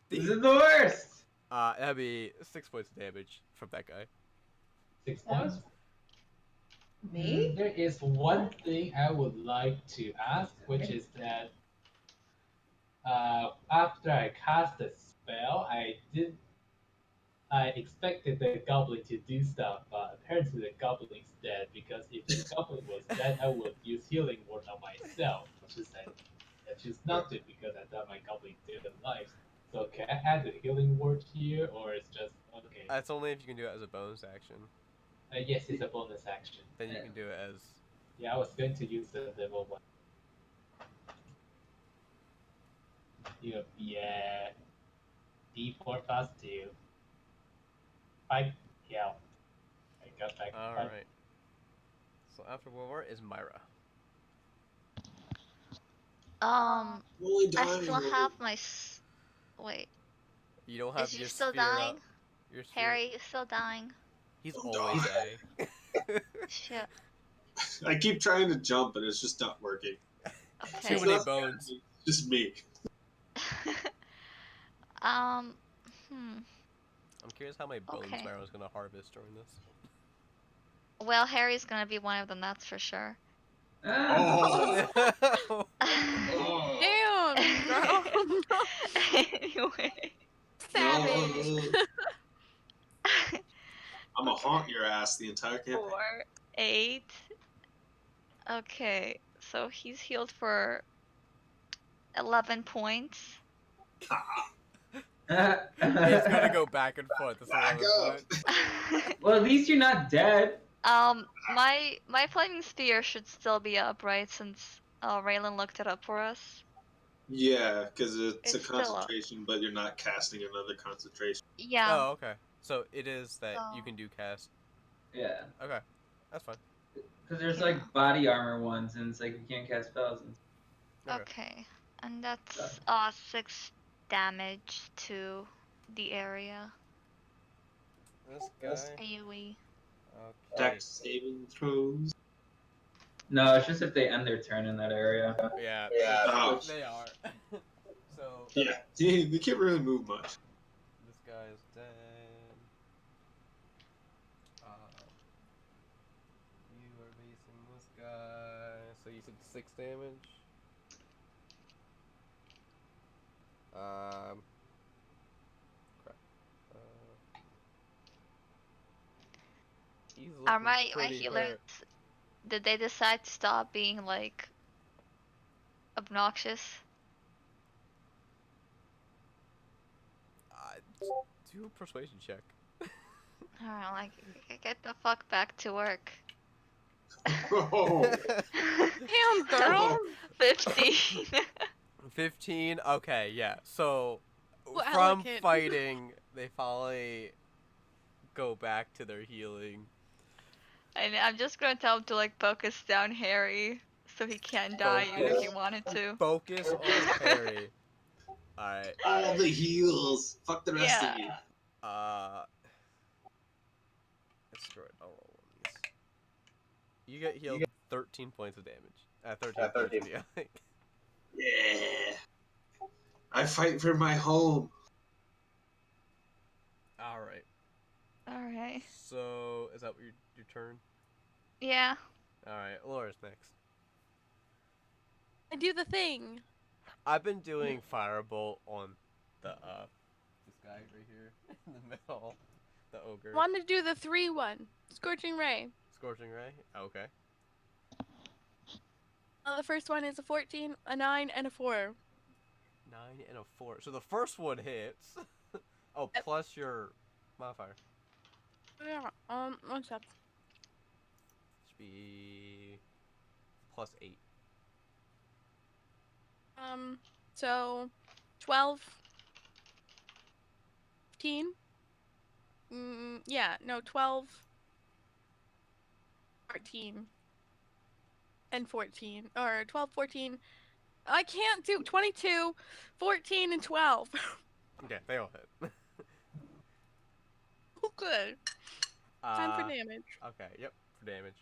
[SPEAKER 1] This is the worst.
[SPEAKER 4] That'd be 6 points of damage from that guy.
[SPEAKER 7] 6
[SPEAKER 3] That
[SPEAKER 7] points.
[SPEAKER 3] was me?
[SPEAKER 7] There is one thing I would like to ask, which is that after I cast the spell, I expected the goblin to do stuff, but apparently the goblin's dead. Because if the goblin was dead, I would use healing word on myself, which is that I choose not to because I thought my goblin still alive. So can I add the healing word here, or it's just okay?
[SPEAKER 4] That's only if you can do it as a bonus action.
[SPEAKER 7] Yes, it's a bonus action.
[SPEAKER 4] Then you can do it as.
[SPEAKER 7] Yeah, I was going to use the level 1. Yeah. D4 plus 2. 5. Yeah. I got back.
[SPEAKER 4] All
[SPEAKER 7] 5.
[SPEAKER 4] right. So after War is Myra.
[SPEAKER 9] Only
[SPEAKER 5] I
[SPEAKER 9] dying
[SPEAKER 5] still
[SPEAKER 9] here.
[SPEAKER 5] have my. Wait,
[SPEAKER 4] You don't have
[SPEAKER 5] is he
[SPEAKER 4] your
[SPEAKER 5] still
[SPEAKER 4] sphere
[SPEAKER 5] dying?
[SPEAKER 4] up. Your sphere.
[SPEAKER 5] Harry is still dying.
[SPEAKER 4] He's
[SPEAKER 9] I'm
[SPEAKER 4] always
[SPEAKER 9] dying.
[SPEAKER 4] dying.
[SPEAKER 5] Shit.
[SPEAKER 9] I keep trying to jump, but it's just not working.
[SPEAKER 5] Okay.
[SPEAKER 4] Too
[SPEAKER 9] It's
[SPEAKER 4] many
[SPEAKER 9] not
[SPEAKER 4] bones.
[SPEAKER 9] It's just me.
[SPEAKER 5] Hmm.
[SPEAKER 4] I'm curious how many bones
[SPEAKER 5] Okay.
[SPEAKER 4] Myra's gonna harvest during this.
[SPEAKER 5] Well, Harry's gonna be one of them, that's for sure.
[SPEAKER 1] Ah.
[SPEAKER 9] Oh.
[SPEAKER 8] Damn, girl.
[SPEAKER 5] Anyway.
[SPEAKER 8] Savage.
[SPEAKER 9] I'm gonna haunt your ass the entire campaign.
[SPEAKER 5] 4, 8. Okay, so he's healed for 11 points.
[SPEAKER 4] He's gonna go back and forth. That's
[SPEAKER 9] Back
[SPEAKER 4] 11
[SPEAKER 9] up.
[SPEAKER 4] points.
[SPEAKER 1] Well, at least you're not dead.
[SPEAKER 5] My flaming spear should still be up, right? Since Raylan looked it up for us.
[SPEAKER 9] Yeah, because it's a
[SPEAKER 5] It's still up.
[SPEAKER 9] concentration, but you're not casting another concentration.
[SPEAKER 5] Yeah.
[SPEAKER 4] Oh, okay. So it is that you
[SPEAKER 5] So-
[SPEAKER 4] can do cast.
[SPEAKER 1] Yeah,
[SPEAKER 4] Okay, that's fine.
[SPEAKER 1] because there's like body armor ones, and it's like you can't cast spells. And...
[SPEAKER 5] Okay, and that's
[SPEAKER 1] Sorry.
[SPEAKER 5] 6 damage to the area.
[SPEAKER 4] This guy.
[SPEAKER 5] AoE.
[SPEAKER 4] Okay.
[SPEAKER 9] Dex saving throws.
[SPEAKER 1] No, it's just if they end their turn in that area.
[SPEAKER 4] Yeah.
[SPEAKER 9] Oh.
[SPEAKER 4] They are. So
[SPEAKER 9] Yeah, they can't really move much.
[SPEAKER 4] this guy is dead. You are facing this guy. So you said 6 damage. Crap. He's
[SPEAKER 5] Are
[SPEAKER 4] looking
[SPEAKER 5] my
[SPEAKER 4] pretty
[SPEAKER 5] healers?
[SPEAKER 4] hurt.
[SPEAKER 5] Did they decide to stop being like obnoxious?
[SPEAKER 4] Do a persuasion check.
[SPEAKER 5] I don't know, like get the fuck back to work.
[SPEAKER 9] Oh,
[SPEAKER 8] Damn, girl.
[SPEAKER 5] 15.
[SPEAKER 4] 15. Okay, yeah. So
[SPEAKER 8] Well,
[SPEAKER 4] from
[SPEAKER 8] elegant.
[SPEAKER 4] fighting, they finally go back to their healing.
[SPEAKER 5] And I'm just gonna tell him to like focus down Harry so he can't die even if he wanted to.
[SPEAKER 4] Focus on Harry. Alright.
[SPEAKER 9] all the heals. Fuck the rest of you.
[SPEAKER 4] Screw it. I'll roll one of these. You get healed 13 points of damage. 13 points of healing.
[SPEAKER 9] Yeah. I fight for my home.
[SPEAKER 4] Alright.
[SPEAKER 5] Alright.
[SPEAKER 4] So, is that your turn?
[SPEAKER 5] Yeah.
[SPEAKER 4] Alright, Laura's next.
[SPEAKER 8] I do the thing.
[SPEAKER 4] I've been doing Firebolt on the, this guy right here in the middle. The ogre.
[SPEAKER 8] Wanted to do the 3-1. Scorching Ray.
[SPEAKER 4] Scorching Ray? Okay.
[SPEAKER 8] The first one is a 14, a 9, and a 4.
[SPEAKER 4] 9 and a 4. So the first one hits. Oh,
[SPEAKER 8] Yep.
[SPEAKER 4] plus your modifier.
[SPEAKER 8] Yeah. One sec.
[SPEAKER 4] Should be +8.
[SPEAKER 8] So 12, 15. Yeah. No, 12, 14, and 14, or 12, 14. I can't do 22, 14, and 12.
[SPEAKER 4] Okay, they all hit.
[SPEAKER 8] Oh, good. Time for
[SPEAKER 4] Uh,
[SPEAKER 8] damage.
[SPEAKER 4] okay, yep, for damage.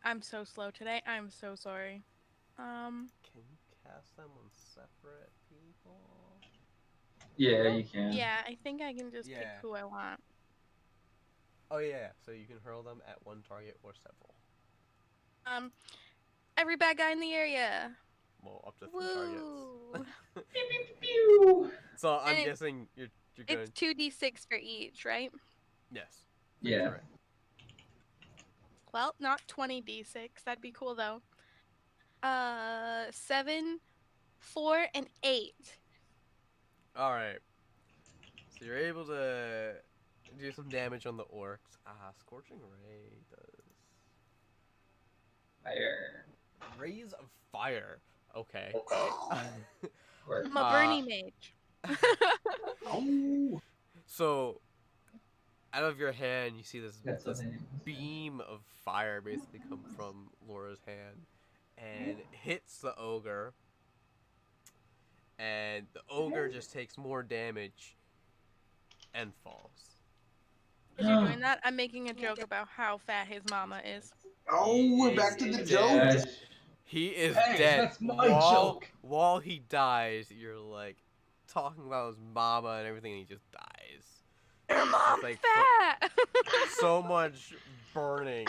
[SPEAKER 8] I'm so slow today. I'm so sorry.
[SPEAKER 4] Can you cast them on separate people?
[SPEAKER 1] Yeah, you can.
[SPEAKER 8] Yeah, I think I can just pick
[SPEAKER 4] Yeah.
[SPEAKER 8] who I want.
[SPEAKER 4] Oh yeah, so you can hurl them at one target or several.
[SPEAKER 8] Every bad guy in the area.
[SPEAKER 4] Well, up to 3 targets.
[SPEAKER 8] Woo!
[SPEAKER 1] Pew, pew, pew, pew.
[SPEAKER 4] So I'm
[SPEAKER 8] And
[SPEAKER 4] guessing you're going.
[SPEAKER 8] It's 2d6 for each, right?
[SPEAKER 4] Yes.
[SPEAKER 1] Yeah.
[SPEAKER 4] Correct.
[SPEAKER 8] Well, not 20d6. That'd be cool though. 7, 4, and 8.
[SPEAKER 4] All right. So you're able to do some damage on the orcs. Scorching Ray does
[SPEAKER 1] Fire.
[SPEAKER 4] rays of fire. Okay.
[SPEAKER 1] Or
[SPEAKER 8] I'm a Bernie mage.
[SPEAKER 9] Oh.
[SPEAKER 4] So out of your hand, you see this
[SPEAKER 1] that's what
[SPEAKER 4] this
[SPEAKER 1] they name it.
[SPEAKER 4] beam of fire basically come from Laura's hand and hits the ogre. And the ogre just takes more damage and falls.
[SPEAKER 8] As you're doing that, I'm making a joke about how fat his mama is.
[SPEAKER 9] Oh, we're back to the
[SPEAKER 4] He's
[SPEAKER 9] joke.
[SPEAKER 4] dead.
[SPEAKER 1] Yeah,
[SPEAKER 4] He is
[SPEAKER 10] Hey,
[SPEAKER 4] dead.
[SPEAKER 10] that's my joke.
[SPEAKER 4] While he dies, you're like talking about his mama and everything, and he just dies.
[SPEAKER 8] Your mom's
[SPEAKER 4] like
[SPEAKER 8] fat!
[SPEAKER 4] So much burning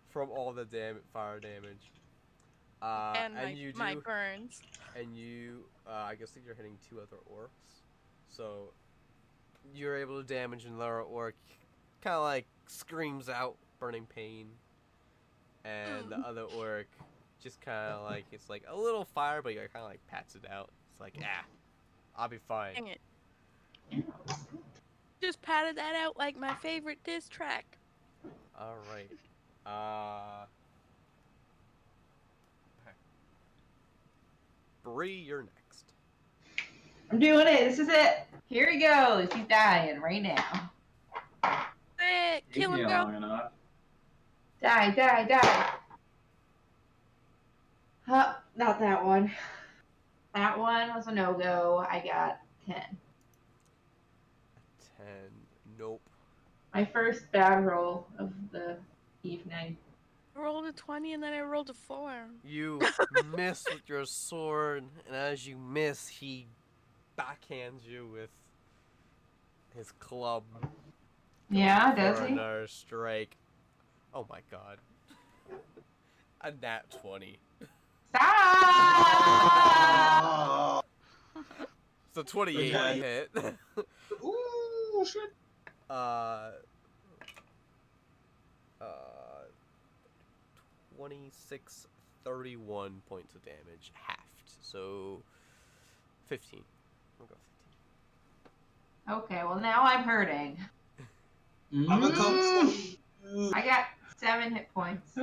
[SPEAKER 4] from all the fire damage.
[SPEAKER 8] and
[SPEAKER 4] you do,
[SPEAKER 8] my burns.
[SPEAKER 4] and you, I guess you're hitting 2 other orcs, so you're able to damage another orc. Kind of like screams out burning pain, and the other orc just kind of like it's like a little fire, but you kind of like pats it out. It's like I'll be fine.
[SPEAKER 8] Dang it. Just patted that out like my favorite diss track.
[SPEAKER 4] All right. Bree, you're next.
[SPEAKER 3] I'm doing it. This is it. Here he goes. He's dying right now.
[SPEAKER 8] Kill him,
[SPEAKER 1] Taking
[SPEAKER 8] girl.
[SPEAKER 1] long enough.
[SPEAKER 3] Die, die, die. Huh, not that one. That one was a no-go. I got 10.
[SPEAKER 4] 10. Nope.
[SPEAKER 3] My first bad roll of the evening.
[SPEAKER 8] I rolled a 20 and then I rolled a 4.
[SPEAKER 4] You miss with your sword, and as you miss, he backhands you with his club.
[SPEAKER 3] Yeah, does
[SPEAKER 4] for
[SPEAKER 3] he?
[SPEAKER 4] another strike. Oh my god. A nat 20.
[SPEAKER 3] Stop!
[SPEAKER 4] So 28
[SPEAKER 9] Okay.
[SPEAKER 4] hit.
[SPEAKER 9] Ooh, shit.
[SPEAKER 4] 26, 31 points of damage, halved. So 15. We'll go 15.
[SPEAKER 3] Okay, well now I'm hurting.
[SPEAKER 9] I'm a come.
[SPEAKER 3] I got 7 hit points.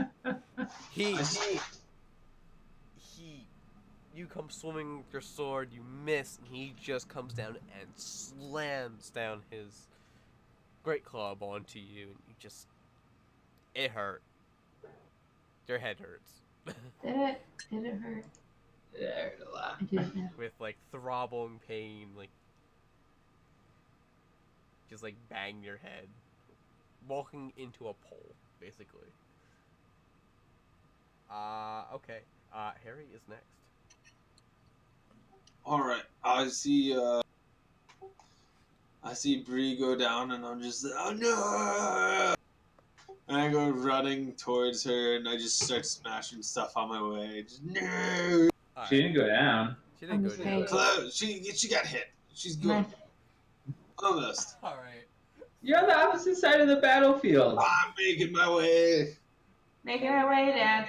[SPEAKER 4] You come swimming with your sword, you miss, and he just comes down and slams down his great club onto you, and you just, it hurt. Your head hurts.
[SPEAKER 3] Did it? Did it hurt?
[SPEAKER 1] It hurt a lot.
[SPEAKER 3] I didn't know.
[SPEAKER 4] With like throbbing pain, like just like bang your head, walking into a pole, basically. Okay. Harry is next.
[SPEAKER 9] All right, I see Bree go down, and I'm just oh no! And I go running towards her, and I just start smashing stuff on my way. Just, no!
[SPEAKER 1] She didn't go down.
[SPEAKER 4] She didn't go
[SPEAKER 3] I'm
[SPEAKER 4] down.
[SPEAKER 3] just
[SPEAKER 9] Close. She got hit. She's good. Almost.
[SPEAKER 4] All right.
[SPEAKER 1] You're on the opposite side of the battlefield.
[SPEAKER 9] I'm making my way.
[SPEAKER 3] Making my way down.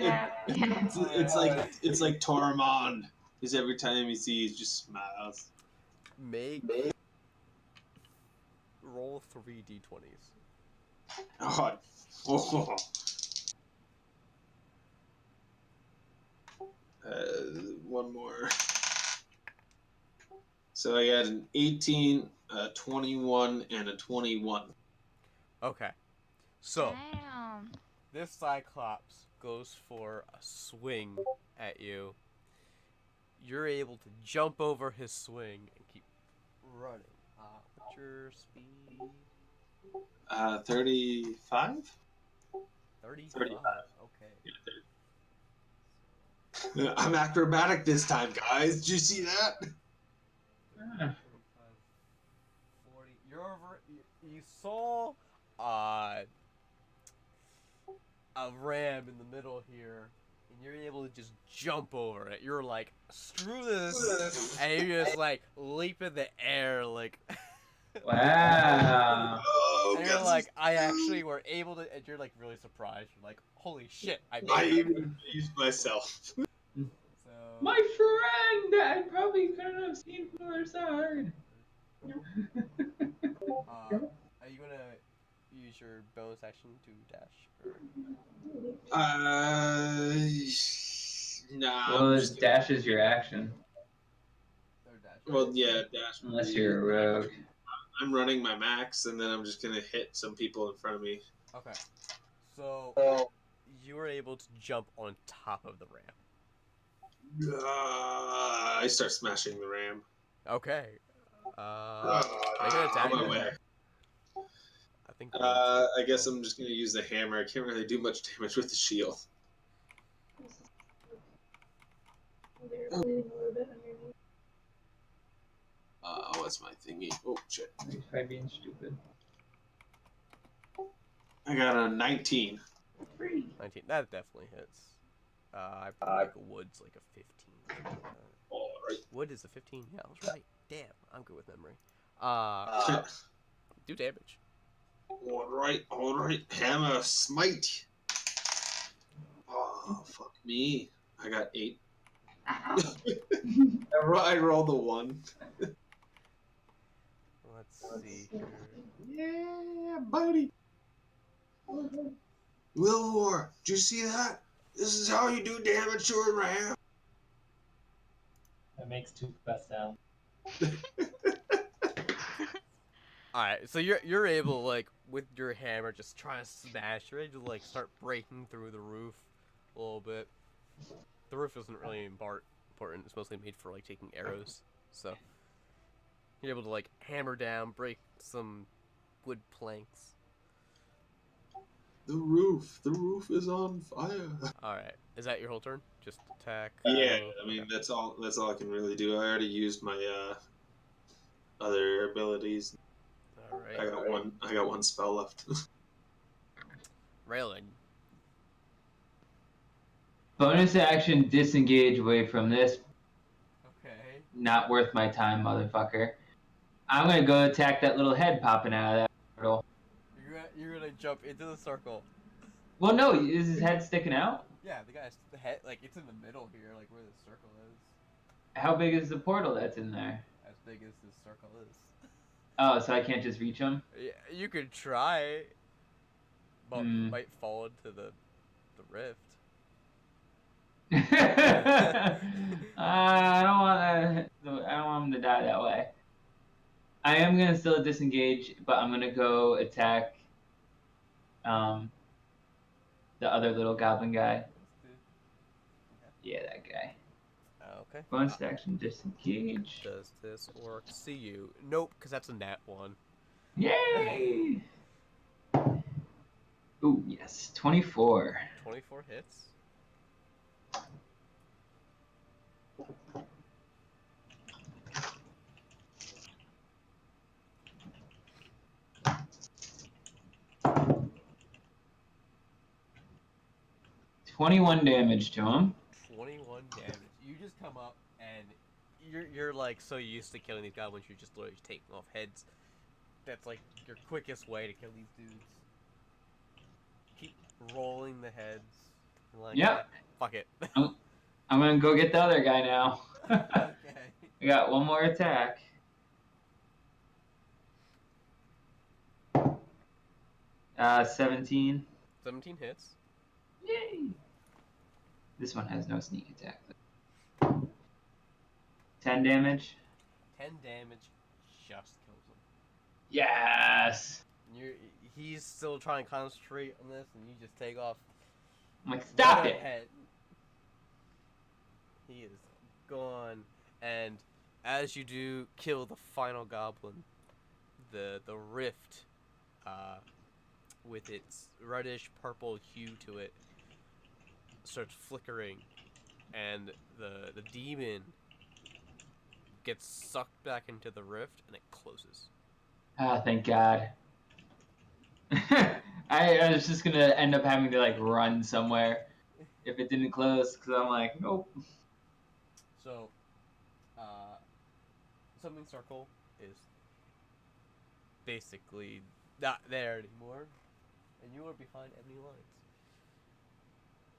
[SPEAKER 9] It's like Tormund. Because every time he sees, just smiles.
[SPEAKER 4] Make roll 3 d20s.
[SPEAKER 9] God. Oh. One more. So I got an 18, a 21, and a 21.
[SPEAKER 4] Okay. So,
[SPEAKER 5] Damn.
[SPEAKER 4] this Cyclops goes for a swing at you. You're able to jump over his swing and keep running. What's your speed?
[SPEAKER 9] 35?
[SPEAKER 4] 35.
[SPEAKER 9] 35.
[SPEAKER 4] Okay.
[SPEAKER 9] I'm acrobatic this time, guys. Did you see that?
[SPEAKER 4] 35, 40. You're over. You saw a ram in the middle here, and you're able to just jump over it. You're like, screw this, and you just like leap in the air, like.
[SPEAKER 1] Wow.
[SPEAKER 9] Oh,
[SPEAKER 4] And you're
[SPEAKER 9] guys.
[SPEAKER 4] like, I actually were able to, and you're like really surprised. You're like, holy shit, I
[SPEAKER 9] I
[SPEAKER 4] made it.
[SPEAKER 9] even used myself.
[SPEAKER 4] So,
[SPEAKER 1] My friend! I probably couldn't have seen from the other side.
[SPEAKER 4] are you gonna use your bonus action to dash? Or...
[SPEAKER 9] Nah.
[SPEAKER 1] Well,
[SPEAKER 9] I'm
[SPEAKER 1] this
[SPEAKER 9] just
[SPEAKER 1] dash is your action.
[SPEAKER 4] or dash?
[SPEAKER 9] Well, yeah, dash. would
[SPEAKER 1] Unless
[SPEAKER 9] be-
[SPEAKER 1] you're a rogue.
[SPEAKER 9] I'm running my max, and then I'm just gonna hit some people in front of me.
[SPEAKER 4] Okay. So, you were able to jump on top of the ramp.
[SPEAKER 9] I start smashing the ram.
[SPEAKER 4] Okay.
[SPEAKER 9] Uh,
[SPEAKER 4] Make an attack.
[SPEAKER 9] on my way.
[SPEAKER 4] I think.
[SPEAKER 9] I guess I'm just gonna use the hammer. I can't really do much damage with the shield. What's my thingy? Oh shit!
[SPEAKER 1] By being stupid.
[SPEAKER 9] I got a 19.
[SPEAKER 4] 19. That definitely hits. I probably think wood's like a 15.
[SPEAKER 9] All right.
[SPEAKER 4] Wood is a 15. Yeah, I was right. Damn, I'm good with memory. Do damage.
[SPEAKER 9] All right. Hammer smite. Oh fuck me! I got 8. I rolled a 1.
[SPEAKER 4] Let's see here.
[SPEAKER 9] Yeah, buddy. Willor, did you see that? This is how you do damage to a ram.
[SPEAKER 7] That makes 2 best sound.
[SPEAKER 4] Alright, so you're able, like, with your hammer, just try to smash. You're ready to, like, start breaking through the roof a little bit. The roof isn't really important. It's mostly made for, like, taking arrows. So, you're able to, like, hammer down, break some wood planks.
[SPEAKER 9] The roof is on fire.
[SPEAKER 4] Alright, is that your whole turn? Just attack?
[SPEAKER 9] Yeah, I mean that's all I can really do. I already used my other abilities.
[SPEAKER 4] Alright.
[SPEAKER 9] I got one spell left.
[SPEAKER 4] Raylan.
[SPEAKER 1] Bonus action disengage away from this.
[SPEAKER 4] Okay.
[SPEAKER 1] Not worth my time, motherfucker. I'm gonna go attack that little head popping out of that portal.
[SPEAKER 4] You're gonna jump into the circle.
[SPEAKER 1] Well, no, is his head sticking out?
[SPEAKER 4] Yeah, the head, like, it's in the middle here, like where the circle is.
[SPEAKER 1] How big is the portal that's in there?
[SPEAKER 4] As big as this circle is.
[SPEAKER 1] Oh, so I can't just reach him?
[SPEAKER 4] Yeah, you could try, but you might fall into the rift.
[SPEAKER 1] I don't want him to die that way. I am gonna still disengage, but I'm gonna go attack the other little goblin guy. Yeah, that guy.
[SPEAKER 4] Okay.
[SPEAKER 1] Bonus action disengage.
[SPEAKER 4] Does this orc see you? Nope, because that's a nat 1.
[SPEAKER 1] Yay! Ooh, yes. 24.
[SPEAKER 4] 24 hits.
[SPEAKER 1] $21 damage to him.
[SPEAKER 4] 21 damage. You just come up and you're like so used to killing these goblins, you're just literally taking off heads. That's like your quickest way to kill these dudes. Keep rolling the heads. Like,
[SPEAKER 1] Yep.
[SPEAKER 4] Fuck it.
[SPEAKER 1] I'm gonna go get the other guy now.
[SPEAKER 4] Okay.
[SPEAKER 1] I got one more attack. 17.
[SPEAKER 4] 17 hits.
[SPEAKER 1] Yay! This one has no sneak attack. 10 damage.
[SPEAKER 4] 10 damage just kills him.
[SPEAKER 1] Yes!
[SPEAKER 4] He's still trying to concentrate on this, and you just take off.
[SPEAKER 1] I'm like, stop
[SPEAKER 4] right
[SPEAKER 1] it!
[SPEAKER 4] ahead. He is gone, and as you do kill the final goblin, the rift, with its reddish purple hue to it, starts flickering, and the demon gets sucked back into the rift, and it closes.
[SPEAKER 1] Ah, thank God. I was just gonna end up having to like run somewhere if it didn't close, because I'm like, nope.
[SPEAKER 4] So, Summoning Circle is basically not there anymore, and you are behind enemy lines.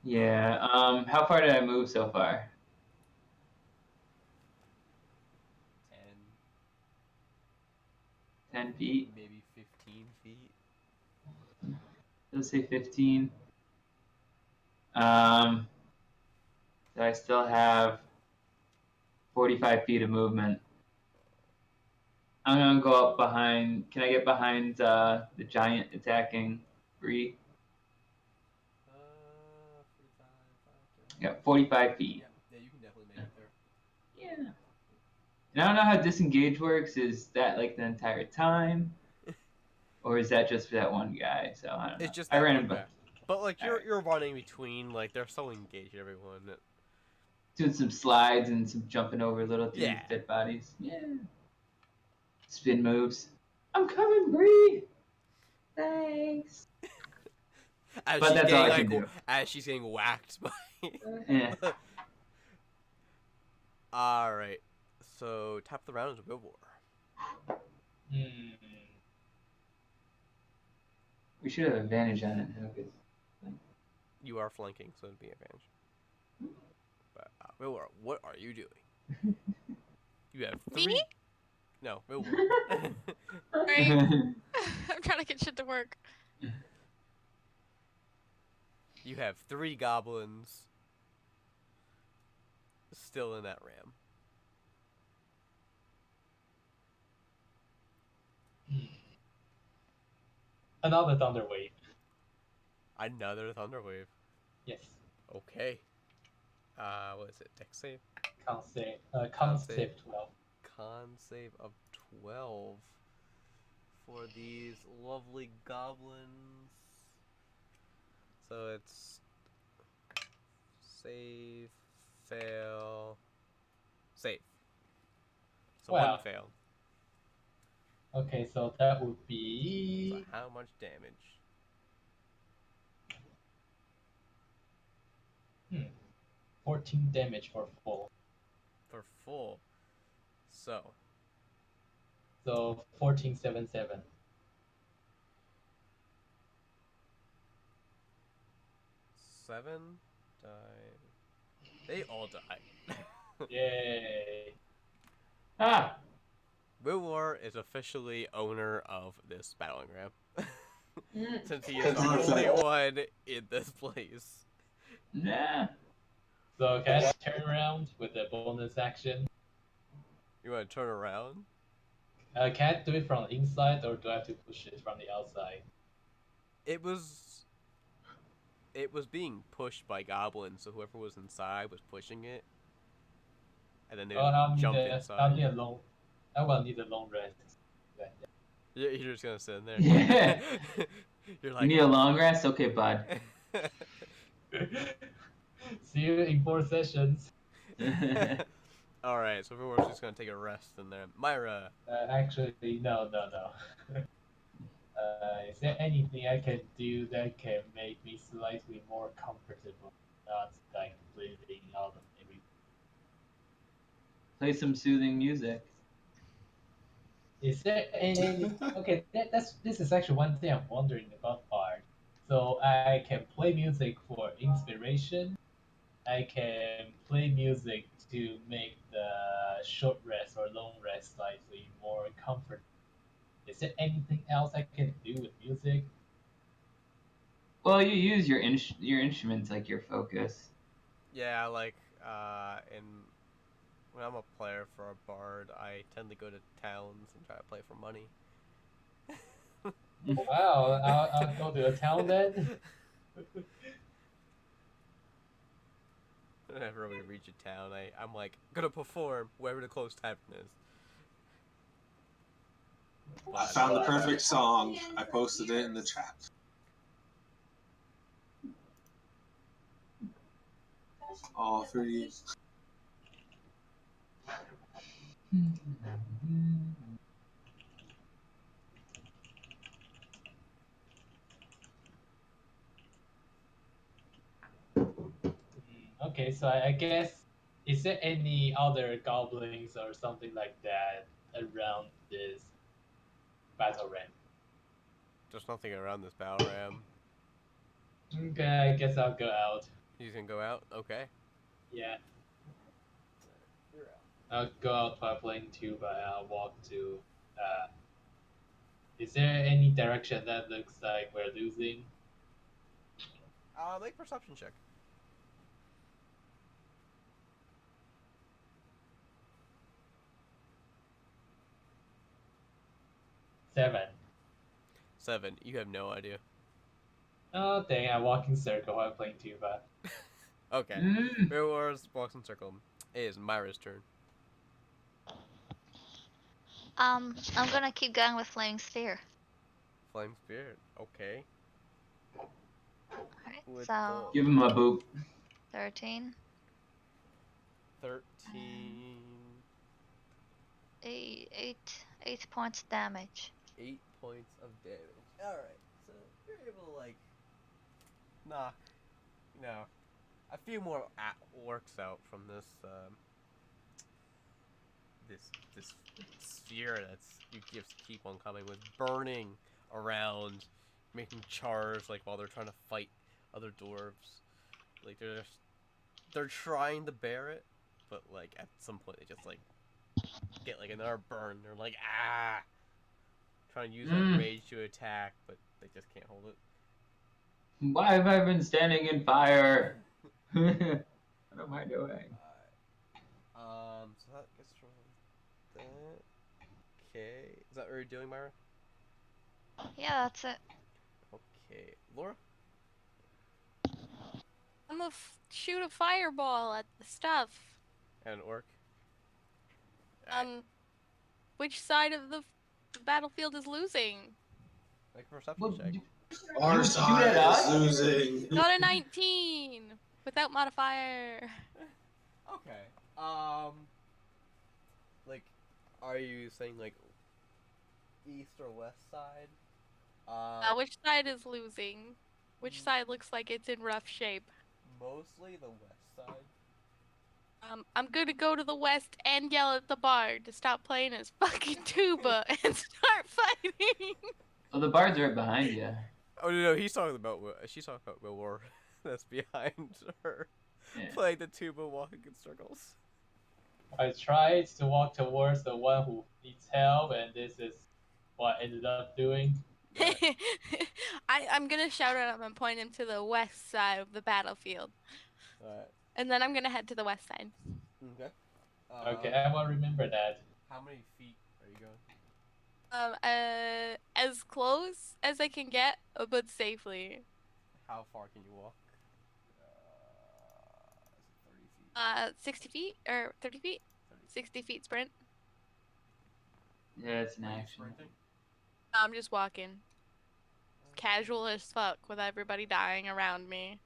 [SPEAKER 1] Yeah, how far did I move so far? 10 feet?
[SPEAKER 4] Maybe 15 feet.
[SPEAKER 1] Let's say 15. So I still have 45 feet of movement. I'm gonna go up behind. Can I get behind the giant attacking Bree?
[SPEAKER 4] 45, 5, 10.
[SPEAKER 1] Yeah, 45 feet.
[SPEAKER 4] Yeah, you can definitely make it there.
[SPEAKER 1] Yeah. And I don't know how disengage works. Is that like the entire time, or is that just for that one guy? So I don't know.
[SPEAKER 4] It's just
[SPEAKER 1] I
[SPEAKER 4] that
[SPEAKER 1] ran
[SPEAKER 4] one
[SPEAKER 1] him
[SPEAKER 4] guy. But like you're
[SPEAKER 1] Alright.
[SPEAKER 4] running between, like they're so engaged, everyone.
[SPEAKER 1] Doing some slides and some jumping over little dudes'
[SPEAKER 4] Yeah.
[SPEAKER 1] dead bodies. Yeah. Spin moves. I'm coming, Bree. Thanks.
[SPEAKER 4] As
[SPEAKER 1] But
[SPEAKER 4] she's
[SPEAKER 1] that's all
[SPEAKER 4] getting
[SPEAKER 1] I can do.
[SPEAKER 4] as she's getting whacked by.
[SPEAKER 1] Yeah.
[SPEAKER 4] All right. So top of the round is Will War.
[SPEAKER 1] We should have advantage on it now, 'cause
[SPEAKER 4] You are flanking, so it'd be advantage. But Will War, what are you doing? You have three.
[SPEAKER 8] Me?
[SPEAKER 4] No, Will War.
[SPEAKER 8] Right. I'm trying to get shit to work.
[SPEAKER 4] You have 3 goblins still in that ram.
[SPEAKER 7] Another thunder wave.
[SPEAKER 4] Another thunder wave.
[SPEAKER 7] Yes.
[SPEAKER 4] Okay. What is it? Dex save?
[SPEAKER 7] Con save.
[SPEAKER 4] Con save.
[SPEAKER 7] 12.
[SPEAKER 4] Con save of 12 for these lovely goblins. So it's save, fail, save. So
[SPEAKER 7] Well.
[SPEAKER 4] one fail.
[SPEAKER 7] Okay, so that would be
[SPEAKER 4] So how much damage?
[SPEAKER 7] 14 damage for full.
[SPEAKER 4] For full. So
[SPEAKER 7] 1477.
[SPEAKER 4] 7 die. They all die.
[SPEAKER 7] Yay.
[SPEAKER 1] Ah.
[SPEAKER 4] Will War is officially owner of this battling ram. Since he is
[SPEAKER 9] That's
[SPEAKER 4] the only
[SPEAKER 9] awesome.
[SPEAKER 4] one in this place.
[SPEAKER 1] Nah.
[SPEAKER 7] So can I turn around with the bonus action?
[SPEAKER 4] You want to turn around?
[SPEAKER 7] Can I do it from the inside or do I have to push it from the outside?
[SPEAKER 4] It was being pushed by goblins, so whoever was inside was pushing it. And then they would jump inside.
[SPEAKER 7] I will need a long rest.
[SPEAKER 4] You're just gonna sit in there.
[SPEAKER 1] Yeah.
[SPEAKER 4] You're
[SPEAKER 1] You
[SPEAKER 4] like,
[SPEAKER 1] need a long rest? Okay, bud.
[SPEAKER 7] See you in 4 sessions.
[SPEAKER 4] Alright, so everyone's just gonna take a rest in there. Myra.
[SPEAKER 7] Actually, no. Is there anything I can do that can make me slightly more comfortable? Not like bleeding out of every.
[SPEAKER 1] Play some soothing music.
[SPEAKER 7] Is there any? Okay, this is actually one thing I'm wondering about art. So I can play music for inspiration. I can play music to make the short rest or long rest slightly more comfortable. Is there anything else I can do with music?
[SPEAKER 1] Well, you use your instruments like your focus.
[SPEAKER 4] Yeah, like in when I'm a player for a bard, I tend to go to towns and try to play for money.
[SPEAKER 7] Wow, I'll go to a town then.
[SPEAKER 4] Whenever we reach a town, I'm like gonna perform wherever the close tavern is.
[SPEAKER 9] I found the perfect song. I posted it in the chat. All for you.
[SPEAKER 7] Okay, so I guess, is there any other goblins or something like that around this battle ramp?
[SPEAKER 4] There's nothing around this battle ram.
[SPEAKER 7] Okay, I guess I'll go out.
[SPEAKER 4] You can go out. Okay.
[SPEAKER 7] Yeah,
[SPEAKER 4] You're out.
[SPEAKER 7] I'll go out while playing tuba and I'll walk to. Is there any direction that looks like we're losing?
[SPEAKER 4] Make perception check.
[SPEAKER 7] Seven.
[SPEAKER 4] 7. You have no idea.
[SPEAKER 7] Oh dang! I walk in circle while playing tuba.
[SPEAKER 4] Okay.
[SPEAKER 1] Mm.
[SPEAKER 4] Mirrors walks in circle. It is Myra's turn.
[SPEAKER 5] I'm gonna keep going with Flaming Sphere.
[SPEAKER 4] Flame Spirit. Okay.
[SPEAKER 5] Alright,
[SPEAKER 4] With
[SPEAKER 5] so
[SPEAKER 1] Give him a boop.
[SPEAKER 5] 13.
[SPEAKER 4] 13.
[SPEAKER 5] 8 points damage.
[SPEAKER 4] 8 points of damage. Alright, so you're able to, like, knock, you know, a few more works out from this, this sphere that's, you just keep on coming with, burning around, making chars, like, while they're trying to fight other dwarves. Like, they're trying to bear it, but, like, at some point they just, like, get, like, another burn. They're like, ah! Trying to use like rage to attack, but they just can't hold it.
[SPEAKER 1] Why have I been standing in fire? What am I doing?
[SPEAKER 4] So that gets from that. Okay, is that what you're doing, Myra?
[SPEAKER 5] Yeah, that's it.
[SPEAKER 4] Okay, Laura.
[SPEAKER 8] I'm gonna shoot a fireball at the stuff.
[SPEAKER 4] And Orc.
[SPEAKER 8] Which side of the battlefield is losing?
[SPEAKER 4] Make a perception check.
[SPEAKER 9] Our side is losing.
[SPEAKER 8] Got a 19 without modifier.
[SPEAKER 4] Okay. Like, are you saying like east or west side?
[SPEAKER 8] Which side is losing? Which side looks like it's in rough shape?
[SPEAKER 4] Mostly the west side.
[SPEAKER 8] I'm gonna go to the west and yell at the bard to stop playing his fucking tuba and start fighting.
[SPEAKER 1] Oh, the bard's right behind you.
[SPEAKER 4] Oh no, she's talking about Will War. That's behind her,
[SPEAKER 1] Yeah.
[SPEAKER 4] playing the tuba, walking in circles.
[SPEAKER 7] I tried to walk towards the one who needs help, and this is what I ended up doing.
[SPEAKER 8] I'm gonna shout at him and point him to the west side of the battlefield.
[SPEAKER 4] Alright.
[SPEAKER 8] And then I'm gonna head to the west side.
[SPEAKER 4] Okay.
[SPEAKER 7] Okay, I will remember that.
[SPEAKER 4] How many feet are you going?
[SPEAKER 8] As close as I can get, but safely.
[SPEAKER 4] How far can you walk? Is it 30 feet?
[SPEAKER 8] 60 feet or 30 feet? 60 feet sprint.
[SPEAKER 1] Yeah, it's an
[SPEAKER 4] Are you
[SPEAKER 1] action.
[SPEAKER 4] sprinting?
[SPEAKER 8] I'm just walking. Casual as fuck with everybody dying around me.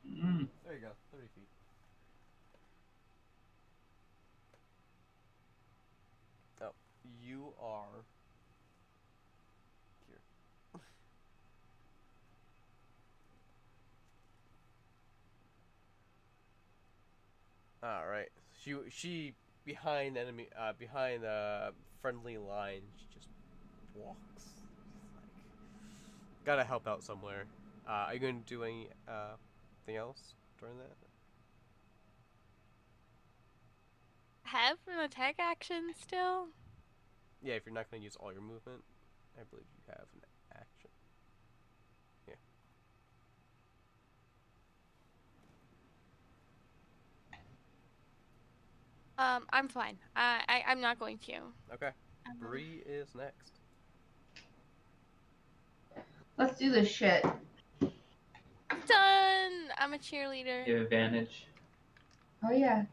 [SPEAKER 4] There you go, 30 feet. Oh, you are here. All right. She behind enemy behind friendly line. She just walks. Like, gotta help out somewhere. Are you gonna do any thing else during that?
[SPEAKER 8] Have an attack action still?
[SPEAKER 4] Yeah, if you're not gonna use all your movement, I believe you have an action. Yeah.
[SPEAKER 8] I'm fine. I'm not going to.
[SPEAKER 4] Okay. Bree is next.
[SPEAKER 3] Let's do this shit.
[SPEAKER 8] Done. I'm a cheerleader.
[SPEAKER 1] You have advantage.
[SPEAKER 3] Oh yeah.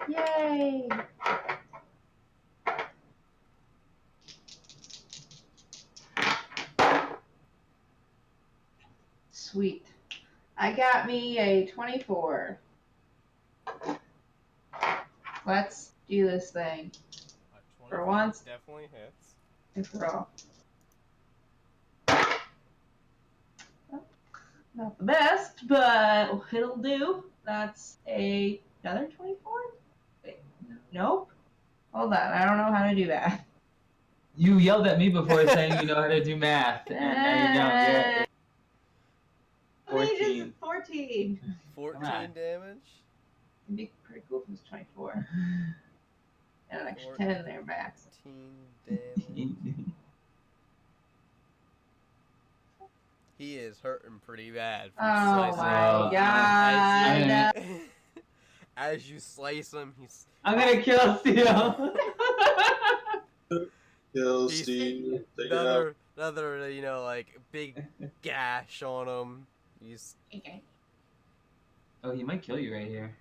[SPEAKER 3] Yay! Sweet. I got me a 24. Let's do this thing. For once.
[SPEAKER 4] Definitely hits.
[SPEAKER 3] And for all. Not the best, but it'll do. That's another 24? Wait, nope. Hold on, I don't know how to do that.
[SPEAKER 1] You yelled at me before saying you know how to do math, and now you don't.
[SPEAKER 3] Please, 14.
[SPEAKER 4] 14
[SPEAKER 1] Come on.
[SPEAKER 4] damage.
[SPEAKER 3] It'd be pretty cool if it was 24. And an extra 10 in there, Max.
[SPEAKER 4] 14 damage. He is hurting pretty bad. From
[SPEAKER 3] Oh
[SPEAKER 4] slicing
[SPEAKER 3] my
[SPEAKER 4] him.
[SPEAKER 3] god.
[SPEAKER 4] As you slice him, he's
[SPEAKER 1] I'm gonna kill Steel.
[SPEAKER 9] Kill
[SPEAKER 4] He's-
[SPEAKER 9] Steve. Take it out.
[SPEAKER 4] another, you know, like big gash on him. He's
[SPEAKER 1] Oh, he might kill you right here.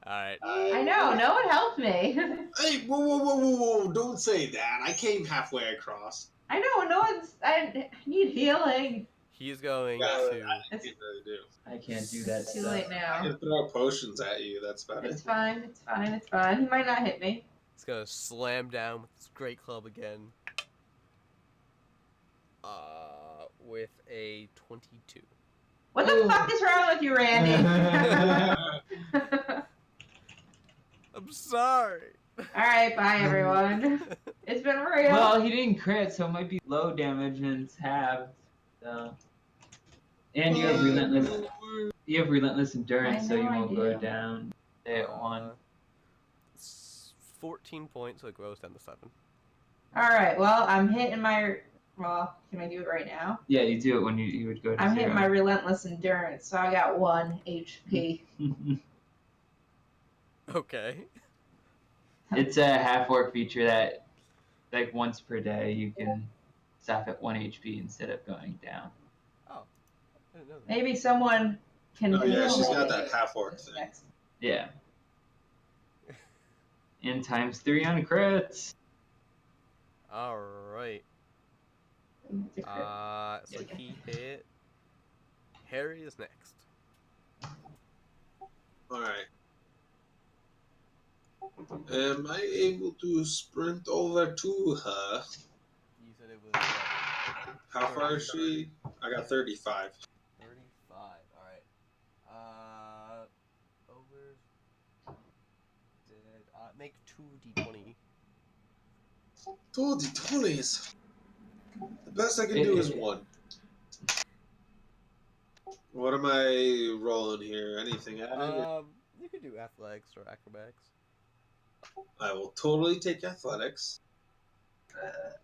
[SPEAKER 4] all right.
[SPEAKER 3] I know, no one helped me.
[SPEAKER 9] Hey, whoa! Don't say that. I came halfway across.
[SPEAKER 3] I know, no one's. I need healing.
[SPEAKER 4] He's going
[SPEAKER 9] Yeah,
[SPEAKER 4] to.
[SPEAKER 9] I can't really do.
[SPEAKER 1] I can't do that
[SPEAKER 3] It's too
[SPEAKER 1] stuff.
[SPEAKER 3] late
[SPEAKER 9] I
[SPEAKER 3] now.
[SPEAKER 9] can throw potions at you. That's about
[SPEAKER 3] It's
[SPEAKER 9] it.
[SPEAKER 3] fine, it's fine, it's fine. He might not hit me.
[SPEAKER 4] He's gonna slam down with his great club again. With a 22.
[SPEAKER 3] What the fuck is wrong with you, Randy?
[SPEAKER 4] I'm sorry.
[SPEAKER 3] Alright, bye everyone. It's been real.
[SPEAKER 1] Well, he didn't crit, so it might be low damage and it's halved. So. And you have relentless. You have relentless endurance, so
[SPEAKER 3] I know
[SPEAKER 1] you
[SPEAKER 3] I
[SPEAKER 1] won't go
[SPEAKER 3] do.
[SPEAKER 1] down. Stay at 1.
[SPEAKER 4] 14 points, so it grows down to 7.
[SPEAKER 3] Alright, well, I'm hitting my. Well, can I do it right now?
[SPEAKER 1] Yeah, you do it when you would go to
[SPEAKER 3] I'm
[SPEAKER 1] 0.
[SPEAKER 3] hitting my relentless endurance, so I got 1 HP.
[SPEAKER 4] Okay.
[SPEAKER 1] It's a half orc feature that, like, once per day you can stop at 1 HP instead of going down.
[SPEAKER 4] Oh, I didn't know that.
[SPEAKER 3] Maybe someone can.
[SPEAKER 9] Oh yeah,
[SPEAKER 3] heal
[SPEAKER 9] she's
[SPEAKER 3] me.
[SPEAKER 9] got that half orc thing.
[SPEAKER 3] Next.
[SPEAKER 1] Yeah. And times 3 on crits.
[SPEAKER 4] All right. So he hit. Harry is next.
[SPEAKER 9] All right. Am I able to sprint over to her?
[SPEAKER 4] You said it was
[SPEAKER 9] How far is she? I got 35.
[SPEAKER 4] 35. All right. Over. Did make 2d20.
[SPEAKER 9] 2d20s. The best I can do is 1. What am I rolling here? Anything added?
[SPEAKER 4] You could do athletics or acrobatics.
[SPEAKER 9] I will totally take athletics.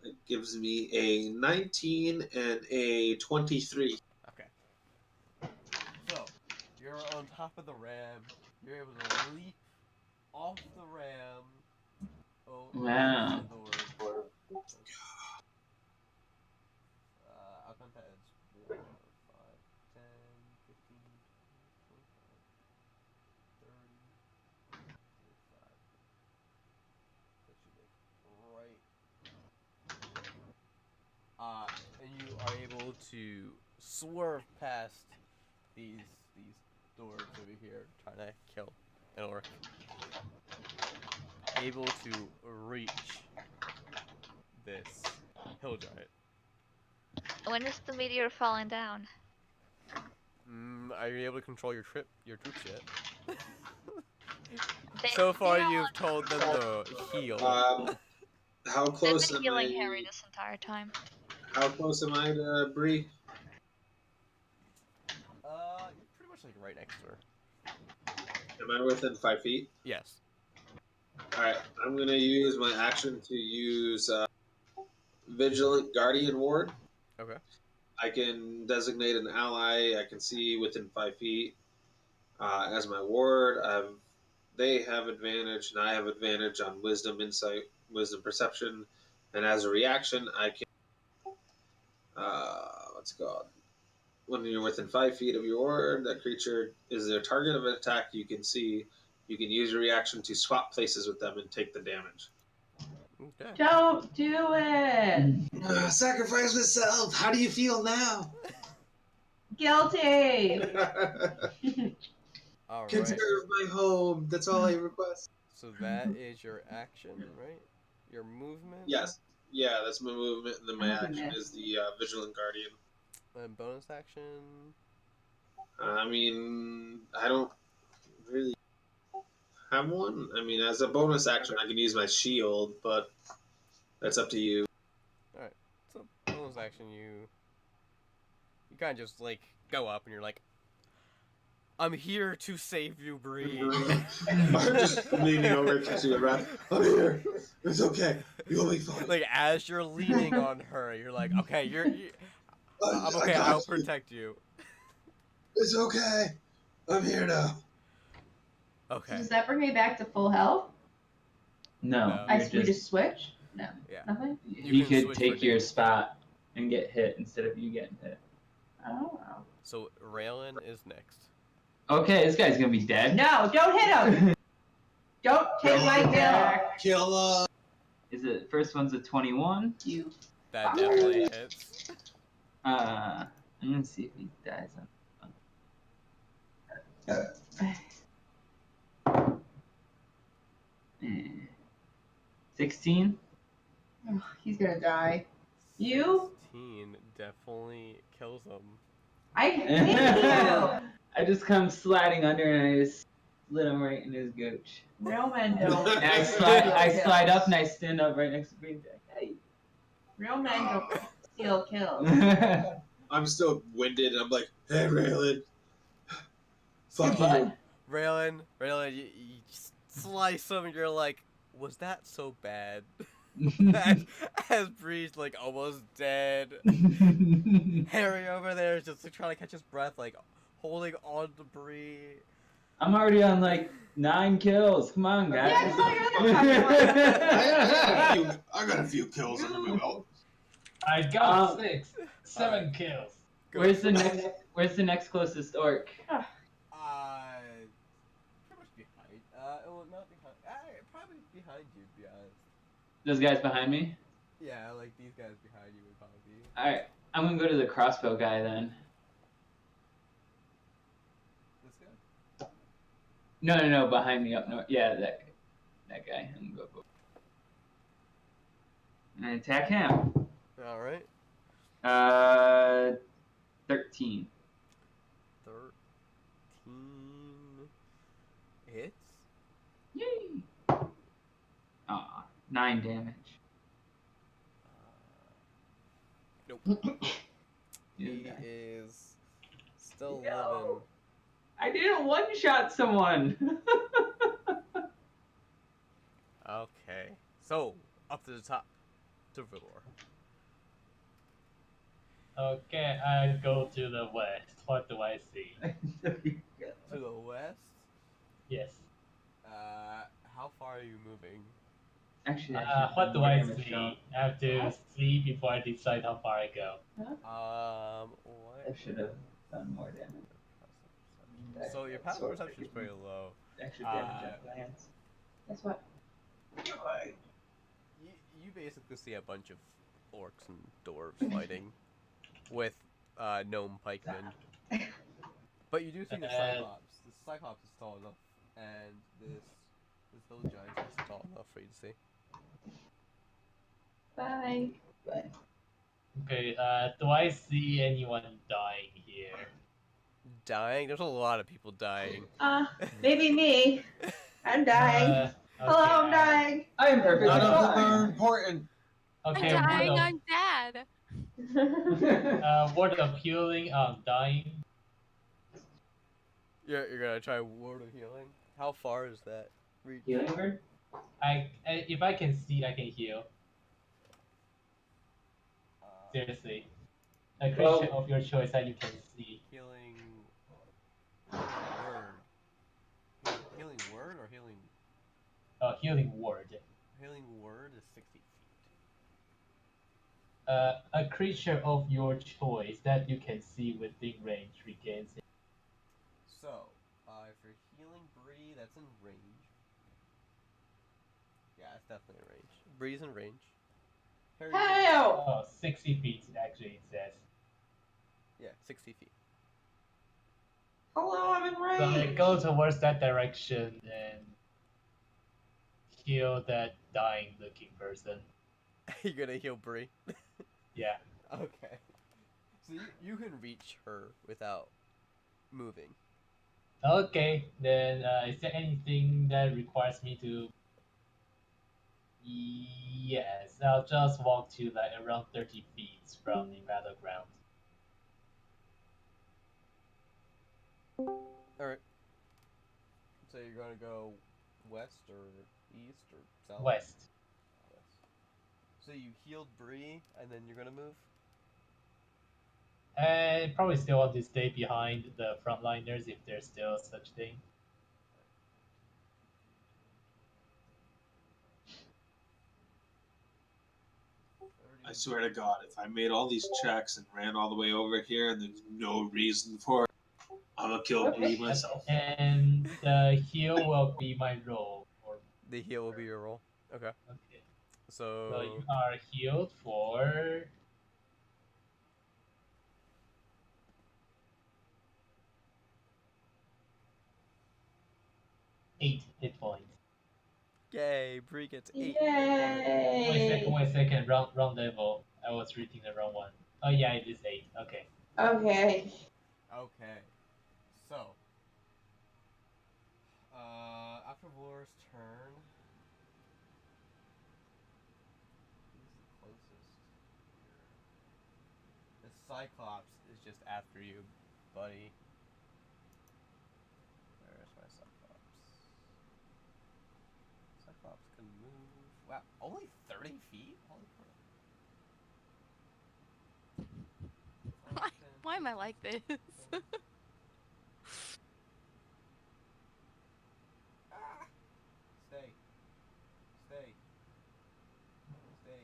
[SPEAKER 9] It gives me a 19 and a 23.
[SPEAKER 4] Okay. So you're on top of the ram. You're able to leap off the ram. Oh,
[SPEAKER 1] Wow.
[SPEAKER 4] to the door. I'll count that as 4, 5, 10, 15, 25, 30, 35. And you are able to swerve past these doors over here, trying to kill an orc. Able to reach this hill giant.
[SPEAKER 5] When is the meteor falling down?
[SPEAKER 4] Are you able to control your troops yet?
[SPEAKER 5] They,
[SPEAKER 4] So far,
[SPEAKER 5] they're
[SPEAKER 4] you've told them to heal.
[SPEAKER 9] How
[SPEAKER 5] They've
[SPEAKER 9] close
[SPEAKER 5] been
[SPEAKER 9] am
[SPEAKER 5] healing
[SPEAKER 9] I?
[SPEAKER 5] Harry this entire time.
[SPEAKER 9] How close am I to Bree?
[SPEAKER 4] You're pretty much like right next to her.
[SPEAKER 9] Am I within 5 feet?
[SPEAKER 4] Yes.
[SPEAKER 9] Alright, I'm gonna use my action to use Vigilant Guardian Ward.
[SPEAKER 4] Okay.
[SPEAKER 9] I can designate an ally I can see within 5 feet as my ward. I've they have advantage, and I have advantage on wisdom, insight, wisdom, perception, and as a reaction, I can. What's it called? When you're within 5 feet of your that creature is their target of an attack you can see. You can use your reaction to swap places with them and take the damage.
[SPEAKER 4] Okay.
[SPEAKER 3] Don't do it.
[SPEAKER 9] Sacrifice myself. How do you feel now?
[SPEAKER 3] Guilty.
[SPEAKER 4] All right.
[SPEAKER 9] Conserve my home. That's all I request.
[SPEAKER 4] So that is your action, right? Your movement.
[SPEAKER 9] Yes. Yeah, that's my movement, and then my
[SPEAKER 3] Oh,
[SPEAKER 9] action
[SPEAKER 3] goodness.
[SPEAKER 9] is the Vigilant Guardian.
[SPEAKER 4] And bonus action.
[SPEAKER 9] I mean, I don't really have one. I mean, as a bonus action, I can use my shield, but that's up to you.
[SPEAKER 4] All right. So bonus action, you kind of just like go up and you're like, I'm here to save you, Bree.
[SPEAKER 9] I'm just leaning over, catching a breath. I'm here. It's okay. You'll be fine.
[SPEAKER 4] Like as you're leaning on her, you're like, okay, I'm okay.
[SPEAKER 9] I got
[SPEAKER 4] I'll
[SPEAKER 9] you.
[SPEAKER 4] protect you.
[SPEAKER 9] It's okay. I'm here now.
[SPEAKER 4] Okay.
[SPEAKER 3] Does that bring me back to full health?
[SPEAKER 1] No,
[SPEAKER 4] No.
[SPEAKER 1] you're
[SPEAKER 3] We just switch? No.
[SPEAKER 4] Yeah.
[SPEAKER 3] Nothing?
[SPEAKER 1] you
[SPEAKER 4] can
[SPEAKER 1] could
[SPEAKER 4] switch
[SPEAKER 1] take
[SPEAKER 4] for
[SPEAKER 1] your
[SPEAKER 4] damage.
[SPEAKER 1] spot and get hit instead of you getting hit.
[SPEAKER 3] Oh.
[SPEAKER 4] So Raylan is next.
[SPEAKER 1] Okay, this guy's gonna be dead.
[SPEAKER 3] No, don't hit him. Don't take my kill.
[SPEAKER 9] Kill
[SPEAKER 1] Is it first one's a 21?
[SPEAKER 3] You.
[SPEAKER 4] That definitely hits.
[SPEAKER 1] I'm gonna see if he dies on. 16?
[SPEAKER 3] Ugh, he's gonna die. You?
[SPEAKER 4] 16 definitely kills him.
[SPEAKER 3] I hate you.
[SPEAKER 1] I just come sliding under and I just slit him right in his gooch.
[SPEAKER 3] Real men don't.
[SPEAKER 1] And I slide up and I stand up right next to Green Jack. Hey.
[SPEAKER 3] Real men don't steal kills.
[SPEAKER 9] I'm still winded, and I'm like, hey, Raylan. Fuck
[SPEAKER 1] What?
[SPEAKER 9] you.
[SPEAKER 4] Raylan, you just slice him and you're like, was that so bad? as Bree's like almost dead. Harry over there is just like, trying to catch his breath, like holding on to Bree.
[SPEAKER 1] I'm already on like 9 kills. Come on, guys.
[SPEAKER 3] Yeah, I saw you're the
[SPEAKER 9] I got a few kills under my belt.
[SPEAKER 7] I got 7 kills.
[SPEAKER 1] Where's the next closest orc?
[SPEAKER 4] Pretty much behind. Well, not behind. Probably behind you, to be honest.
[SPEAKER 1] Those guys behind me?
[SPEAKER 4] Yeah, like these guys behind you would probably be.
[SPEAKER 1] Alright, I'm gonna go to the crossbow guy then.
[SPEAKER 4] This guy?
[SPEAKER 1] No, behind me up north. Yeah, that guy. I'm gonna go. And attack him.
[SPEAKER 4] Alright.
[SPEAKER 1] 13.
[SPEAKER 4] 13 hits.
[SPEAKER 1] Yay! Aw, 9 damage.
[SPEAKER 4] Nope.
[SPEAKER 1] Yeah.
[SPEAKER 4] He is still
[SPEAKER 1] No.
[SPEAKER 4] living.
[SPEAKER 1] I didn't one-shot someone!
[SPEAKER 4] Okay. So, up to the top. To Vilor.
[SPEAKER 7] Okay, I go to the west. What do I see?
[SPEAKER 4] To the west?
[SPEAKER 7] Yes.
[SPEAKER 4] How far are you moving?
[SPEAKER 1] Actually,
[SPEAKER 7] What do I see? I have to see before I decide how far I go.
[SPEAKER 4] What?
[SPEAKER 1] I should have done more damage.
[SPEAKER 4] So your passive perception is pretty low.
[SPEAKER 1] Extra damage at glance.
[SPEAKER 3] Guess what?
[SPEAKER 4] You basically see a bunch of orcs and dwarves fighting with gnome pikemen. But you do see the Cyclops. The Cyclops is tall enough, and this little giant is tall enough for you to see.
[SPEAKER 3] Bye.
[SPEAKER 1] Bye.
[SPEAKER 7] Okay, do I see anyone dying here?
[SPEAKER 4] Dying? There's a lot of people dying.
[SPEAKER 3] Maybe me. I'm dying. Hello, I'm dying.
[SPEAKER 1] I am perfect.
[SPEAKER 9] None of them are important.
[SPEAKER 7] Okay,
[SPEAKER 8] I'm dying.
[SPEAKER 7] word
[SPEAKER 8] I'm dead.
[SPEAKER 7] of, word of healing, I'm dying.
[SPEAKER 4] You're gonna try word of healing? How far is that reach?
[SPEAKER 1] Healing word?
[SPEAKER 7] If I can see, I can heal. Seriously. A creature of your choice that you can see.
[SPEAKER 4] Healing word. Healing word or healing
[SPEAKER 7] healing word.
[SPEAKER 4] Healing word is 60 feet.
[SPEAKER 7] A creature of your choice that you can see within range regains it.
[SPEAKER 4] So, for healing Bree, that's in range. Yeah, it's definitely in range. Bree's in range. Harry's in range.
[SPEAKER 3] Hell!
[SPEAKER 7] Oh, 60 feet actually it says.
[SPEAKER 4] Yeah, 60 feet.
[SPEAKER 3] Hello, I'm in
[SPEAKER 7] So I
[SPEAKER 3] range.
[SPEAKER 7] go towards that direction and heal that dying looking person.
[SPEAKER 4] You're gonna heal Bree?
[SPEAKER 7] Yeah.
[SPEAKER 4] Okay. So you can reach her without moving.
[SPEAKER 7] Okay, then is there anything that requires me to? Yes, I'll just walk to like around 30 feet from the battleground.
[SPEAKER 4] Alright. So you're gonna go west or east or south?
[SPEAKER 7] West.
[SPEAKER 4] West. So you healed Bree and then you're gonna move?
[SPEAKER 7] And probably still want to stay behind the frontliners if there's still such thing.
[SPEAKER 9] I swear to God, if I made all these checks and ran all the way over here and there's no reason for it, I'm gonna kill Bree myself.
[SPEAKER 7] And the heal will be my roll.
[SPEAKER 4] The heal will be your roll. Okay.
[SPEAKER 7] Okay.
[SPEAKER 4] So
[SPEAKER 7] So you are healed for 8 hit points.
[SPEAKER 4] yay, Bree gets 8 hit
[SPEAKER 3] Yay!
[SPEAKER 7] Wait a second, wrong level. I was reading the wrong one. Oh yeah, it is 8. Okay.
[SPEAKER 3] Okay.
[SPEAKER 4] points. Okay. So after Vlor's turn, who's the closest here? The Cyclops is just after you, buddy. Where's my Cyclops? Cyclops can move. Wow, only 30 feet? Holy crap.
[SPEAKER 8] Why am I like this?
[SPEAKER 4] Stay. Stay. Stay. Okay,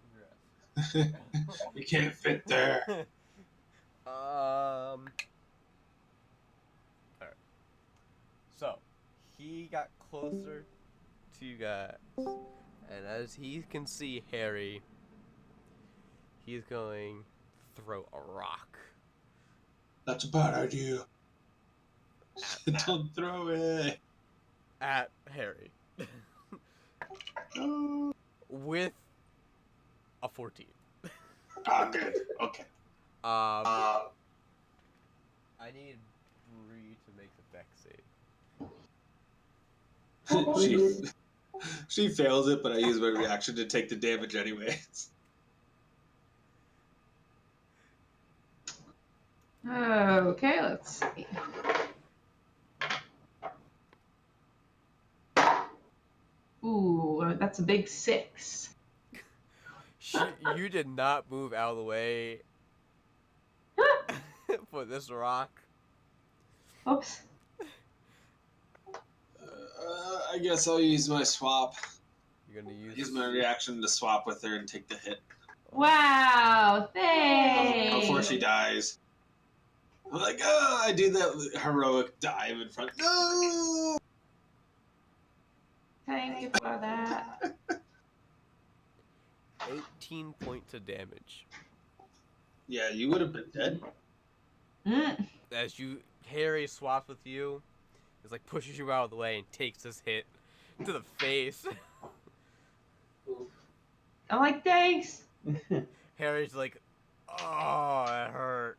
[SPEAKER 4] move your ass.
[SPEAKER 9] You can't fit there.
[SPEAKER 4] Alright. So, he got closer to you guys. And as he can see Harry, he's going to throw a rock.
[SPEAKER 9] That's a bad idea. Don't throw it.
[SPEAKER 4] At Harry.
[SPEAKER 9] No.
[SPEAKER 4] With a 14.
[SPEAKER 9] Ah, good. Okay.
[SPEAKER 4] I need Bree to make the deck save.
[SPEAKER 9] she fails it, but I use my reaction to take the damage anyways.
[SPEAKER 3] Okay, let's see. Ooh, that's a big 6.
[SPEAKER 4] You did not move out of the way for this rock.
[SPEAKER 3] Oops.
[SPEAKER 9] I guess I'll use my swap.
[SPEAKER 4] You're gonna use
[SPEAKER 9] Use my reaction to swap with her and take the hit.
[SPEAKER 3] Wow, thanks.
[SPEAKER 9] Before she dies. I'm like, oh, I do that heroic dive in front. No!
[SPEAKER 3] Thank you for that.
[SPEAKER 4] 18 points of damage.
[SPEAKER 9] Yeah, you would have been dead.
[SPEAKER 3] Mm.
[SPEAKER 4] As Harry swaps with you, it's like pushes you out of the way and takes this hit to the face.
[SPEAKER 3] I'm like, thanks.
[SPEAKER 4] Harry's like, oh, that hurt.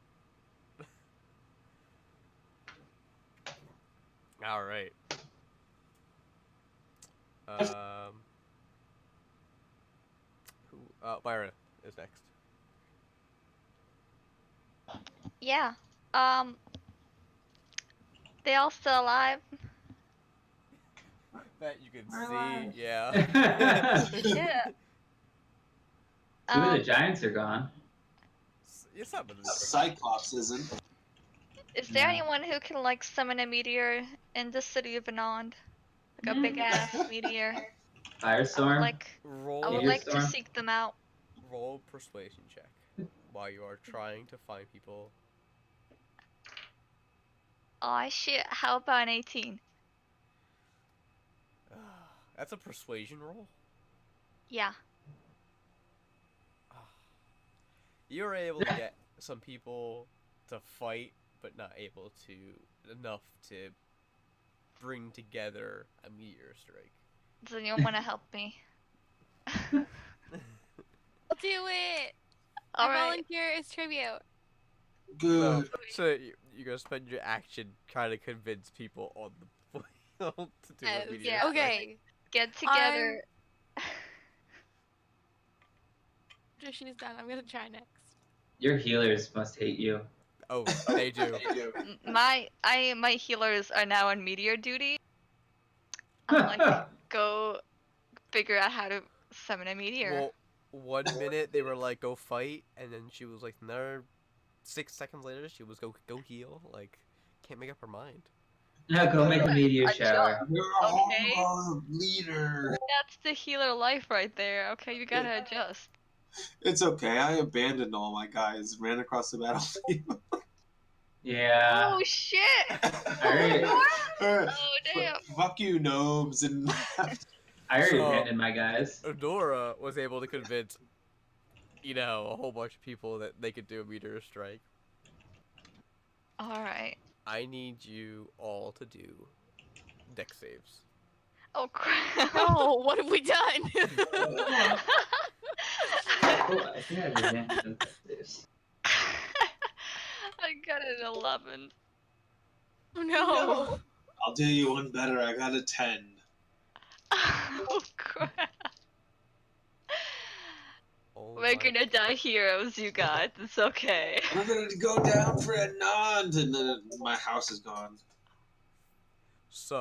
[SPEAKER 4] All right. Myra is next.
[SPEAKER 5] Yeah. They all still alive?
[SPEAKER 4] That you can
[SPEAKER 3] We're
[SPEAKER 4] see,
[SPEAKER 3] alive.
[SPEAKER 4] yeah.
[SPEAKER 5] Yeah.
[SPEAKER 1] Two of the giants are gone.
[SPEAKER 4] It's not but
[SPEAKER 9] Cyclops isn't.
[SPEAKER 5] Is there
[SPEAKER 1] No.
[SPEAKER 5] anyone who can like summon a meteor in the city of Anand? Like a big ass meteor.
[SPEAKER 1] Firestorm.
[SPEAKER 5] I
[SPEAKER 4] Roll,
[SPEAKER 5] would like to
[SPEAKER 1] Meteorstorm?
[SPEAKER 5] seek them out.
[SPEAKER 4] roll a persuasion check while you are trying to find people.
[SPEAKER 5] Oh shit! How about an 18?
[SPEAKER 4] That's a persuasion roll.
[SPEAKER 5] Yeah.
[SPEAKER 4] You're able to get some people to fight, but not able to enough to bring together a meteor strike.
[SPEAKER 5] Does anyone want to help me?
[SPEAKER 8] I'll do it.
[SPEAKER 5] All
[SPEAKER 8] I
[SPEAKER 5] right.
[SPEAKER 8] volunteer as tribute.
[SPEAKER 9] Good.
[SPEAKER 4] So you're gonna spend your action trying to convince people on the field to do a meteor
[SPEAKER 5] yeah.
[SPEAKER 4] strike.
[SPEAKER 8] Okay.
[SPEAKER 5] Get together.
[SPEAKER 8] After she's done, I'm gonna try next.
[SPEAKER 1] Your healers must hate you.
[SPEAKER 4] Oh, they do.
[SPEAKER 5] My healers are now on meteor duty. I'm like, go figure out how to summon a meteor.
[SPEAKER 4] Well, 1 minute they were like, go fight, and then she was like, another 6 seconds later, she was go heal. Like, can't make up her mind.
[SPEAKER 1] Now go make a meteor
[SPEAKER 5] I
[SPEAKER 1] shower.
[SPEAKER 9] You're a
[SPEAKER 5] Okay.
[SPEAKER 9] horrible leader.
[SPEAKER 5] That's the healer life right there. Okay, you gotta adjust.
[SPEAKER 9] It's okay. I abandoned all my guys, ran across the battlefield.
[SPEAKER 1] Yeah.
[SPEAKER 5] Oh shit!
[SPEAKER 1] Alright.
[SPEAKER 5] Oh damn!
[SPEAKER 9] Fuck you, gnomes, and
[SPEAKER 1] I already
[SPEAKER 4] So-
[SPEAKER 1] abandoned my guys.
[SPEAKER 4] Adora was able to convince, a whole bunch of people that they could do a meteor strike.
[SPEAKER 5] All right.
[SPEAKER 4] I need you all to do dex saves.
[SPEAKER 5] Oh crap!
[SPEAKER 8] No, what have we done?
[SPEAKER 1] Oh, I think I have advantage on this.
[SPEAKER 5] I got an 11.
[SPEAKER 8] Oh no.
[SPEAKER 9] I'll do you one better. I got a 10.
[SPEAKER 5] Oh crap!
[SPEAKER 4] Oh
[SPEAKER 5] We're
[SPEAKER 4] my-
[SPEAKER 5] gonna die heroes, you guys. It's okay.
[SPEAKER 9] I'm gonna go down for a nod, and then my house is gone.
[SPEAKER 4] So,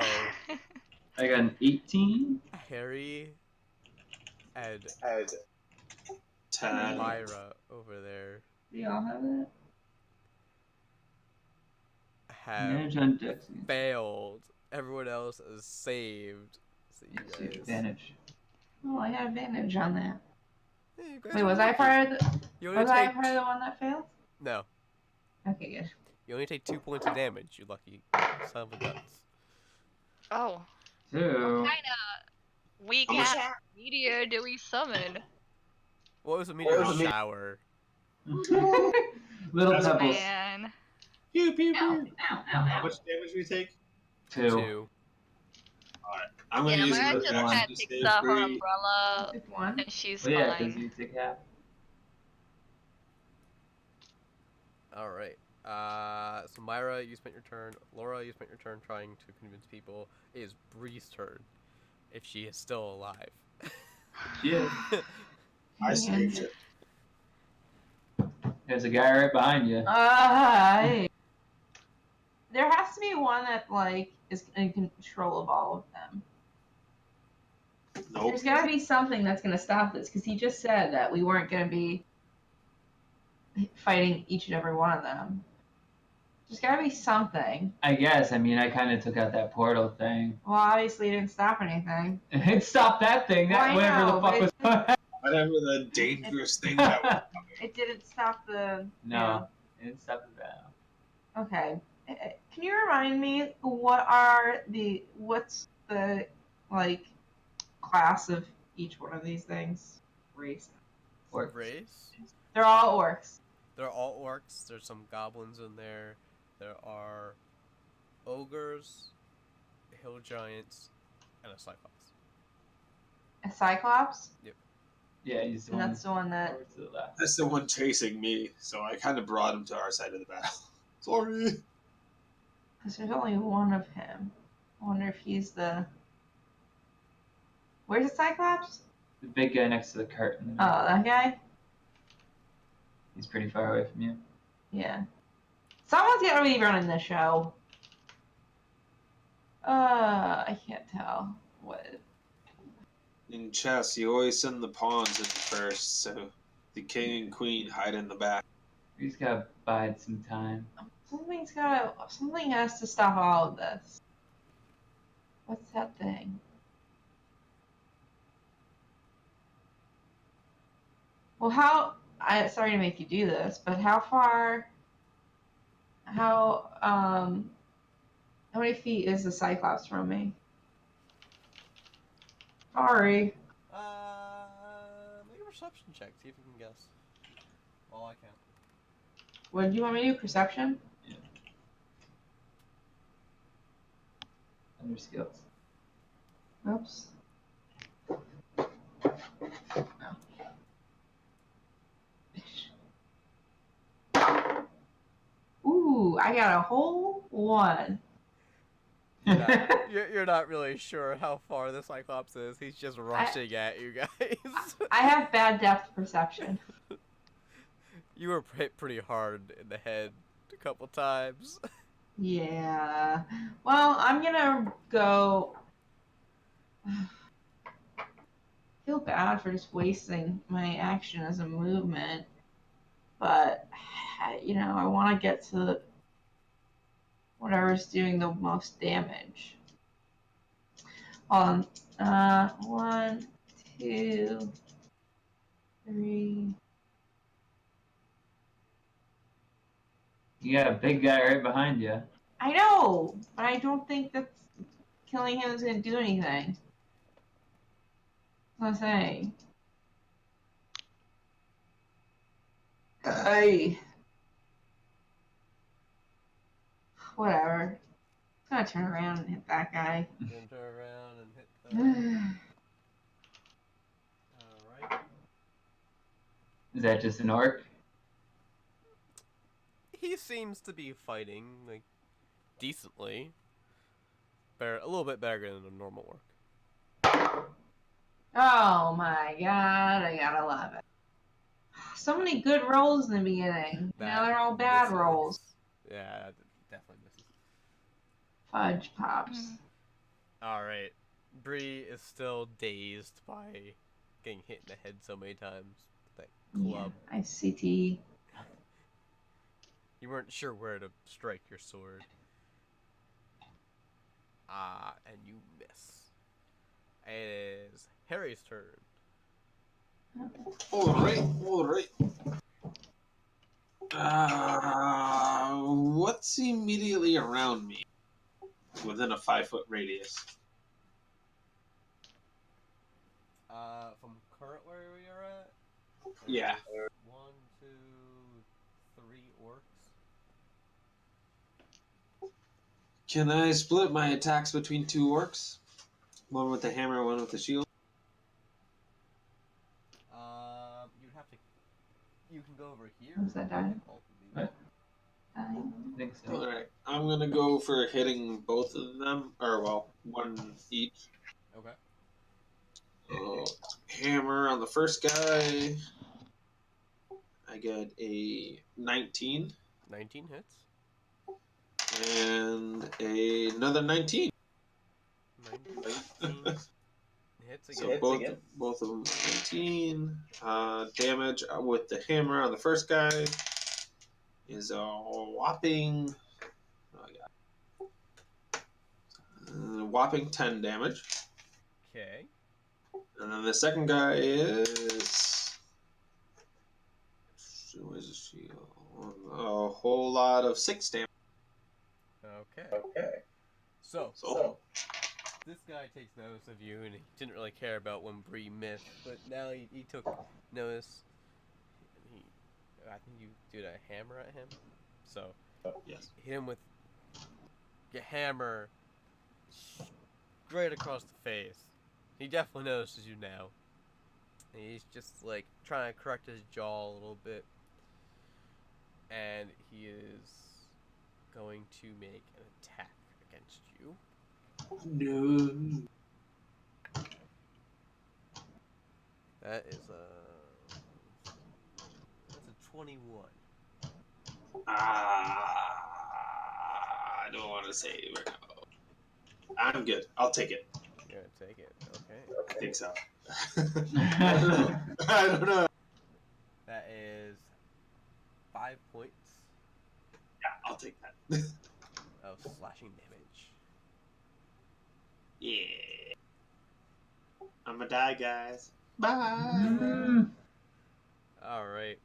[SPEAKER 1] I got an 18.
[SPEAKER 4] Harry and
[SPEAKER 9] 10.
[SPEAKER 4] Myra over there
[SPEAKER 3] Do y'all have it?
[SPEAKER 4] have
[SPEAKER 1] Advantage on dex.
[SPEAKER 4] failed. Everyone else is saved. So you
[SPEAKER 1] Let's see,
[SPEAKER 4] guys.
[SPEAKER 1] advantage.
[SPEAKER 3] Oh, I had advantage on that.
[SPEAKER 4] Yeah, you guys
[SPEAKER 3] Wait,
[SPEAKER 4] are
[SPEAKER 3] was I
[SPEAKER 4] lucky.
[SPEAKER 3] part of the?
[SPEAKER 4] You only
[SPEAKER 3] Was I
[SPEAKER 4] take
[SPEAKER 3] part of the one that failed?
[SPEAKER 4] no.
[SPEAKER 3] Okay, good.
[SPEAKER 4] You only take 2 points of damage. You lucky son of a guts.
[SPEAKER 5] Oh.
[SPEAKER 1] Two.
[SPEAKER 5] What kind of weak
[SPEAKER 9] How much-
[SPEAKER 5] ass meteor do we summon?
[SPEAKER 4] What was a meteor
[SPEAKER 9] was the meteor?
[SPEAKER 4] shower?
[SPEAKER 1] Little
[SPEAKER 9] That's a
[SPEAKER 1] pebbles.
[SPEAKER 5] Man.
[SPEAKER 9] Pew, pew,
[SPEAKER 3] Ow,
[SPEAKER 9] pew.
[SPEAKER 3] ow, ow,
[SPEAKER 9] How
[SPEAKER 3] ow.
[SPEAKER 9] much damage we take?
[SPEAKER 1] Two.
[SPEAKER 9] I'm gonna
[SPEAKER 5] Yeah,
[SPEAKER 9] use
[SPEAKER 5] Mara
[SPEAKER 9] a
[SPEAKER 5] just
[SPEAKER 9] quick
[SPEAKER 5] kind
[SPEAKER 9] action
[SPEAKER 5] of
[SPEAKER 9] to
[SPEAKER 5] takes
[SPEAKER 9] save
[SPEAKER 5] off her
[SPEAKER 9] free.
[SPEAKER 5] umbrella
[SPEAKER 3] Pick one.
[SPEAKER 5] and she's
[SPEAKER 1] Well, yeah, because
[SPEAKER 5] fine.
[SPEAKER 1] you take half.
[SPEAKER 4] Alright. So Myra, you spent your turn. Laura, you spent your turn trying to convince people. It is Bree's turn. If she is still alive.
[SPEAKER 1] Yeah.
[SPEAKER 9] I saved it.
[SPEAKER 1] There's a guy right behind you.
[SPEAKER 3] Hey. There has to be one that like is in control of all of them.
[SPEAKER 9] Nope.
[SPEAKER 3] There's gotta be something that's gonna stop this because he just said that we weren't gonna be fighting each and every one of them. There's gotta be something.
[SPEAKER 1] I guess. I mean, I kind of took out that portal thing.
[SPEAKER 3] Well, obviously it didn't stop anything.
[SPEAKER 1] It stopped that thing.
[SPEAKER 3] Well,
[SPEAKER 1] That
[SPEAKER 3] I
[SPEAKER 1] whatever
[SPEAKER 3] know,
[SPEAKER 1] the fuck was.
[SPEAKER 3] but
[SPEAKER 9] Whatever the dangerous thing that was.
[SPEAKER 3] It didn't stop the.
[SPEAKER 1] No, it didn't stop the battle.
[SPEAKER 3] Okay. Can you remind me what's the like class of each one of these things? Race.
[SPEAKER 1] Orcs.
[SPEAKER 4] Race?
[SPEAKER 3] They're all orcs.
[SPEAKER 4] They're all orcs. There's some goblins in there. There are ogres, hill giants, and a cyclops.
[SPEAKER 3] A cyclops,
[SPEAKER 1] Yeah, he's the
[SPEAKER 3] and
[SPEAKER 1] one.
[SPEAKER 3] that's the one that.
[SPEAKER 1] over to the left.
[SPEAKER 9] That's the one chasing me, so I kind of brought him to our side of the battle. Sorry.
[SPEAKER 3] Because there's only one of him. I wonder if he's the. Where's the cyclops?
[SPEAKER 1] The big guy next to the curtain.
[SPEAKER 3] Oh, that guy.
[SPEAKER 1] He's pretty far away from you.
[SPEAKER 3] Yeah. Someone's gotta be running the show. I can't tell what.
[SPEAKER 9] In chess, you always send the pawns in first, so the king and queen hide in the back.
[SPEAKER 1] We just gotta bide some time.
[SPEAKER 3] Something has to stop all of this. What's that thing? Well, sorry to make you do this, but how many feet is the Cyclops from me? Sorry.
[SPEAKER 4] Make a perception check. See if you can guess. All I can.
[SPEAKER 3] What do you want me to do? Perception?
[SPEAKER 1] Yeah. Under skills.
[SPEAKER 3] Oops. Ooh, I got a whole one.
[SPEAKER 4] You're not really sure how far the Cyclops is. He's just rushing at you guys.
[SPEAKER 3] I have bad depth perception.
[SPEAKER 4] You were hit pretty hard in the head a couple times.
[SPEAKER 3] Yeah. Well, I'm gonna go. I feel bad for just wasting my action as a movement, but I want to get to whatever's doing the most damage. Hold on. 1, 2, 3.
[SPEAKER 1] You got a big guy right behind you.
[SPEAKER 3] I know, but I don't think that killing him is gonna do anything. That's what I'm saying. Whatever. I'm gonna turn around and hit that guy.
[SPEAKER 4] You're gonna turn around and hit the... Alright.
[SPEAKER 1] Is that just an orc?
[SPEAKER 4] He seems to be fighting, like, decently. A little bit better than a normal orc.
[SPEAKER 3] Oh my god, I got 11. So many good rolls in the beginning. Now they're all bad
[SPEAKER 4] misses.
[SPEAKER 3] rolls.
[SPEAKER 4] Yeah, definitely misses.
[SPEAKER 3] Fudge pops.
[SPEAKER 4] Alright. Bree is still dazed by getting hit in the head so many times with that club.
[SPEAKER 3] Yeah, I CT.
[SPEAKER 4] You weren't sure where to strike your sword. And you miss. It is Harry's turn.
[SPEAKER 9] Alright. What's immediately around me? Within a 5-foot radius.
[SPEAKER 4] From current where we are at?
[SPEAKER 9] Yeah.
[SPEAKER 4] 1, 2, 3 orcs.
[SPEAKER 9] Can I split my attacks between 2 orcs? One with the hammer, one with the shield?
[SPEAKER 4] You'd have to... You can go over here.
[SPEAKER 3] Was that dying?
[SPEAKER 1] What? I think so.
[SPEAKER 9] Alright, I'm gonna go for hitting both of them, or well, one each.
[SPEAKER 4] Okay.
[SPEAKER 9] So, hammer on the first guy. I get a 19.
[SPEAKER 4] 19 hits.
[SPEAKER 9] And another 19.
[SPEAKER 4] 19 hits again.
[SPEAKER 9] So both of them 19. Damage with the hammer on the first guy is a whopping... whopping 10 damage.
[SPEAKER 4] Okay.
[SPEAKER 9] And then the second guy is... Where's the shield? A whole lot of 6 damage.
[SPEAKER 4] Okay. So this guy takes notice of you, and he didn't really care about when Bree missed, but now he took notice. I think you did a hammer at him. So
[SPEAKER 9] yes,
[SPEAKER 4] hit him with your hammer straight across the face. He definitely notices you now. And he's just like trying to correct his jaw a little bit, and he is going to make an attack against you.
[SPEAKER 9] No.
[SPEAKER 4] That's a 21.
[SPEAKER 9] I don't want to say right now. I'm good. I'll take it.
[SPEAKER 4] You're gonna take it, okay.
[SPEAKER 9] I think so. I don't know.
[SPEAKER 4] That is 5 points.
[SPEAKER 9] Yeah, I'll take that.
[SPEAKER 4] of slashing damage.
[SPEAKER 9] Yeah. I'm gonna die, guys. Bye.
[SPEAKER 1] Mm.
[SPEAKER 4] All right.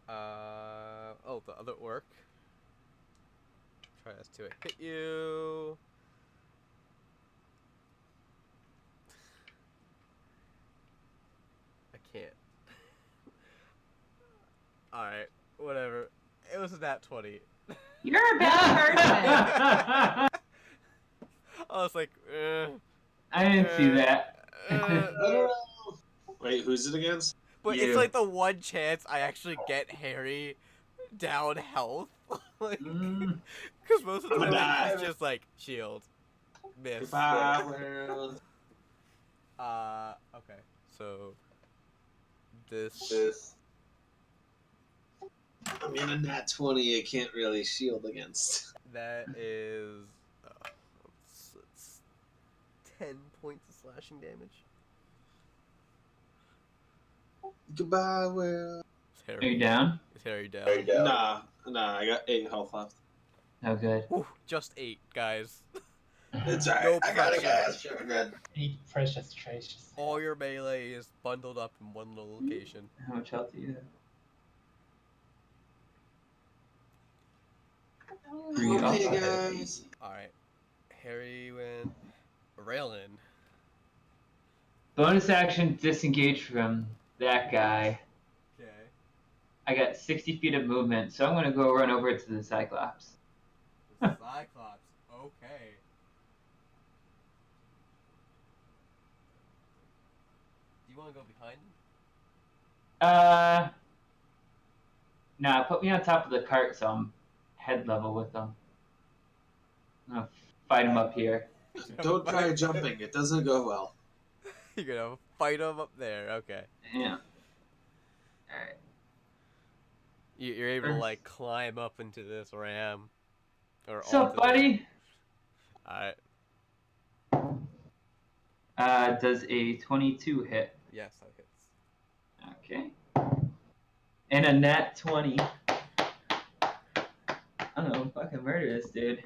[SPEAKER 4] Oh, the other orc tries to hit you. I can't. All right, whatever. It was a nat 20.
[SPEAKER 3] You're a bad person.
[SPEAKER 4] I was like,
[SPEAKER 1] I didn't see that.
[SPEAKER 9] Wait, who's it against?
[SPEAKER 4] But
[SPEAKER 1] You.
[SPEAKER 4] it's like the one chance I actually get Harry down health. Like,
[SPEAKER 1] Mm.
[SPEAKER 4] because most of the
[SPEAKER 9] I'm gonna
[SPEAKER 4] time
[SPEAKER 9] die.
[SPEAKER 4] he's just like shield, miss.
[SPEAKER 9] Goodbye, world.
[SPEAKER 4] Okay. So this.
[SPEAKER 9] I mean, a nat 20, I can't really shield against.
[SPEAKER 4] That is. It's 10 points of slashing damage.
[SPEAKER 9] Goodbye, world.
[SPEAKER 4] Is
[SPEAKER 1] Are you down?
[SPEAKER 4] Is Harry down?
[SPEAKER 9] Nah, I got 8 health left.
[SPEAKER 1] Oh, good.
[SPEAKER 4] Whew, just 8, guys.
[SPEAKER 9] It's alright.
[SPEAKER 4] No
[SPEAKER 9] I got it,
[SPEAKER 4] pressure.
[SPEAKER 9] guys. You're good.
[SPEAKER 7] 8 precious treasures.
[SPEAKER 4] All your melee is bundled up in one little location.
[SPEAKER 1] How much health do you have? 3.
[SPEAKER 9] Okay,
[SPEAKER 1] Also.
[SPEAKER 9] guys.
[SPEAKER 4] Alright. Harry went. Raylan.
[SPEAKER 1] Bonus action, disengage from that guy.
[SPEAKER 4] Okay.
[SPEAKER 1] I got 60 feet of movement, so I'm going to go run over to the Cyclops.
[SPEAKER 4] The Cyclops. Okay. Do you want to go behind him?
[SPEAKER 1] Nah, put me on top of the cart so I'm head level with them. I'm going to fight him up here.
[SPEAKER 9] Don't try jumping. It doesn't go well.
[SPEAKER 4] You're gonna fight him up there. Okay.
[SPEAKER 1] Yeah. Alright.
[SPEAKER 4] You're able to like climb up into this ram. Or
[SPEAKER 1] What's up,
[SPEAKER 4] onto
[SPEAKER 1] buddy?
[SPEAKER 4] Alright.
[SPEAKER 1] Does a 22 hit?
[SPEAKER 4] Yes, that hits.
[SPEAKER 1] Okay. And a nat 20. I don't know, fucking murder this dude.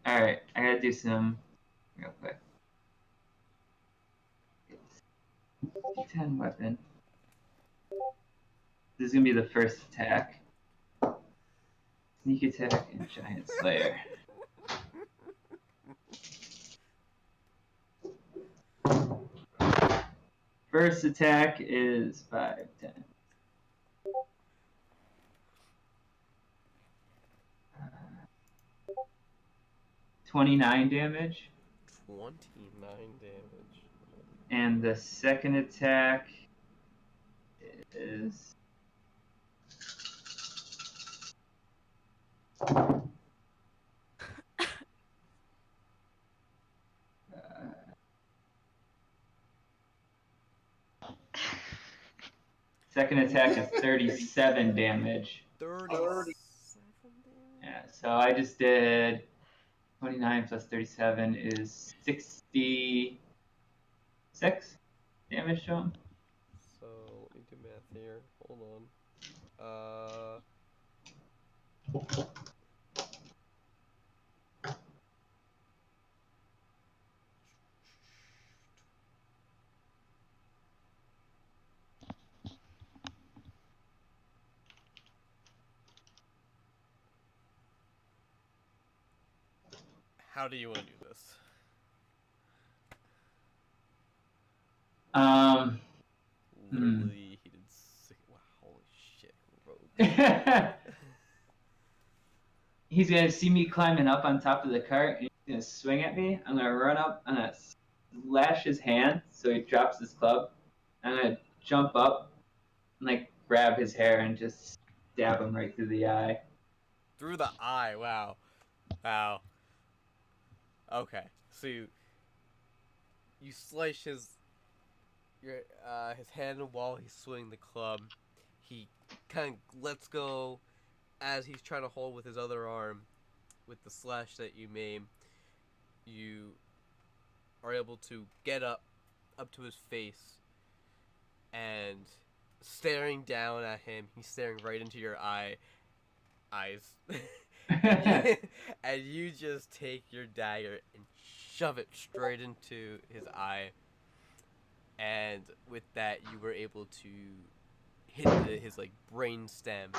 [SPEAKER 1] Alright, I gotta do some real quick. D10 weapon. This is gonna be the first attack. Sneak attack and giant slayer. First attack is 5, 10. 29 damage.
[SPEAKER 4] 29 damage.
[SPEAKER 1] And the second attack is second attack is 37 damage.
[SPEAKER 4] 37
[SPEAKER 1] Yeah, so I just did 29 plus 37 is 66 damage to him.
[SPEAKER 4] So, let me do math here. Hold on. How do you want to do this? Literally, he did wow, holy shit, rogue.
[SPEAKER 1] He's gonna see me climbing up on top of the cart and he's gonna swing at me. I'm gonna run up, I'm gonna slash his hand so he drops his club. I'm gonna jump up and like grab his hair and just stab him right through the eye.
[SPEAKER 4] Through the eye, wow. Wow. Okay, so you slice his hand while he's swinging the club. He kind of lets go as he's trying to hold with his other arm. With the slash that you made, you are able to get up to his face, and staring down at him. He's staring right into your eyes. And you just take your dagger and shove it straight into his eye. And with that, you were able to hit his like brain stem.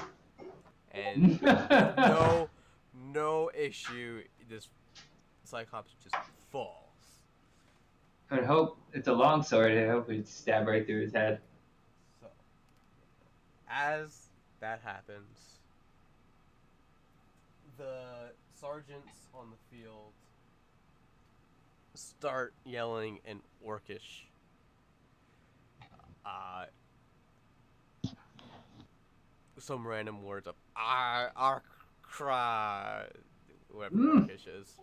[SPEAKER 4] And no issue, this Cyclops just falls.
[SPEAKER 1] I would hope it's a long sword. I hope it'd stab right through his head.
[SPEAKER 4] So, as that happens, the sergeants on the field start yelling in Orcish. Some random words of Arkra, whatever Orcish is.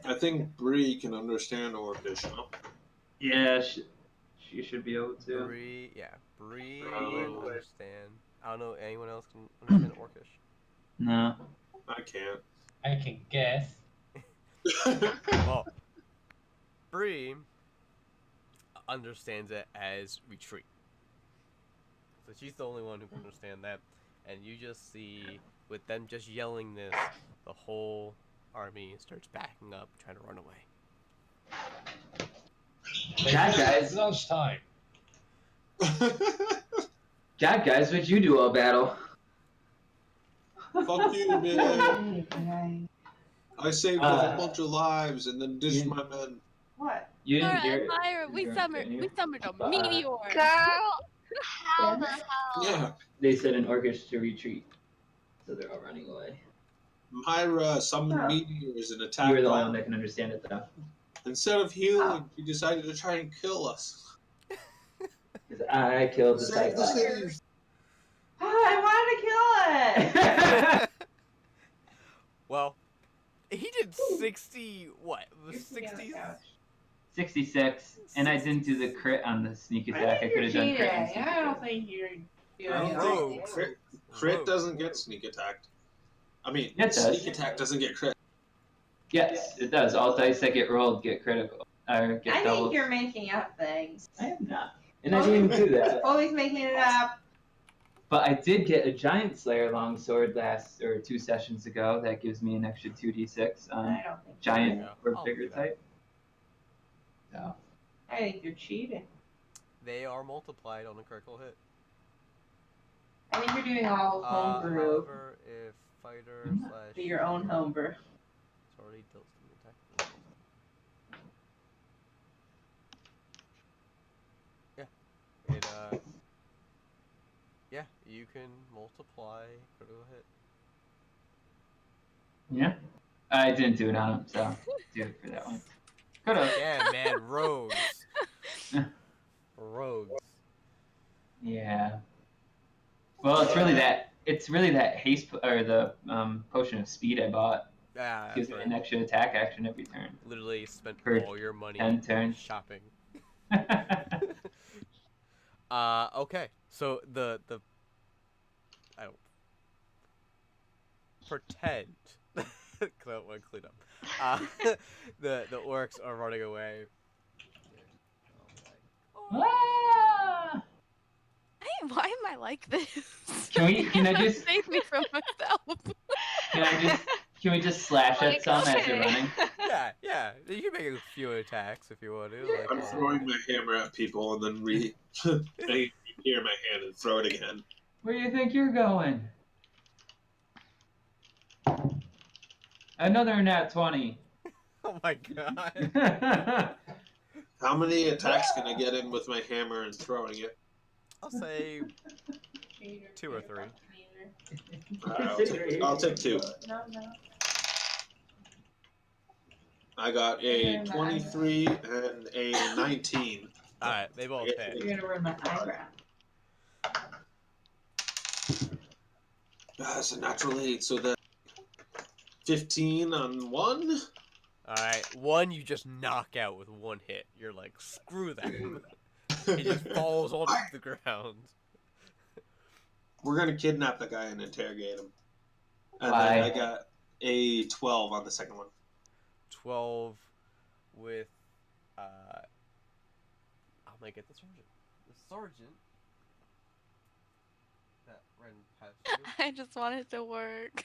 [SPEAKER 9] I think Bree can understand Orcish, huh?
[SPEAKER 1] Yeah, she should be able to.
[SPEAKER 4] Bree
[SPEAKER 9] Oh.
[SPEAKER 4] would understand. I don't know anyone else can understand Orcish.
[SPEAKER 1] No.
[SPEAKER 9] I can't.
[SPEAKER 7] I can guess.
[SPEAKER 4] Well, Bree understands it as retreat. So she's the only one who can understand that. And you just see, with them just yelling this, the whole army starts backing up, trying to run away.
[SPEAKER 1] God, guys.
[SPEAKER 7] It's lunchtime.
[SPEAKER 1] God, guys, what'd you do all battle?
[SPEAKER 9] Fuck you, man. I saved a whole bunch of lives and then dished my men.
[SPEAKER 3] What?
[SPEAKER 1] You didn't
[SPEAKER 8] Alright,
[SPEAKER 1] hear
[SPEAKER 8] Myra, we
[SPEAKER 1] You're
[SPEAKER 8] summoned a meteor.
[SPEAKER 5] Girl, how the hell?
[SPEAKER 9] Yeah.
[SPEAKER 1] They said in Orcish to retreat, so they're all running away.
[SPEAKER 9] Myra summoned meteors and attacked
[SPEAKER 1] You were the only
[SPEAKER 9] all.
[SPEAKER 1] one that can understand it, though.
[SPEAKER 9] Instead of healing, she decided to try and kill us.
[SPEAKER 1] Because I killed the
[SPEAKER 9] Save the
[SPEAKER 1] Cyclops.
[SPEAKER 9] cities.
[SPEAKER 3] I wanted to kill it.
[SPEAKER 4] Well, he did 60, what? It was 60?
[SPEAKER 1] 66, and I didn't do the crit on the sneak attack. I could have done crit. on sneak
[SPEAKER 3] I don't
[SPEAKER 1] attack.
[SPEAKER 3] think you're
[SPEAKER 9] I don't
[SPEAKER 4] Rogue.
[SPEAKER 9] think crit doesn't get sneak attacked. I mean,
[SPEAKER 1] It does.
[SPEAKER 9] sneak attack doesn't get crit.
[SPEAKER 1] Yes, it does. All dice that get rolled get critical. Or get
[SPEAKER 3] I
[SPEAKER 1] doubled.
[SPEAKER 3] think you're making up things.
[SPEAKER 1] I am not. And I didn't even do that.
[SPEAKER 3] Always making it up.
[SPEAKER 1] But I did get a Giant Slayer longsword 2 sessions ago. That gives me an extra 2d6 on
[SPEAKER 3] I don't think
[SPEAKER 1] giant
[SPEAKER 4] Yeah,
[SPEAKER 1] or
[SPEAKER 4] I'll
[SPEAKER 1] bigger
[SPEAKER 4] do that.
[SPEAKER 1] type. So.
[SPEAKER 3] I think you're cheating.
[SPEAKER 4] They are multiplied on a critical hit.
[SPEAKER 3] I think you're doing all homebrew.
[SPEAKER 4] However, if fighter slash...
[SPEAKER 3] Be your own homebrew.
[SPEAKER 4] It's already dealt the attack. Yeah. Yeah, you can multiply critical hit.
[SPEAKER 1] Yeah. I didn't do it on him, so do it for that one. Could've.
[SPEAKER 4] Yeah, man, rogues. Rogues.
[SPEAKER 1] Yeah. Well, it's really that haste or the potion of speed I bought.
[SPEAKER 4] Yeah, that's
[SPEAKER 1] Gives me
[SPEAKER 4] right.
[SPEAKER 1] an extra attack action every turn.
[SPEAKER 4] Literally spent
[SPEAKER 1] For
[SPEAKER 4] all your money
[SPEAKER 1] 10 turns.
[SPEAKER 4] shopping. Okay. So the I don't pretend. Cause I don't want to clean up. The orcs are running away.
[SPEAKER 1] Ah!
[SPEAKER 8] Hey, why am I like this?
[SPEAKER 1] Can I just
[SPEAKER 8] save me from myself?
[SPEAKER 1] can we just slash
[SPEAKER 5] Like,
[SPEAKER 1] at some as
[SPEAKER 5] okay.
[SPEAKER 1] you're running?
[SPEAKER 4] Yeah. You can make a few attacks if you want to. Like,
[SPEAKER 9] I'm throwing my hammer at people and then I hear my hand and throw it again.
[SPEAKER 1] Where do you think you're going? Another nat 20.
[SPEAKER 4] Oh my god.
[SPEAKER 9] How many attacks can I get in with my hammer and throwing it?
[SPEAKER 4] I'll say 2 or 3.
[SPEAKER 9] I'll take 2.
[SPEAKER 3] No.
[SPEAKER 9] I got a 23 and a 19.
[SPEAKER 4] Alright, they both hit.
[SPEAKER 3] You're gonna ruin my eyebrow.
[SPEAKER 9] That's a natural 8, so that 15 on 1?
[SPEAKER 4] Alright, 1 you just knock out with 1 hit. You're like, screw that. He just falls onto the ground.
[SPEAKER 9] We're gonna kidnap the guy and interrogate him. And
[SPEAKER 1] Why?
[SPEAKER 9] then I got a 12 on the second one.
[SPEAKER 4] 12 with, I'm gonna get the sergeant. The sergeant ran past you.
[SPEAKER 8] I just want it to work.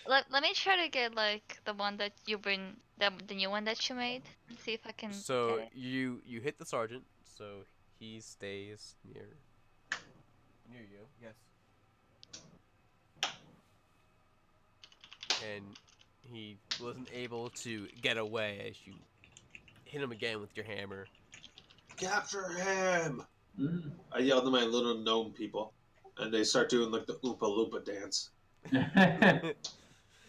[SPEAKER 5] Let me try to get like the one that you bring, the new one that you made. See if I can
[SPEAKER 4] So
[SPEAKER 5] get it.
[SPEAKER 4] you hit the sergeant, so he stays near you. Yes. And he wasn't able to get away as you hit him again with your hammer.
[SPEAKER 9] Capture him!
[SPEAKER 1] Mm.
[SPEAKER 9] I yelled to my little gnome people, and they start doing like the Oompa Loompa dance.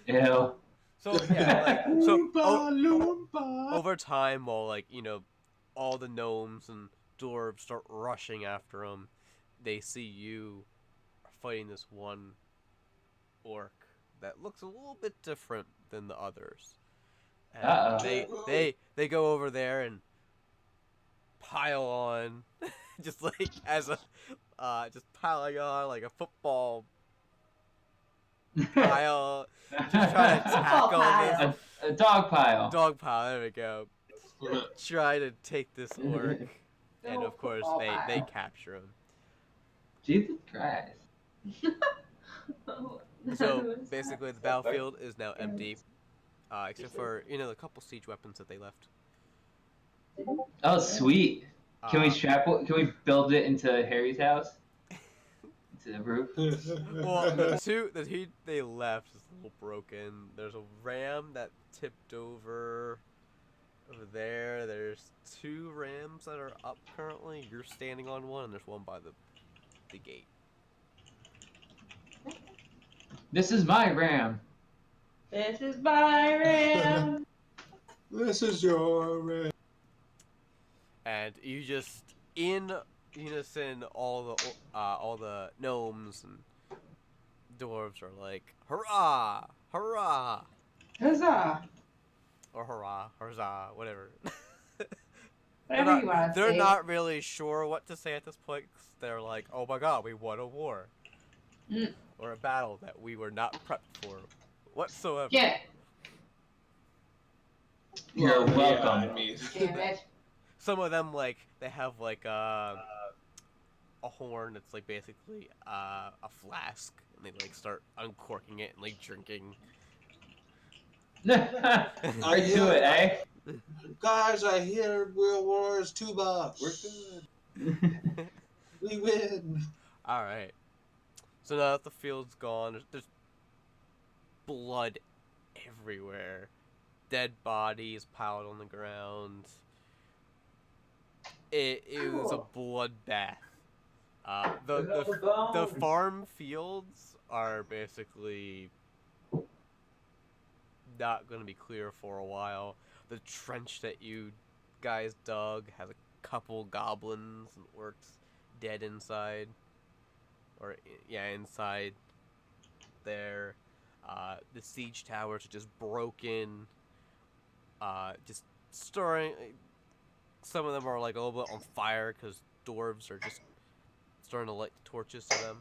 [SPEAKER 1] Ew.
[SPEAKER 4] So yeah, like so
[SPEAKER 9] Oompa Loompa!
[SPEAKER 4] over time, while like all the gnomes and dwarves start rushing after him, they see you fighting this one orc that looks a little bit different than the others. And
[SPEAKER 1] Uh-oh.
[SPEAKER 4] they go over there and pile on, just like as a just piling on like a football pile, just trying to tackle this
[SPEAKER 1] A dog pile.
[SPEAKER 4] dog pile. There we go. Try to take this orc, and of course they capture him.
[SPEAKER 1] Jesus Christ.
[SPEAKER 4] So basically, the battlefield is now empty, except for a couple siege weapons that they left.
[SPEAKER 1] Oh, sweet. Can we Can we build it into Harry's house? Into the roof?
[SPEAKER 4] Well, the two they left is a little broken. There's a ram that tipped over there. There's 2 rams that are up currently. You're standing on one, and there's one by the gate.
[SPEAKER 1] This is my ram. This is my ram.
[SPEAKER 9] This is your ram.
[SPEAKER 4] And you just in unison, all the gnomes and dwarves are like, hurrah, hurrah,
[SPEAKER 3] Huzzah!
[SPEAKER 4] or hurrah, huzzah, whatever.
[SPEAKER 3] Whatever you want to
[SPEAKER 4] They're
[SPEAKER 3] say.
[SPEAKER 4] not really sure what to say at this point. 'Cause they're like, oh my god, we won a war.
[SPEAKER 3] Mm.
[SPEAKER 4] Or a battle that we were not prepped for whatsoever.
[SPEAKER 3] Yeah.
[SPEAKER 1] You're
[SPEAKER 9] Well,
[SPEAKER 1] welcome.
[SPEAKER 9] Yeah, I mean,
[SPEAKER 3] Damn it.
[SPEAKER 4] Some of them, like, they have like a horn that's like basically a flask, and they like start uncorking it and like drinking.
[SPEAKER 1] Right to it, eh?
[SPEAKER 9] guys, I hear World War is tuba. We're good. We win.
[SPEAKER 4] All right. So now that the field's gone, there's blood everywhere. Dead bodies piled on the ground. It was a bloodbath. The farm fields are basically not going to be clear for a while. The trench that you guys dug has a couple goblins and orcs dead inside. Or, yeah, inside there. The siege towers are just broken. Just storing. Some of them are like a little bit on fire because dwarves are just starting to light torches to them.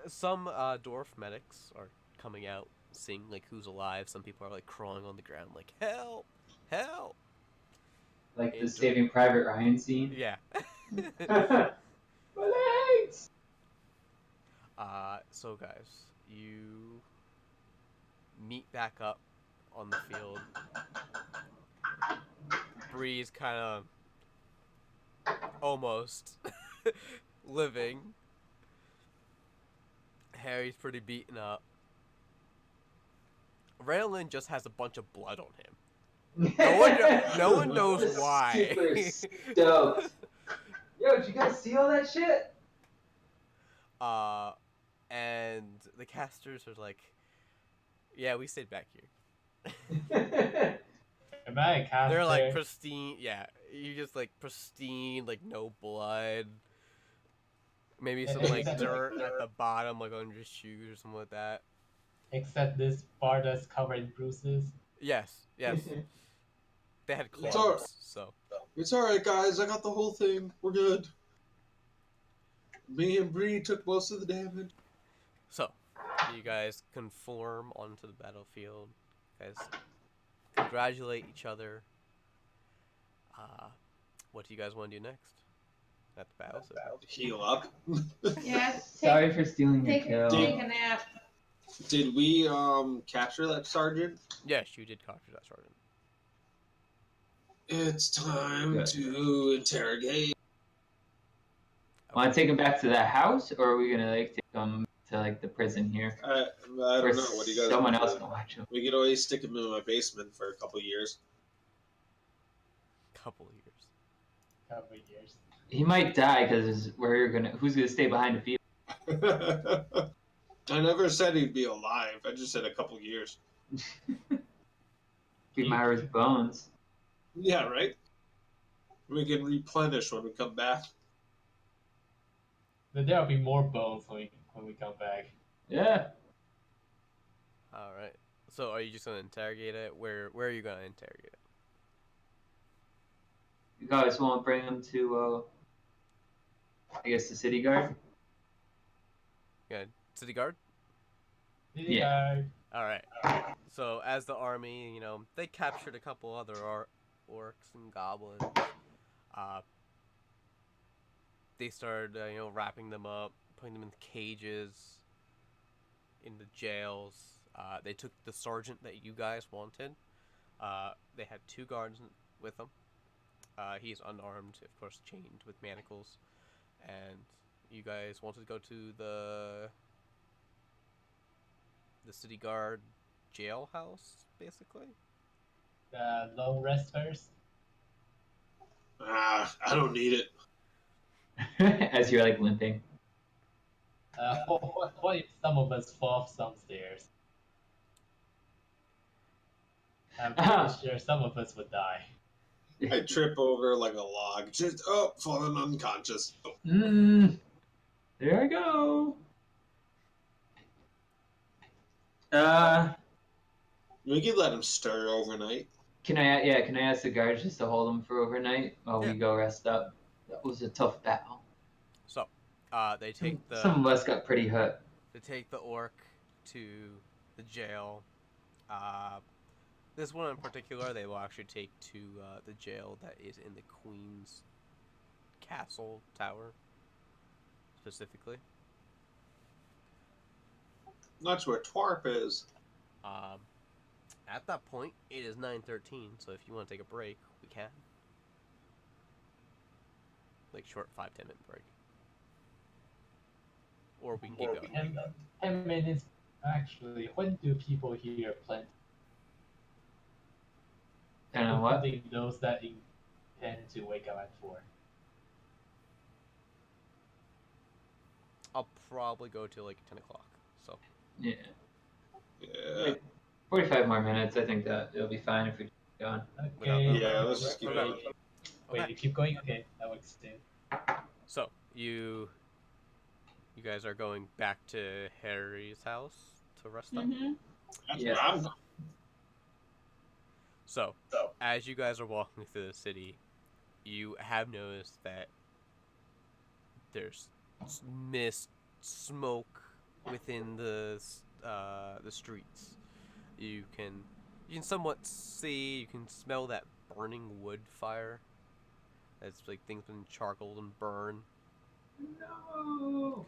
[SPEAKER 4] Some dwarf medics are coming out, seeing like who's alive. Some people are like crawling on the ground, like help, help.
[SPEAKER 1] Like the Saving Private Ryan scene.
[SPEAKER 4] Yeah.
[SPEAKER 1] My legs!
[SPEAKER 4] So guys, you meet back up on the field. Bree's kind of almost living. Harry's pretty beaten up. Raylan just has a bunch of blood on him. No one knows why.
[SPEAKER 1] Super stoked. Yo, did you guys see all that shit?
[SPEAKER 4] And the casters are like, yeah, we stayed back here.
[SPEAKER 7] Am I a caster?
[SPEAKER 4] They're like pristine, yeah. You just like pristine, like no blood. Maybe some like dirt at the bottom, like on your shoes or something like that.
[SPEAKER 7] Except this bar that's covered in bruises.
[SPEAKER 4] Yes. They had
[SPEAKER 9] It's all-
[SPEAKER 4] clubs, so.
[SPEAKER 9] It's alright, guys. I got the whole thing. We're good. Me and Bree took most of the damage.
[SPEAKER 4] So, you guys conform onto the battlefield. You guys congratulate each other. what do you guys want to do next? At the battle?
[SPEAKER 9] Heal up.
[SPEAKER 3] Yes.
[SPEAKER 1] Sorry for stealing your
[SPEAKER 3] Take
[SPEAKER 1] kill.
[SPEAKER 3] a nap.
[SPEAKER 9] Did we capture that sergeant?
[SPEAKER 4] Yes, you did capture that sergeant.
[SPEAKER 9] It's time
[SPEAKER 1] Good.
[SPEAKER 9] to interrogate.
[SPEAKER 1] Want to take him back to that house, or are we gonna like take him to like the prison here?
[SPEAKER 9] I
[SPEAKER 1] Or
[SPEAKER 9] don't know. What do you guys?
[SPEAKER 1] someone
[SPEAKER 9] want to
[SPEAKER 1] else
[SPEAKER 9] do?
[SPEAKER 1] can watch him.
[SPEAKER 9] We could always stick him in my basement for a couple years.
[SPEAKER 4] Couple years.
[SPEAKER 7] Couple years.
[SPEAKER 1] He might die because who's gonna stay behind to feed
[SPEAKER 9] I never said he'd be alive. I just said a couple years.
[SPEAKER 1] Myra's bones?
[SPEAKER 9] Yeah, right. We can replenish when we come back.
[SPEAKER 7] Then there'll be more bones when we come back.
[SPEAKER 1] Yeah.
[SPEAKER 4] All right. So are you just gonna interrogate it? Where are you gonna interrogate it?
[SPEAKER 1] You guys want to bring him to, I guess, the city guard?
[SPEAKER 4] Yeah, city guard.
[SPEAKER 1] Yeah.
[SPEAKER 4] All right. So as the army, you know, they captured a couple other orcs and goblins. They started, you know, wrapping them up, putting them in cages, in the jails. They took the sergeant that you guys wanted. They had 2 guards with them. He's unarmed, of course, chained with manacles. And you guys wanted to go to the city guard jailhouse, basically.
[SPEAKER 7] The long rest first.
[SPEAKER 9] I don't need it.
[SPEAKER 1] As you're like limping.
[SPEAKER 7] What if some of us fall off some stairs? I'm pretty sure some of us would die.
[SPEAKER 9] I trip over like a log. Just falling unconscious. Oh.
[SPEAKER 1] There I go.
[SPEAKER 9] We could let him stir overnight.
[SPEAKER 1] Can I ask the guards just to hold him for overnight while we go rest up? That was a tough battle.
[SPEAKER 4] So, they take
[SPEAKER 1] Some of us got pretty hurt.
[SPEAKER 4] They take the orc to the jail. This one in particular, they will actually take to the jail that is in the Queen's Castle Tower, specifically.
[SPEAKER 9] That's where Twarp is.
[SPEAKER 4] At that point, it is 9:13, so if you want to take a break, we can. Like short 5-10 minute break. Or we can keep going.
[SPEAKER 7] 10 minutes. Actually, when do people here plan?
[SPEAKER 1] And what?
[SPEAKER 7] Including those that intend to wake up at 4.
[SPEAKER 4] I'll probably go till like 10 o'clock. So.
[SPEAKER 1] Yeah.
[SPEAKER 9] Yeah.
[SPEAKER 1] Like 45 more minutes. I think that it'll be fine if we keep going.
[SPEAKER 7] Okay.
[SPEAKER 9] Yeah, let's just keep going.
[SPEAKER 7] Wait, you keep going? Okay, that works too.
[SPEAKER 4] So, you guys are going back to Harry's house to rest up?
[SPEAKER 9] That's
[SPEAKER 1] Yeah.
[SPEAKER 9] what I'm doing.
[SPEAKER 4] So, as you guys are walking through the city, you have noticed that there's mist, smoke within the streets. You can somewhat see, you can smell that burning wood fire. That's like things been charcoaled and burned.
[SPEAKER 1] No.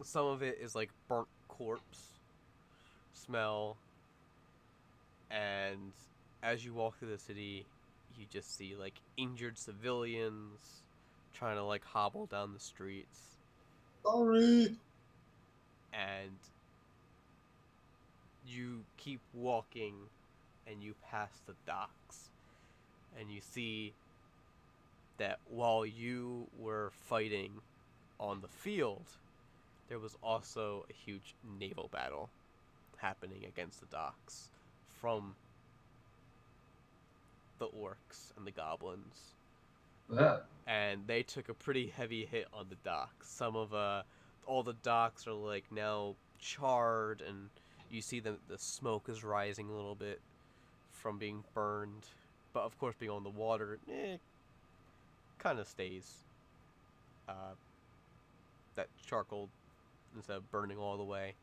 [SPEAKER 4] Some of it is like burnt corpse smell. And as you walk through the city, you just see like injured civilians trying to like hobble down the streets.
[SPEAKER 9] Sorry.
[SPEAKER 4] And you keep walking and you pass the docks. And you see that while you were fighting on the field, there was also a huge naval battle happening against the docks from the orcs and the goblins.
[SPEAKER 1] Wow.
[SPEAKER 4] And they took a pretty heavy hit on the docks. Some of all the docks are like now charred, and you see the smoke is rising a little bit from being burned. But of course, being on the water, kind of stays. That charcoal instead of burning all the way.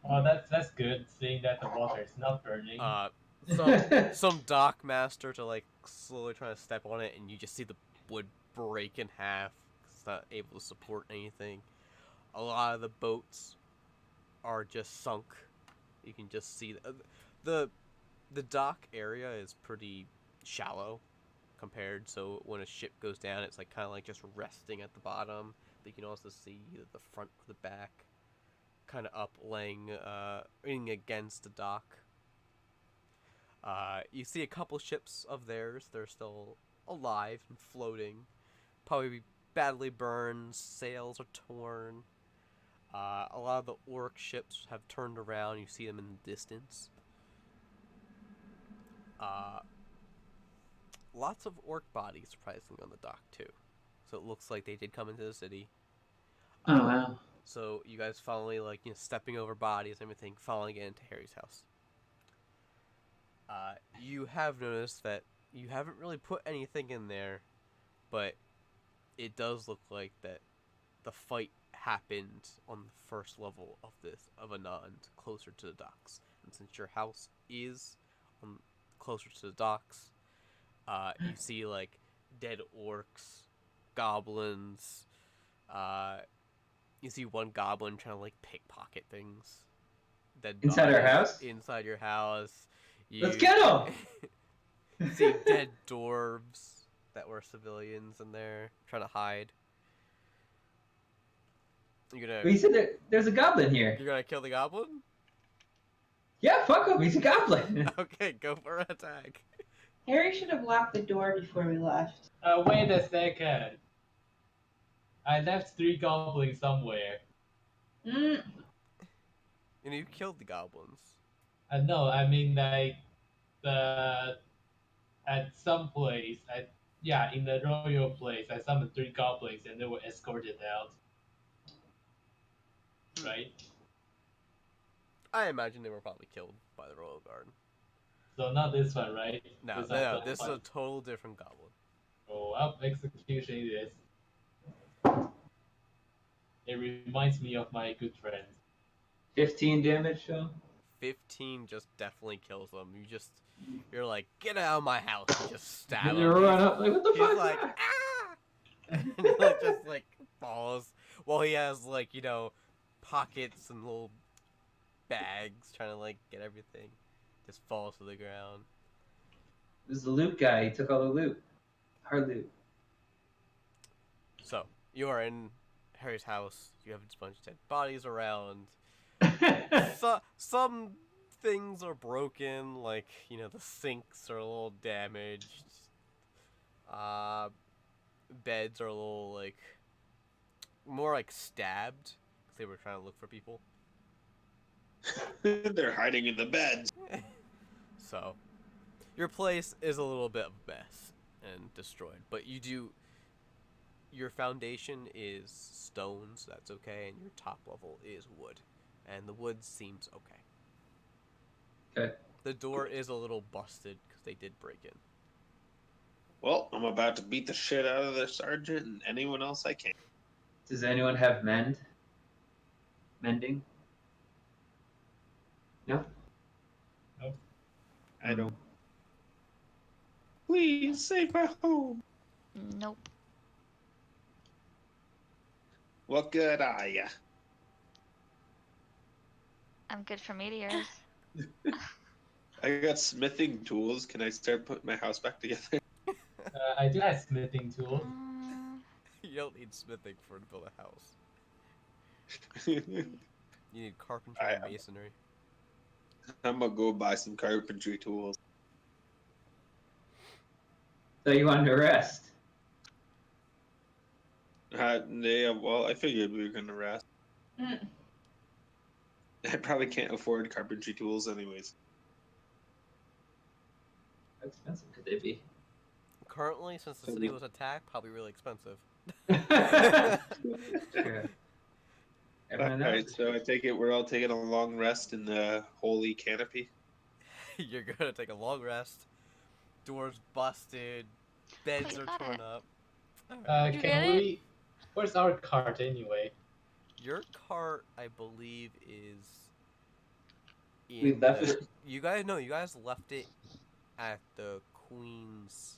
[SPEAKER 7] Oh, that's good. Seeing that the water is not burning.
[SPEAKER 4] some dock master to like slowly trying to step on it, and you just see the wood break in half. It's not able to support anything. A lot of the boats are just sunk. You can just see the dock area is pretty shallow compared. So when a ship goes down, it's like kind of like just resting at the bottom. But you can also see the front, the back, kind of up, laying against the dock. You see a couple ships of theirs. They're still alive and floating. Probably badly burned. Sails are torn. A lot of the orc ships have turned around. You see them in the distance. Lots of orc bodies, surprisingly, on the dock, too. So it looks like they did come into the city.
[SPEAKER 1] Oh, wow.
[SPEAKER 4] So you guys finally, like, stepping over bodies and everything, finally get into Harry's house. You have noticed that you haven't really put anything in there, but it does look like that the fight happened on the first level of Anand, closer to the docks. And since your house is closer to the docks, you see like dead orcs, goblins. You see one goblin trying to like pickpocket things. Dead
[SPEAKER 1] Inside our house?
[SPEAKER 4] Inside your house.
[SPEAKER 1] Let's get him!
[SPEAKER 4] You see dead dwarves that were civilians in there trying to hide. You're gonna.
[SPEAKER 1] But you said there's a goblin here.
[SPEAKER 4] You're gonna kill the goblin?
[SPEAKER 1] Yeah, fuck him. He's a goblin.
[SPEAKER 4] Okay, go for an attack.
[SPEAKER 3] Harry should have locked the door before we left.
[SPEAKER 7] Wait a second. I left 3 goblins somewhere.
[SPEAKER 3] Mm.
[SPEAKER 4] And you killed the goblins.
[SPEAKER 7] No, I mean like at some place. In the royal place, I summoned 3 goblins and they were escorted out. Right.
[SPEAKER 4] I imagine they were probably killed by the royal guard.
[SPEAKER 7] So not this one, right?
[SPEAKER 4] No, this is a total different goblin.
[SPEAKER 7] Oh, well, execution it is. It reminds me of my good friend.
[SPEAKER 1] 15 damage, Sean?
[SPEAKER 4] 15 just definitely kills them. You're like, get out of my house. You just stab
[SPEAKER 1] And
[SPEAKER 4] him.
[SPEAKER 1] you run up like, what the
[SPEAKER 4] He's
[SPEAKER 1] fuck?
[SPEAKER 4] like, ah! And he like, just like falls. While he has like, pockets and little bags trying to like get everything. Just falls to the ground.
[SPEAKER 1] This is the loot guy. He took all the loot. Hard loot.
[SPEAKER 4] So, you are in Harry's house. You have a bunch of dead bodies around. Some things are broken, like, the sinks are a little damaged. Beds are a little, like, more like stabbed, because they were trying to look for people.
[SPEAKER 9] They're hiding in the beds.
[SPEAKER 4] So, your place is a little bit of a mess and destroyed, but your foundation is stone, so that's okay, and your top level is wood. And the wood seems okay.
[SPEAKER 1] Okay.
[SPEAKER 4] The door is a little busted because they did break in.
[SPEAKER 9] Well, I'm about to beat the shit out of the sergeant and anyone else I can.
[SPEAKER 1] Does anyone have mending? No?
[SPEAKER 7] Nope.
[SPEAKER 9] I don't. Please save my home.
[SPEAKER 5] Nope.
[SPEAKER 9] What good are ya?
[SPEAKER 5] I'm good for meteors.
[SPEAKER 9] I got smithing tools. Can I start putting my house back together?
[SPEAKER 7] I do have smithing tools.
[SPEAKER 4] You don't need smithing to build a house. You need carpentry and masonry.
[SPEAKER 9] I'm gonna go buy some carpentry tools.
[SPEAKER 1] So you wanted to rest?
[SPEAKER 9] Yeah, well, I figured we were gonna rest.
[SPEAKER 3] Mm.
[SPEAKER 9] I probably can't afford carpentry tools anyways.
[SPEAKER 1] How expensive could they be?
[SPEAKER 4] Currently, since the city was attacked, probably really expensive.
[SPEAKER 1] Sure. Everyone
[SPEAKER 9] Alright,
[SPEAKER 1] else?
[SPEAKER 9] so I take it we're all taking a long rest in the holy canopy.
[SPEAKER 4] You're gonna take a long rest. Doors busted. Beds
[SPEAKER 5] you
[SPEAKER 4] are
[SPEAKER 5] got
[SPEAKER 4] torn
[SPEAKER 5] it.
[SPEAKER 4] up.
[SPEAKER 8] Did you get
[SPEAKER 7] Can we? Where's our cart anyway?
[SPEAKER 4] Your cart, I believe, is
[SPEAKER 1] We left it.
[SPEAKER 4] You guys know. You guys left it at the Queen's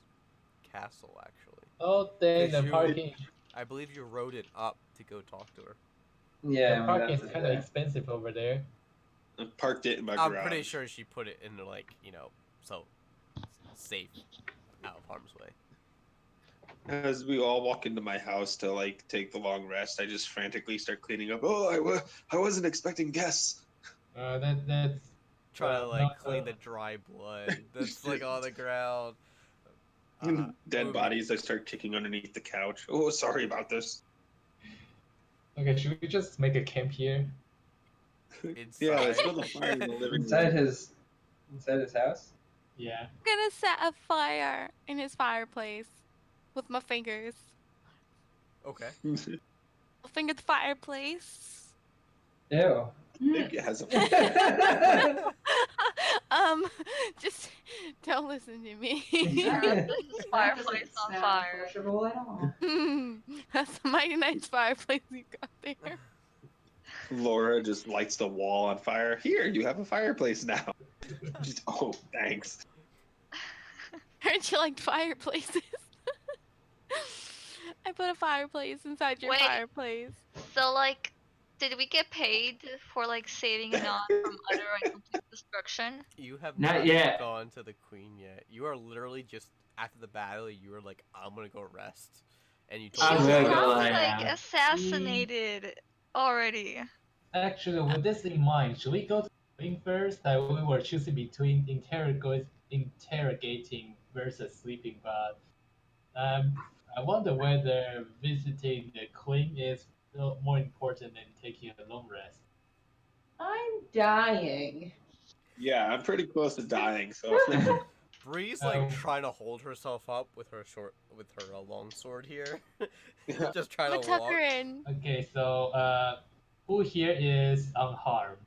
[SPEAKER 4] castle, actually.
[SPEAKER 7] Oh, dang,
[SPEAKER 4] Because
[SPEAKER 7] the parking.
[SPEAKER 4] I believe you rode it up to go talk to her.
[SPEAKER 1] Yeah,
[SPEAKER 7] The
[SPEAKER 1] we
[SPEAKER 7] parking
[SPEAKER 1] left
[SPEAKER 7] is
[SPEAKER 1] it
[SPEAKER 7] kind of
[SPEAKER 1] there.
[SPEAKER 7] expensive over there.
[SPEAKER 9] I parked it in my
[SPEAKER 4] I'm
[SPEAKER 9] garage.
[SPEAKER 4] pretty sure she put it in like, you know, so safe out of harm's way.
[SPEAKER 9] As we all walk into my house to like take the long rest, I just frantically start cleaning up. Oh, I wasn't expecting guests.
[SPEAKER 7] That's
[SPEAKER 4] Trying to
[SPEAKER 7] well,
[SPEAKER 4] like
[SPEAKER 7] not
[SPEAKER 4] clean
[SPEAKER 7] so-
[SPEAKER 4] the dry blood that's like on the ground.
[SPEAKER 9] Dead
[SPEAKER 4] Obi,
[SPEAKER 9] bodies. I start kicking underneath the couch. Oh, sorry about this.
[SPEAKER 7] Okay, should we just make a camp here?
[SPEAKER 9] Yeah, let's
[SPEAKER 4] inside.
[SPEAKER 9] build a fire in the living
[SPEAKER 1] Inside
[SPEAKER 9] room.
[SPEAKER 1] his house.
[SPEAKER 7] Yeah.
[SPEAKER 8] I'm gonna set a fire in his fireplace with my fingers.
[SPEAKER 4] Okay.
[SPEAKER 8] I'll finger the fireplace.
[SPEAKER 1] Ew.
[SPEAKER 9] It has a
[SPEAKER 8] Just don't listen to me.
[SPEAKER 5] Fireplace on fire.
[SPEAKER 1] Pleasurable at all.
[SPEAKER 8] That's a mighty nice fireplace you got there.
[SPEAKER 9] Laura just lights the wall on fire. Here, you have a fireplace now. Just, oh, thanks.
[SPEAKER 8] Heard you liked fireplaces. I put a fireplace inside your
[SPEAKER 5] Wait.
[SPEAKER 8] fireplace.
[SPEAKER 5] So like, did we get paid for like saving Non from utter and complete destruction?
[SPEAKER 4] You have
[SPEAKER 1] Not
[SPEAKER 4] not
[SPEAKER 1] yet.
[SPEAKER 4] gone to the Queen yet. You are literally just after the battle. You were like, I'm gonna go rest, and you
[SPEAKER 5] She
[SPEAKER 4] told
[SPEAKER 1] I'm
[SPEAKER 5] was
[SPEAKER 4] me
[SPEAKER 1] gonna go
[SPEAKER 5] probably
[SPEAKER 1] lie
[SPEAKER 5] like
[SPEAKER 1] down.
[SPEAKER 5] assassinated already.
[SPEAKER 7] Actually, with this in mind, should we go to the queen first? That we were choosing between interrogating versus sleeping, but I wonder whether visiting the queen is more important than taking a long rest.
[SPEAKER 3] I'm dying.
[SPEAKER 9] Yeah, I'm pretty close to dying, so
[SPEAKER 4] Bree's like
[SPEAKER 7] Um,
[SPEAKER 4] trying to hold herself up with her long sword here, just trying
[SPEAKER 8] I'm
[SPEAKER 4] to
[SPEAKER 8] gonna tuck
[SPEAKER 4] walk.
[SPEAKER 8] her in.
[SPEAKER 7] Okay, so who here is unharmed?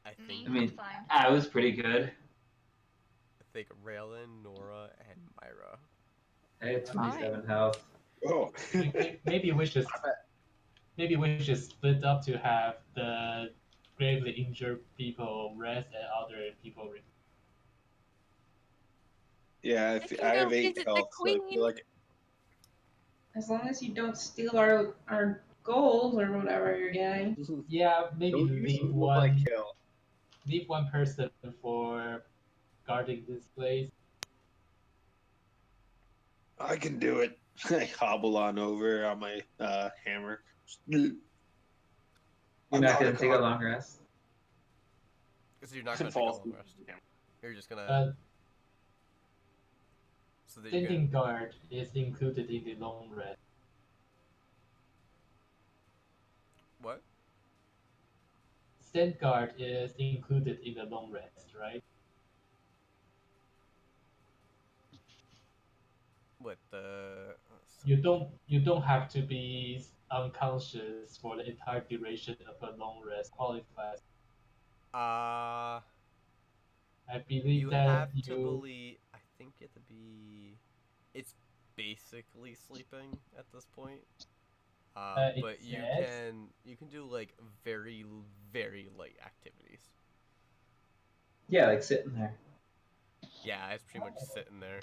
[SPEAKER 4] I
[SPEAKER 5] Me,
[SPEAKER 4] think
[SPEAKER 1] I mean,
[SPEAKER 5] I'm fine.
[SPEAKER 1] I was pretty good.
[SPEAKER 4] Raylan, Nora, and Myra.
[SPEAKER 1] I had
[SPEAKER 8] Fine.
[SPEAKER 1] 27 health.
[SPEAKER 9] oh,
[SPEAKER 7] Maybe we should split up to have the gravely injured people rest and other people.
[SPEAKER 9] yeah.
[SPEAKER 8] I
[SPEAKER 9] If
[SPEAKER 8] can
[SPEAKER 9] I
[SPEAKER 8] go
[SPEAKER 9] have 8
[SPEAKER 8] visit the
[SPEAKER 9] health, so I
[SPEAKER 8] queen.
[SPEAKER 9] feel like
[SPEAKER 3] As long as you don't steal our gold or whatever you're getting.
[SPEAKER 7] Yeah, maybe
[SPEAKER 9] don't use
[SPEAKER 7] leave
[SPEAKER 9] the wolf I
[SPEAKER 7] one
[SPEAKER 9] kill.
[SPEAKER 7] person for guarding this place.
[SPEAKER 9] I can do it. I hobble on over on my hammer.
[SPEAKER 1] You're
[SPEAKER 9] I'm
[SPEAKER 1] not
[SPEAKER 9] not
[SPEAKER 1] gonna
[SPEAKER 9] a
[SPEAKER 1] take a
[SPEAKER 9] con-
[SPEAKER 1] long rest.
[SPEAKER 4] So you're not gonna take a
[SPEAKER 9] False.
[SPEAKER 4] long rest. You're just gonna.
[SPEAKER 7] Uh,
[SPEAKER 4] So that you're gonna.
[SPEAKER 7] Standing guard is included in the long rest.
[SPEAKER 4] What?
[SPEAKER 7] Stand guard is included in the long rest, right?
[SPEAKER 4] What the?
[SPEAKER 7] You don't have to be unconscious for the entire duration of a long rest qualifies.
[SPEAKER 4] Uh,
[SPEAKER 7] I believe
[SPEAKER 4] you
[SPEAKER 7] that
[SPEAKER 4] have
[SPEAKER 7] you
[SPEAKER 4] to believe. I think you have to be. It's basically sleeping at this point.
[SPEAKER 7] It
[SPEAKER 4] But you
[SPEAKER 7] says-
[SPEAKER 4] can do like very light activities.
[SPEAKER 1] Yeah, like sitting there.
[SPEAKER 4] Yeah, it's pretty much sitting there.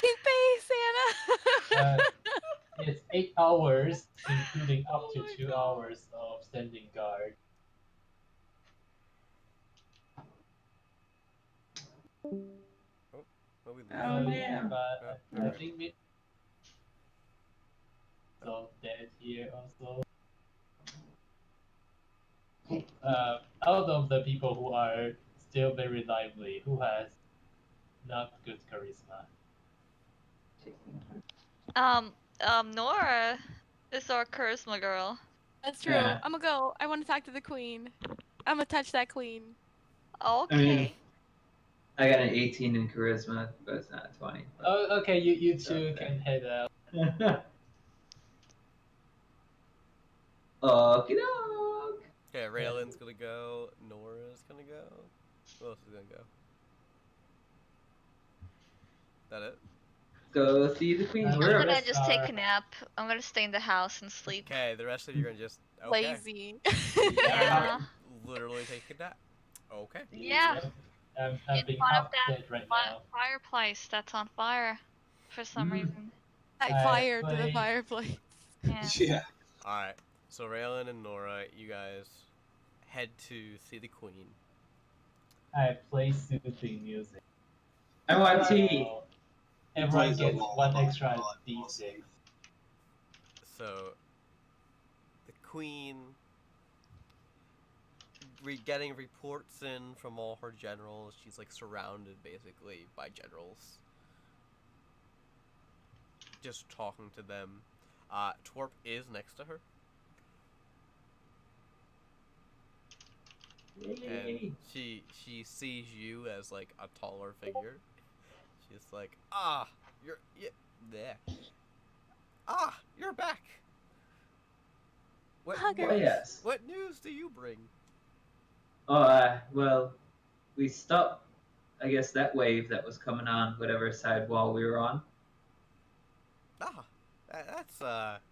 [SPEAKER 8] Good face, Anna.
[SPEAKER 7] it's 8 hours, including up to
[SPEAKER 8] Oh my
[SPEAKER 7] 2
[SPEAKER 8] God.
[SPEAKER 7] hours of standing guard.
[SPEAKER 4] What we lose?
[SPEAKER 3] Oh, man.
[SPEAKER 7] But I
[SPEAKER 4] alright.
[SPEAKER 7] think we so dead here also. Out of the people who are still very lively, who has not good charisma?
[SPEAKER 5] Nora is our charisma girl.
[SPEAKER 8] That's true.
[SPEAKER 1] Yeah.
[SPEAKER 8] I'm gonna go. I want to talk to the queen. I'm gonna touch that queen.
[SPEAKER 5] Okay.
[SPEAKER 1] I got an 18 in charisma, but it's not a 20.
[SPEAKER 7] Oh, okay. You two
[SPEAKER 1] Okay.
[SPEAKER 7] can head out.
[SPEAKER 1] Okie doke.
[SPEAKER 4] Okay, Raylan's gonna go. Nora's gonna go. Who else is gonna go? That it?
[SPEAKER 1] go see the queen.
[SPEAKER 7] I'm
[SPEAKER 5] I'm
[SPEAKER 1] We're
[SPEAKER 5] gonna
[SPEAKER 1] up.
[SPEAKER 5] just take a nap. I'm gonna stay in the house and sleep.
[SPEAKER 4] Okay, the rest of you are gonna just okay.
[SPEAKER 8] Lazy.
[SPEAKER 5] Yeah.
[SPEAKER 4] Literally take a nap. Okay.
[SPEAKER 5] Yeah.
[SPEAKER 7] Yep. I'm
[SPEAKER 5] In
[SPEAKER 7] being
[SPEAKER 5] front of
[SPEAKER 7] half
[SPEAKER 5] that
[SPEAKER 7] dead right now.
[SPEAKER 5] fireplace that's on fire for some
[SPEAKER 1] Mm.
[SPEAKER 5] reason.
[SPEAKER 8] Light
[SPEAKER 7] I
[SPEAKER 8] fire to the
[SPEAKER 7] play-
[SPEAKER 8] fireplace.
[SPEAKER 5] Yeah.
[SPEAKER 9] Yeah.
[SPEAKER 4] Alright. So Raylan and Nora, you guys head to see the queen.
[SPEAKER 7] I play soothing music.
[SPEAKER 1] I want tea.
[SPEAKER 7] So everyone
[SPEAKER 9] plays a
[SPEAKER 7] gets
[SPEAKER 9] lullaby
[SPEAKER 7] one extra
[SPEAKER 9] while I fall
[SPEAKER 7] d6.
[SPEAKER 9] asleep.
[SPEAKER 4] So the queen getting reports in from all her generals. She's like surrounded basically by generals. Just talking to them. Twerp is next to her.
[SPEAKER 1] Yay.
[SPEAKER 4] And she sees you as like a taller figure. She's like, ah, you're there. Ah, you're back. What
[SPEAKER 8] Hugger.
[SPEAKER 1] Oh, yes.
[SPEAKER 4] what news do you bring?
[SPEAKER 1] Well, we stopped, I guess, that wave that was coming on whatever side wall we were on.
[SPEAKER 4] Ah, that's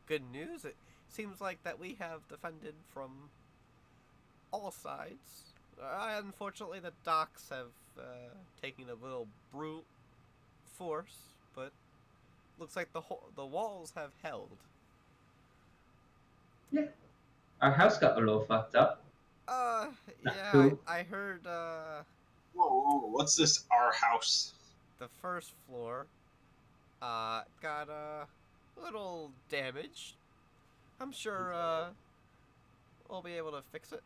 [SPEAKER 4] good news. It seems like that we have defended from all sides. Unfortunately, the docks have taken a little brute force, but looks like the walls have held.
[SPEAKER 1] Our house got a little fucked up.
[SPEAKER 4] Yeah,
[SPEAKER 1] cool.
[SPEAKER 4] I heard
[SPEAKER 9] Whoa, whoa, what's this? Our house.
[SPEAKER 4] the first floor got a little damaged. I'm sure we'll be able to fix it.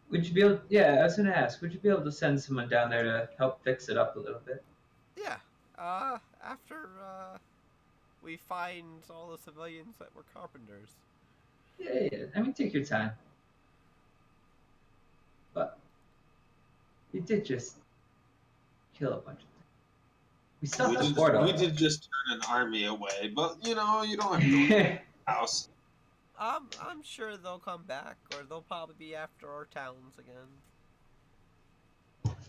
[SPEAKER 1] Would you be able? Yeah, I was gonna ask. Would you be able to send someone down there to help fix it up a little bit?
[SPEAKER 4] Yeah. After we find all the civilians that were carpenters.
[SPEAKER 1] Yeah. I mean, take your time. But we did just kill a bunch of things. We stopped the portal.
[SPEAKER 9] We did just turn an army away, but you know, you don't have to go to the house.
[SPEAKER 4] I'm sure they'll come back, or they'll probably be after our towns again.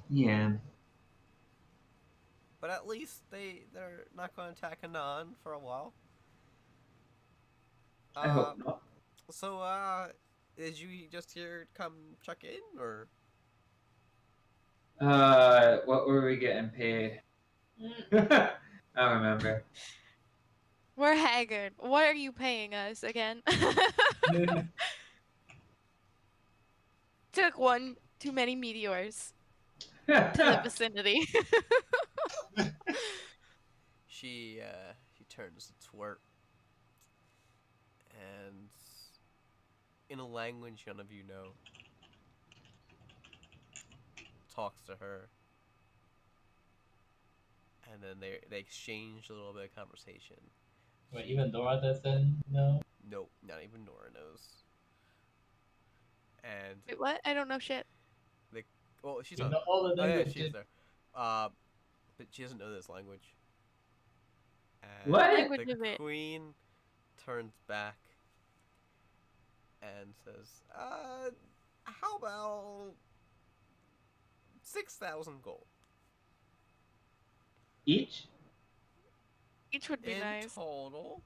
[SPEAKER 1] Yeah.
[SPEAKER 4] But at least they're not going to attack Anon for a while.
[SPEAKER 1] I hope not.
[SPEAKER 4] So, did you just here come check in, or?
[SPEAKER 1] What were we getting paid? I don't remember.
[SPEAKER 8] We're haggard. What are you paying us again? Took one too many meteors to the vicinity.
[SPEAKER 4] She turns to Twerp, and in a language none of you know, talks to her, and then they exchange a little bit of conversation.
[SPEAKER 7] Wait, even Dora doesn't know?
[SPEAKER 4] Nope, not even Nora knows. And
[SPEAKER 8] Wait, what? I don't know shit.
[SPEAKER 4] well, she's
[SPEAKER 7] You
[SPEAKER 4] on.
[SPEAKER 7] know all the
[SPEAKER 4] Oh yeah,
[SPEAKER 7] languages.
[SPEAKER 4] she's there. But she doesn't know this language. And
[SPEAKER 1] What?
[SPEAKER 8] Language
[SPEAKER 4] the
[SPEAKER 8] of it.
[SPEAKER 4] queen turns back and says, how about 6,000 gold
[SPEAKER 1] Each?
[SPEAKER 8] Each would be
[SPEAKER 4] in
[SPEAKER 8] nice.
[SPEAKER 4] total?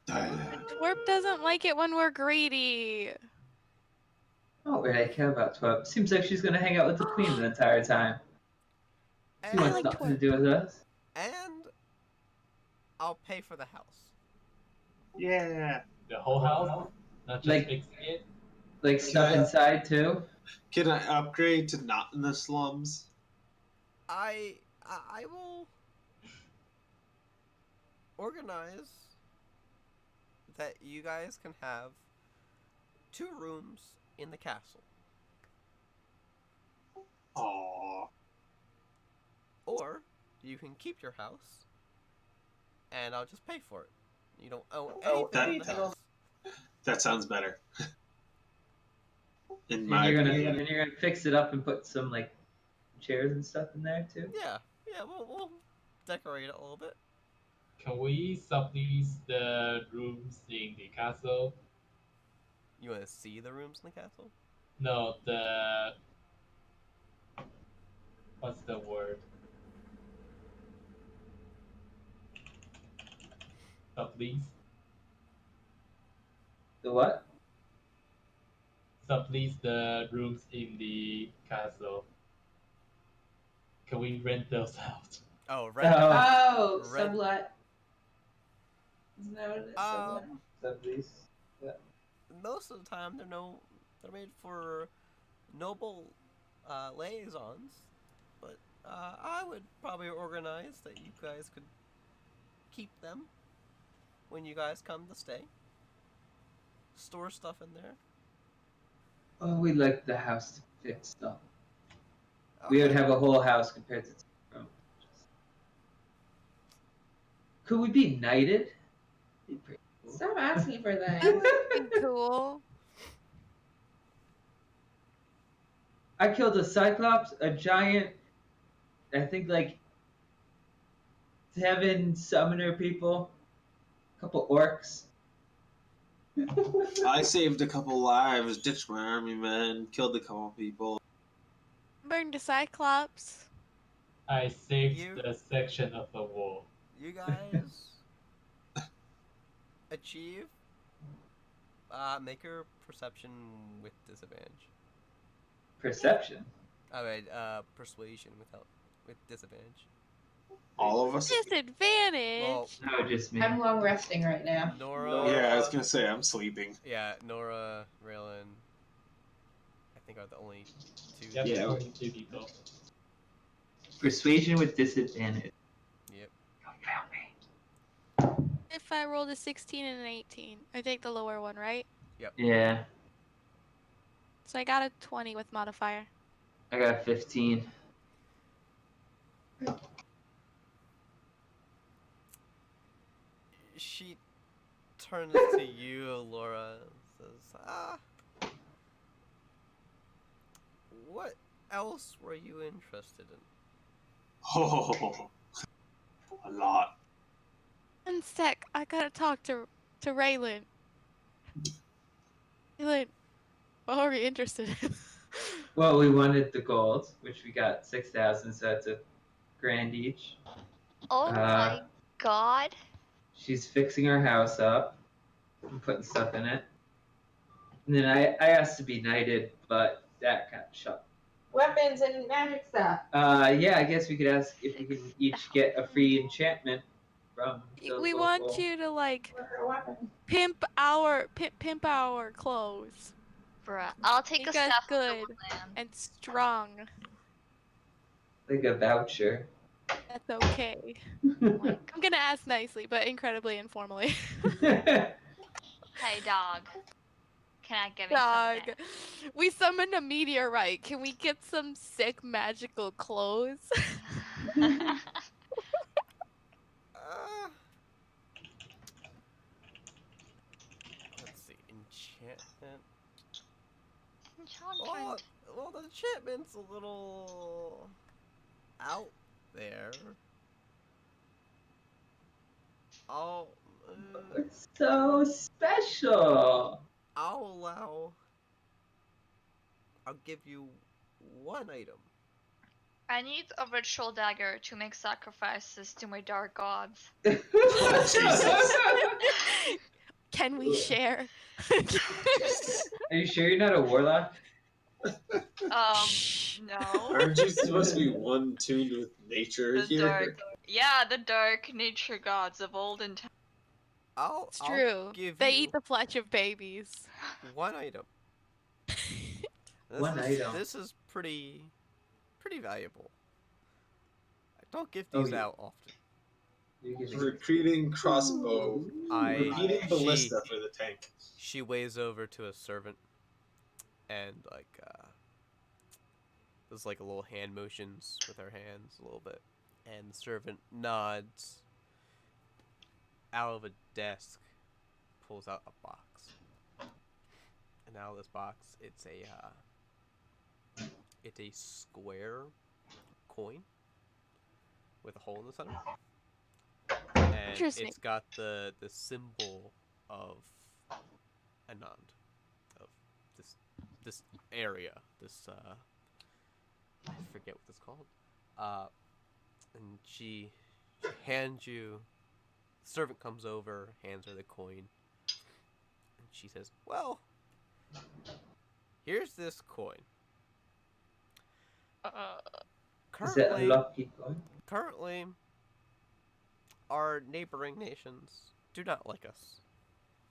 [SPEAKER 8] Twerp doesn't like it when we're greedy.
[SPEAKER 1] I don't really care about Twerp. Seems like she's gonna hang out with the queen the entire time. She
[SPEAKER 4] And,
[SPEAKER 1] wants
[SPEAKER 8] like
[SPEAKER 1] nothing
[SPEAKER 8] Twerp.
[SPEAKER 1] to do with us.
[SPEAKER 4] and I'll pay for the house.
[SPEAKER 9] Yeah.
[SPEAKER 7] The whole house? Not just
[SPEAKER 1] Like-
[SPEAKER 7] fixing it?
[SPEAKER 1] Like stuff
[SPEAKER 9] Yeah.
[SPEAKER 1] inside too.
[SPEAKER 9] Can I upgrade to not in the slums?
[SPEAKER 4] I will organize that you guys can have 2 rooms in the castle,
[SPEAKER 9] Aww.
[SPEAKER 4] or you can keep your house, and I'll just pay for it. You don't owe anything in the house.
[SPEAKER 9] That sounds better. In
[SPEAKER 1] And
[SPEAKER 9] my
[SPEAKER 1] you're
[SPEAKER 9] opinion.
[SPEAKER 1] gonna fix it up and put some like chairs and stuff in there too.
[SPEAKER 4] Yeah, we'll decorate it a little bit.
[SPEAKER 7] Can we sublease the rooms in the castle?
[SPEAKER 4] You want to see the rooms in the castle?
[SPEAKER 7] No, the... What's the word? sublease?
[SPEAKER 1] The what?
[SPEAKER 7] Sublease the rooms in the castle. Can we rent those out?
[SPEAKER 4] Oh, rent.
[SPEAKER 3] Oh,
[SPEAKER 4] Red-
[SPEAKER 3] sublet. Isn't that what it is? Sublet?
[SPEAKER 1] Sublease.
[SPEAKER 4] Most of the time, they're made for noble liaisons, but I would probably organize that you guys could keep them when you guys come to stay. Store stuff in there.
[SPEAKER 1] Oh, we'd like the house to be fixed up. We would have a whole house compared to 2 rooms. Could we be knighted? Be pretty cool.
[SPEAKER 3] Stop asking for
[SPEAKER 8] That
[SPEAKER 3] that.
[SPEAKER 8] would be cool.
[SPEAKER 1] I killed a cyclops, a giant, I think like 7 summoner people, a couple orcs.
[SPEAKER 9] I saved a couple lives, ditched my army men, killed a couple people.
[SPEAKER 8] Burned a Cyclops.
[SPEAKER 7] I saved
[SPEAKER 4] You-
[SPEAKER 7] the section of the wall.
[SPEAKER 4] You guys achieve. Make your perception with disadvantage.
[SPEAKER 1] Perception.
[SPEAKER 4] I mean, persuasion with disadvantage.
[SPEAKER 9] All of us?
[SPEAKER 8] Disadvantage.
[SPEAKER 4] Well,
[SPEAKER 1] No, just me.
[SPEAKER 3] I'm long resting right now.
[SPEAKER 4] Nora.
[SPEAKER 9] Yeah, I was gonna say, I'm sleeping.
[SPEAKER 4] Yeah, Nora, Raylan, I think are the only 2.
[SPEAKER 7] Yep,
[SPEAKER 1] Yeah.
[SPEAKER 7] only 2 people.
[SPEAKER 1] Persuasion with disadvantage.
[SPEAKER 4] Yep.
[SPEAKER 1] You found me.
[SPEAKER 8] If I rolled a 16 and an 18, I take the lower one, right?
[SPEAKER 1] Yeah,
[SPEAKER 8] So I got a 20 with modifier.
[SPEAKER 1] I got 15.
[SPEAKER 4] She turns to you, Laura, and says, what else were you interested in?
[SPEAKER 9] Oh, a lot.
[SPEAKER 8] One sec, I gotta talk to Raylan. Raylan, what are we interested in?
[SPEAKER 1] Well, we wanted the gold, which we got 6,000, so that's $1,000 each.
[SPEAKER 5] Oh my god.
[SPEAKER 1] She's fixing our house up and putting stuff in it. And then I asked to be knighted, but that got shut.
[SPEAKER 3] Weapons and magic stuff.
[SPEAKER 1] Yeah, I guess we could ask if we can each get a free enchantment from the
[SPEAKER 8] We
[SPEAKER 1] local...
[SPEAKER 8] want you to like
[SPEAKER 3] What are weapons?
[SPEAKER 8] pimp our clothes
[SPEAKER 5] Bruh. I'll take
[SPEAKER 8] Make
[SPEAKER 5] a
[SPEAKER 8] us
[SPEAKER 5] staff of the
[SPEAKER 8] good.
[SPEAKER 5] woodland.
[SPEAKER 8] and strong.
[SPEAKER 1] Like a voucher.
[SPEAKER 8] That's okay. I'm gonna ask nicely, but incredibly informally.
[SPEAKER 5] Hey dog. Can I give me
[SPEAKER 8] Dog,
[SPEAKER 5] something?
[SPEAKER 8] we summoned a meteorite. Can we get some sick magical clothes?
[SPEAKER 4] Let's see, enchantment.
[SPEAKER 5] Enchantment.
[SPEAKER 4] Well, the enchantment's a little out there. I'll
[SPEAKER 1] It's so special.
[SPEAKER 4] I'll give you 1 item.
[SPEAKER 5] I need a ritual dagger to make sacrifices to my dark gods.
[SPEAKER 9] Jesus.
[SPEAKER 8] Can we share?
[SPEAKER 1] Are you sure you're not a warlock?
[SPEAKER 5] No.
[SPEAKER 9] Aren't you supposed to be one tuned with nature
[SPEAKER 5] The
[SPEAKER 9] here?
[SPEAKER 5] dark. Yeah, the dark nature gods of olden times.
[SPEAKER 8] It's true.
[SPEAKER 4] Give
[SPEAKER 8] They
[SPEAKER 4] you
[SPEAKER 8] eat the flesh of babies.
[SPEAKER 4] 1 item.
[SPEAKER 1] One item.
[SPEAKER 4] This is pretty valuable. I don't give
[SPEAKER 1] Oh,
[SPEAKER 4] these
[SPEAKER 1] yeah.
[SPEAKER 4] out often.
[SPEAKER 1] You can-
[SPEAKER 9] Repeating crossbow. Repeating ballista for the tank.
[SPEAKER 4] She waves over to a servant and does like a little hand motions with her hands a little bit, and the servant nods. Out of a desk, pulls out a box, and out of this box, it's a square coin with a hole in the center, and
[SPEAKER 8] Interesting.
[SPEAKER 4] it's got the symbol of Anand, of this area, this I forget what it's called, and she hands you servant comes over, hands her the coin, and she says, "Well, here's this coin.
[SPEAKER 1] Is that a
[SPEAKER 4] Currently,
[SPEAKER 1] lucky coin?
[SPEAKER 4] currently, our neighboring nations do not like us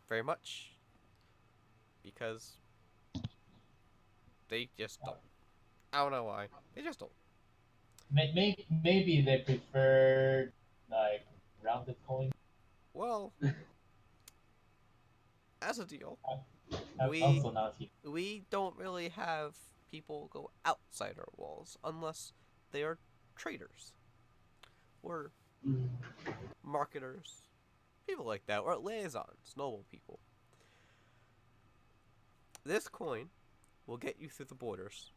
[SPEAKER 4] very much because they just don't. I don't know why. They just don't.
[SPEAKER 7] Maybe they prefer like rounded coins.
[SPEAKER 4] Well, as a deal,
[SPEAKER 7] I'm
[SPEAKER 4] we
[SPEAKER 7] also not here.
[SPEAKER 4] we don't really have people go outside our walls unless they are traders or
[SPEAKER 1] Mm.
[SPEAKER 4] marketers, people like that, or liaisons, noble people. This coin will get you through the borders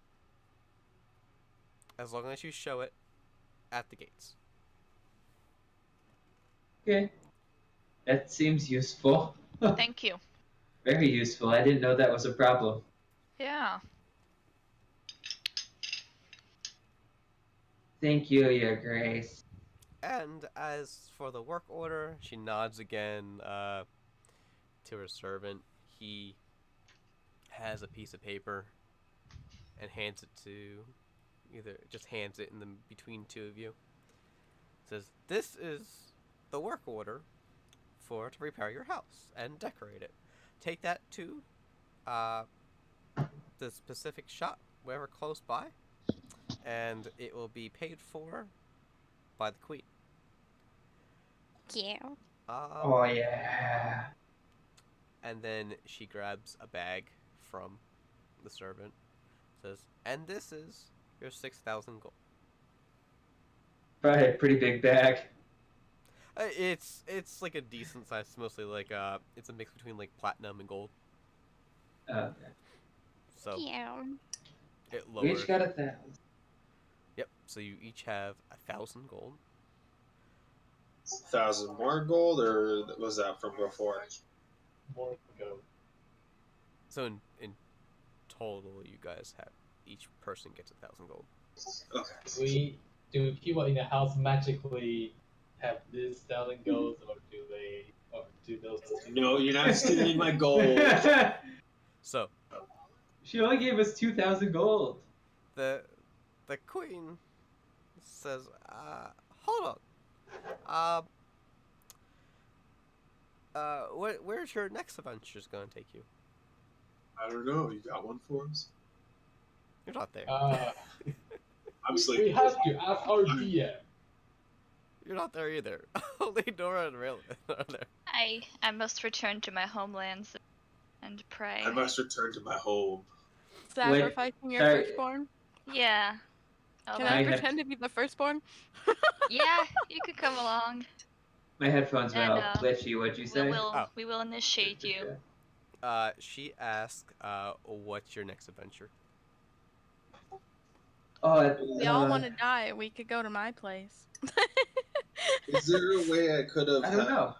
[SPEAKER 4] as long as you show it at the gates.
[SPEAKER 1] Okay. That seems useful.
[SPEAKER 5] Thank you.
[SPEAKER 1] Very useful. I didn't know that was a problem.
[SPEAKER 5] Yeah.
[SPEAKER 1] Thank you, Your Grace.
[SPEAKER 4] And as for the work order, she nods again to her servant. He has a piece of paper and hands it to just hands it in the between two of you. Says, "This is the work order to repair your house and decorate it. Take that to the specific shop, wherever close by, and it will be paid for by the queen."
[SPEAKER 8] Yeah.
[SPEAKER 1] Oh, yeah.
[SPEAKER 4] And then she grabs a bag from the servant. Says, "And this is your 6,000 gold."
[SPEAKER 1] Probably a pretty big bag.
[SPEAKER 4] It's like a decent size. It's mostly like it's a mix between like platinum and gold.
[SPEAKER 1] Okay.
[SPEAKER 4] So
[SPEAKER 8] Yeah.
[SPEAKER 4] it
[SPEAKER 1] We
[SPEAKER 4] lowers.
[SPEAKER 1] each got 1,000.
[SPEAKER 4] Yep. So you each have 1,000 gold.
[SPEAKER 9] 1,000 more gold, or was that from before?
[SPEAKER 7] More go.
[SPEAKER 4] So in total, you guys have each person gets 1,000 gold.
[SPEAKER 9] Okay.
[SPEAKER 7] Do people in the house magically have this 1,000 golds, or do those?
[SPEAKER 9] No, you're not stealing my gold.
[SPEAKER 4] So
[SPEAKER 1] She only gave us 2,000 gold.
[SPEAKER 4] the queen says, "Hold on. Where's your next adventure's gonna take you?"
[SPEAKER 9] I don't know. You got one for us?
[SPEAKER 4] You're not there.
[SPEAKER 9] I'm
[SPEAKER 7] We
[SPEAKER 9] sleeping.
[SPEAKER 7] have to ask our DM.
[SPEAKER 4] You're not there either. Only Nora and Raylan are there.
[SPEAKER 5] I must return to my homelands and pray.
[SPEAKER 9] I must return to my home.
[SPEAKER 8] Sacrificing your
[SPEAKER 1] sorry.
[SPEAKER 8] firstborn.
[SPEAKER 5] Yeah. Oh,
[SPEAKER 8] Can
[SPEAKER 1] I
[SPEAKER 8] I
[SPEAKER 1] had-
[SPEAKER 8] pretend to be the firstborn?
[SPEAKER 5] yeah, you could come along.
[SPEAKER 1] My headphones went
[SPEAKER 5] And,
[SPEAKER 1] all glitchy. What'd you say?
[SPEAKER 5] We will initiate you.
[SPEAKER 4] She asked, what's your next adventure?
[SPEAKER 1] Oh,
[SPEAKER 8] We all want to die. We could go to my place.
[SPEAKER 9] Is there a way I could have
[SPEAKER 1] I don't know.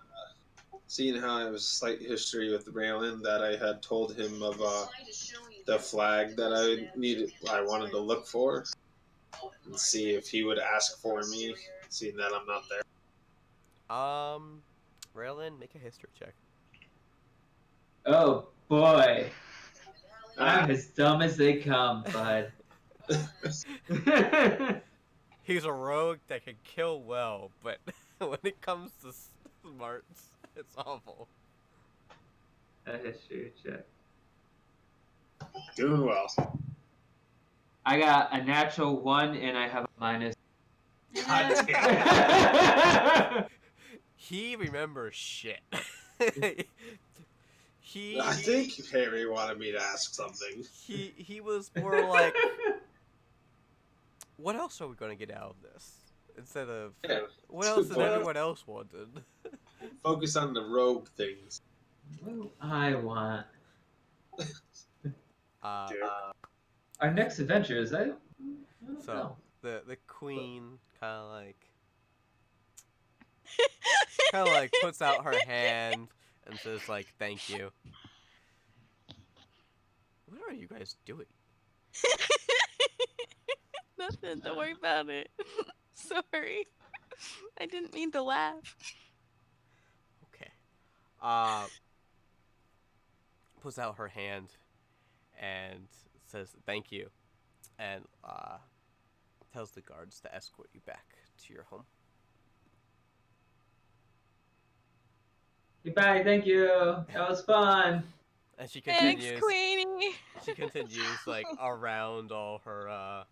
[SPEAKER 9] seen how I was slight history with Raylan that I had told him of the flag that I wanted to look for, and see if he would ask for me, seeing that I'm not there.
[SPEAKER 4] Raylan, make a history check.
[SPEAKER 1] Oh, boy. I'm as dumb as they come, bud.
[SPEAKER 4] He's a rogue that can kill well, but when it comes to smarts, it's awful.
[SPEAKER 1] A history check.
[SPEAKER 9] Doing well.
[SPEAKER 1] I got a natural 1 and I have a minus.
[SPEAKER 9] God damn.
[SPEAKER 4] He remembers shit. he
[SPEAKER 9] I think Harry wanted me to ask something.
[SPEAKER 4] he was more like, what else are we gonna get out of this? Instead of
[SPEAKER 9] Yeah.
[SPEAKER 4] what else did everyone else wanted?
[SPEAKER 9] Focus on the rogue things.
[SPEAKER 1] What do I want?
[SPEAKER 4] Uh,
[SPEAKER 1] Our next adventure is I don't
[SPEAKER 4] so
[SPEAKER 1] know.
[SPEAKER 4] the queen kind of like puts out her hand and says like, "Thank you." What are you guys doing?
[SPEAKER 8] Nothing. Don't worry about it. Sorry. I didn't mean to laugh.
[SPEAKER 4] puts out her hand and says thank you, and tells the guards to escort you back to your home.
[SPEAKER 1] Goodbye, thank you. That was fun.
[SPEAKER 4] And she
[SPEAKER 8] Thanks,
[SPEAKER 4] continues.
[SPEAKER 8] Queenie.
[SPEAKER 4] She continues like around all her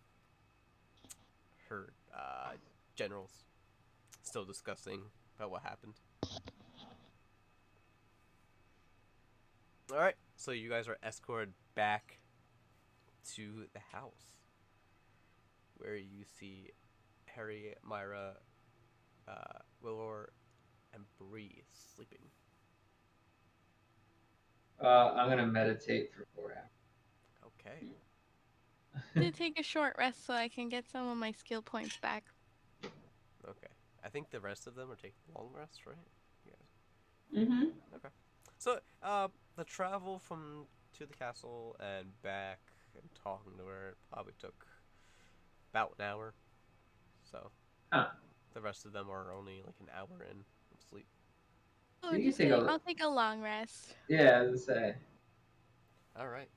[SPEAKER 4] generals, still discussing about what happened. All right, so you guys are escorted back to the house, where you see Harry, Myra, Willor, and Bree sleeping.
[SPEAKER 1] I'm gonna meditate for 4 hours.
[SPEAKER 4] Okay.
[SPEAKER 8] I'm gonna take a short rest so I can get some of my skill points back.
[SPEAKER 4] Okay. I think the rest of them are taking long rests, right?
[SPEAKER 3] Mm-hmm.
[SPEAKER 4] Okay. So, the travel from to the castle and back and talking to her probably took about an hour. So, the rest of them are only like an hour in of sleep.
[SPEAKER 8] Oh,
[SPEAKER 1] You can
[SPEAKER 8] just
[SPEAKER 1] take
[SPEAKER 8] kidding.
[SPEAKER 1] a-
[SPEAKER 8] I'll take a long rest.
[SPEAKER 1] Yeah, as I say.
[SPEAKER 4] All right.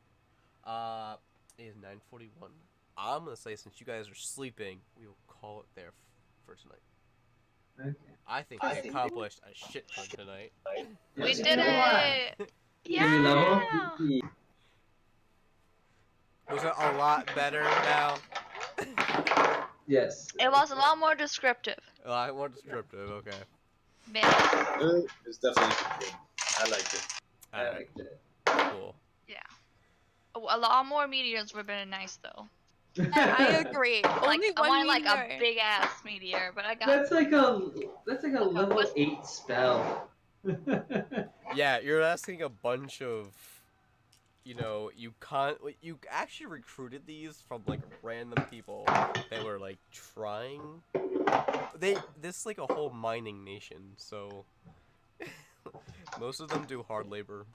[SPEAKER 4] It is 9:41. I'm gonna say since you guys are sleeping, we will call it there for tonight.
[SPEAKER 1] Okay.
[SPEAKER 4] I think we accomplished a shit ton tonight.
[SPEAKER 5] We
[SPEAKER 1] Yes,
[SPEAKER 5] did
[SPEAKER 1] you know what?
[SPEAKER 5] it!
[SPEAKER 1] Give me level.
[SPEAKER 5] Yeah!
[SPEAKER 4] Was it a lot better now?
[SPEAKER 1] Yes.
[SPEAKER 5] It was a lot more descriptive.
[SPEAKER 4] A lot more descriptive. Okay.
[SPEAKER 5] Man.
[SPEAKER 9] It was definitely good. I liked it.
[SPEAKER 1] I
[SPEAKER 4] All right.
[SPEAKER 1] liked it.
[SPEAKER 4] Cool.
[SPEAKER 5] A lot more meteors would have been nice though.
[SPEAKER 8] I agree.
[SPEAKER 5] Like,
[SPEAKER 8] Only
[SPEAKER 5] I
[SPEAKER 8] one
[SPEAKER 5] wanted like
[SPEAKER 8] meteor.
[SPEAKER 5] a big ass meteor, but I got
[SPEAKER 1] That's like a level 8 spell.
[SPEAKER 4] Yeah, you're asking a bunch of, you actually recruited these from like random people that were like trying. This like a whole mining nation, so most of them do hard labor.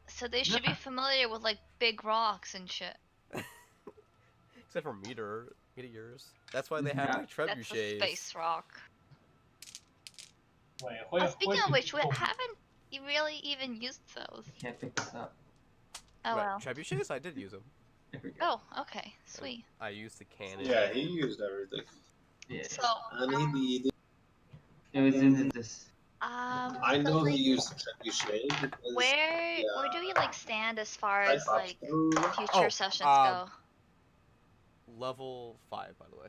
[SPEAKER 5] so they should be familiar with like big rocks and shit.
[SPEAKER 4] Except for meteors. That's why they have like
[SPEAKER 5] That's a
[SPEAKER 4] trebuchets.
[SPEAKER 5] space rock.
[SPEAKER 7] Wait,
[SPEAKER 5] Speaking of which, we haven't really even used those.
[SPEAKER 1] Can't pick this up.
[SPEAKER 5] Oh
[SPEAKER 4] Right,
[SPEAKER 5] well.
[SPEAKER 4] trebuchets, I did use them.
[SPEAKER 1] There we go.
[SPEAKER 5] Oh, okay, sweet.
[SPEAKER 4] I used the cannon.
[SPEAKER 9] Yeah, he used everything.
[SPEAKER 1] Yeah.
[SPEAKER 5] So,
[SPEAKER 9] And he did.
[SPEAKER 1] It was in this.
[SPEAKER 9] I
[SPEAKER 5] so,
[SPEAKER 9] know
[SPEAKER 5] like,
[SPEAKER 9] he used trebuchet because
[SPEAKER 5] where do we like stand as far
[SPEAKER 9] I
[SPEAKER 5] as
[SPEAKER 9] thought
[SPEAKER 5] like
[SPEAKER 9] so.
[SPEAKER 5] future sessions go?
[SPEAKER 4] Level 5, by the way.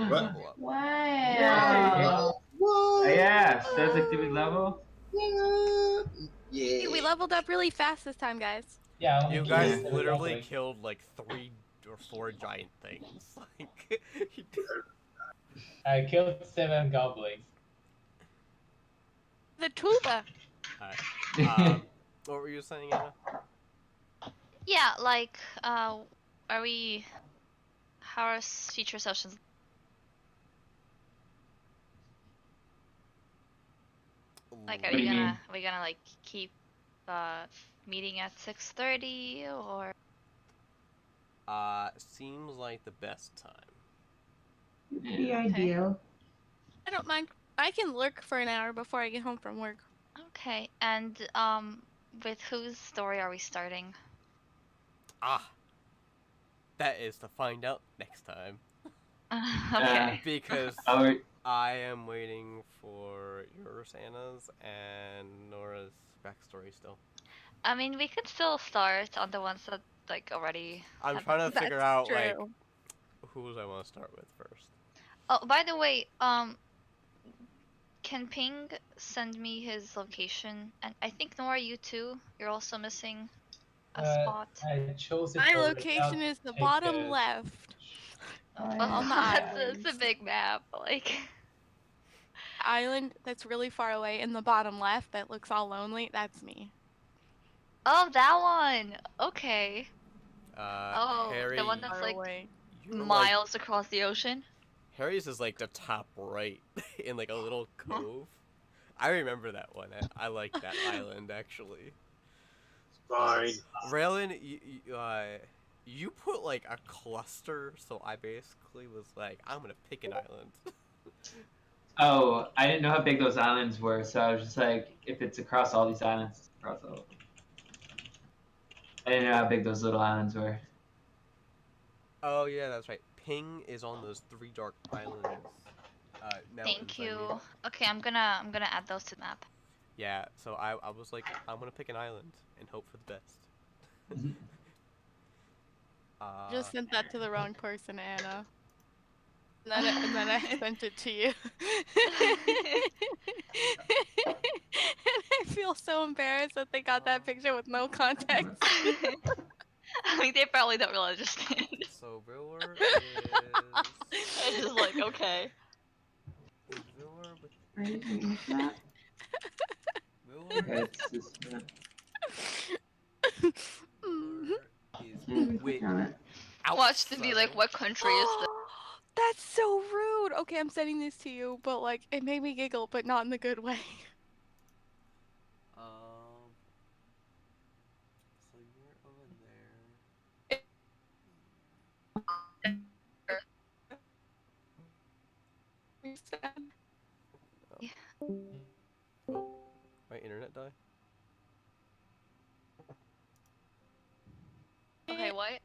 [SPEAKER 9] What?
[SPEAKER 4] Level up.
[SPEAKER 3] Wow.
[SPEAKER 9] What?
[SPEAKER 1] Yeah, says like do we level?
[SPEAKER 9] Yeah.
[SPEAKER 8] We leveled up really fast this time, guys.
[SPEAKER 7] Yeah, I only
[SPEAKER 4] You
[SPEAKER 7] killed
[SPEAKER 4] guys
[SPEAKER 7] 7
[SPEAKER 4] literally
[SPEAKER 7] goblins.
[SPEAKER 4] killed like 3 or 4 giant things. Like,
[SPEAKER 7] I killed 7 goblins.
[SPEAKER 8] The tuba.
[SPEAKER 4] what were you saying, Anna?
[SPEAKER 5] Yeah, like, how are future sessions? Like,
[SPEAKER 1] What do you mean?
[SPEAKER 5] are we gonna like keep meeting at 6:30 or?
[SPEAKER 4] Seems like the best time.
[SPEAKER 3] The ideal.
[SPEAKER 8] I don't mind. I can lurk for an hour before I get home from work.
[SPEAKER 5] Okay, and with whose story are we starting?
[SPEAKER 4] That is to find out next time.
[SPEAKER 5] Okay.
[SPEAKER 4] Because
[SPEAKER 1] Our
[SPEAKER 4] I am waiting for yours, Anna's, and Nora's backstory still.
[SPEAKER 5] I mean, we could still start on the ones that like already.
[SPEAKER 4] I'm
[SPEAKER 5] have
[SPEAKER 4] trying
[SPEAKER 5] been-
[SPEAKER 4] to figure
[SPEAKER 8] That's
[SPEAKER 4] out like
[SPEAKER 8] true.
[SPEAKER 4] who's I want to start with first.
[SPEAKER 5] Oh, by the way, can Ping send me his location? And I think Nora, you too. You're also missing a spot.
[SPEAKER 7] I chose it
[SPEAKER 8] My
[SPEAKER 7] for
[SPEAKER 8] location
[SPEAKER 7] without
[SPEAKER 8] is the
[SPEAKER 7] take
[SPEAKER 8] bottom
[SPEAKER 7] the-
[SPEAKER 8] left.
[SPEAKER 5] Well,
[SPEAKER 8] on the
[SPEAKER 5] it's a
[SPEAKER 8] islands.
[SPEAKER 5] big map. Like,
[SPEAKER 8] Island that's really far away in the bottom left that looks all lonely. That's me.
[SPEAKER 5] oh, that one. Okay. Oh,
[SPEAKER 4] Harry,
[SPEAKER 5] the one that's
[SPEAKER 8] Far
[SPEAKER 5] like
[SPEAKER 8] away.
[SPEAKER 4] you're, like,
[SPEAKER 5] miles across the ocean.
[SPEAKER 4] Harry's is like the top right in like a little cove. I remember that one. I like that island actually.
[SPEAKER 9] Fine.
[SPEAKER 4] Raylan, you put like a cluster, so I basically was like, I'm gonna pick an island.
[SPEAKER 1] Oh, I didn't know how big those islands were, so I was just like, if it's across all these islands, it's across all of them. I didn't know how big those little islands were.
[SPEAKER 4] Oh yeah, that's right. Ping is on those 3 dark islands. Mountains,
[SPEAKER 5] Thank
[SPEAKER 4] I mean.
[SPEAKER 5] you. Okay, I'm gonna add those to the map.
[SPEAKER 4] Yeah, so I was like, I'm gonna pick an island and hope for the best.
[SPEAKER 8] Just sent that to the wrong person, Anna. And then I sent it to you. And I feel so embarrassed that they got that picture with no context.
[SPEAKER 5] I mean, they probably don't really understand.
[SPEAKER 4] So Villor
[SPEAKER 5] It's just like, okay.
[SPEAKER 4] is Villor with
[SPEAKER 3] Are you doing that?
[SPEAKER 4] Villor
[SPEAKER 1] Okay, it's just,
[SPEAKER 4] is
[SPEAKER 3] Click
[SPEAKER 4] with
[SPEAKER 3] on it.
[SPEAKER 5] Watch them be like,
[SPEAKER 4] outside.
[SPEAKER 5] what country is this?
[SPEAKER 8] That's so rude. Okay, I'm sending this to you, but like it made me giggle, but not in the good way.
[SPEAKER 4] So you're over there. Oh, my internet died.
[SPEAKER 5] Okay, what?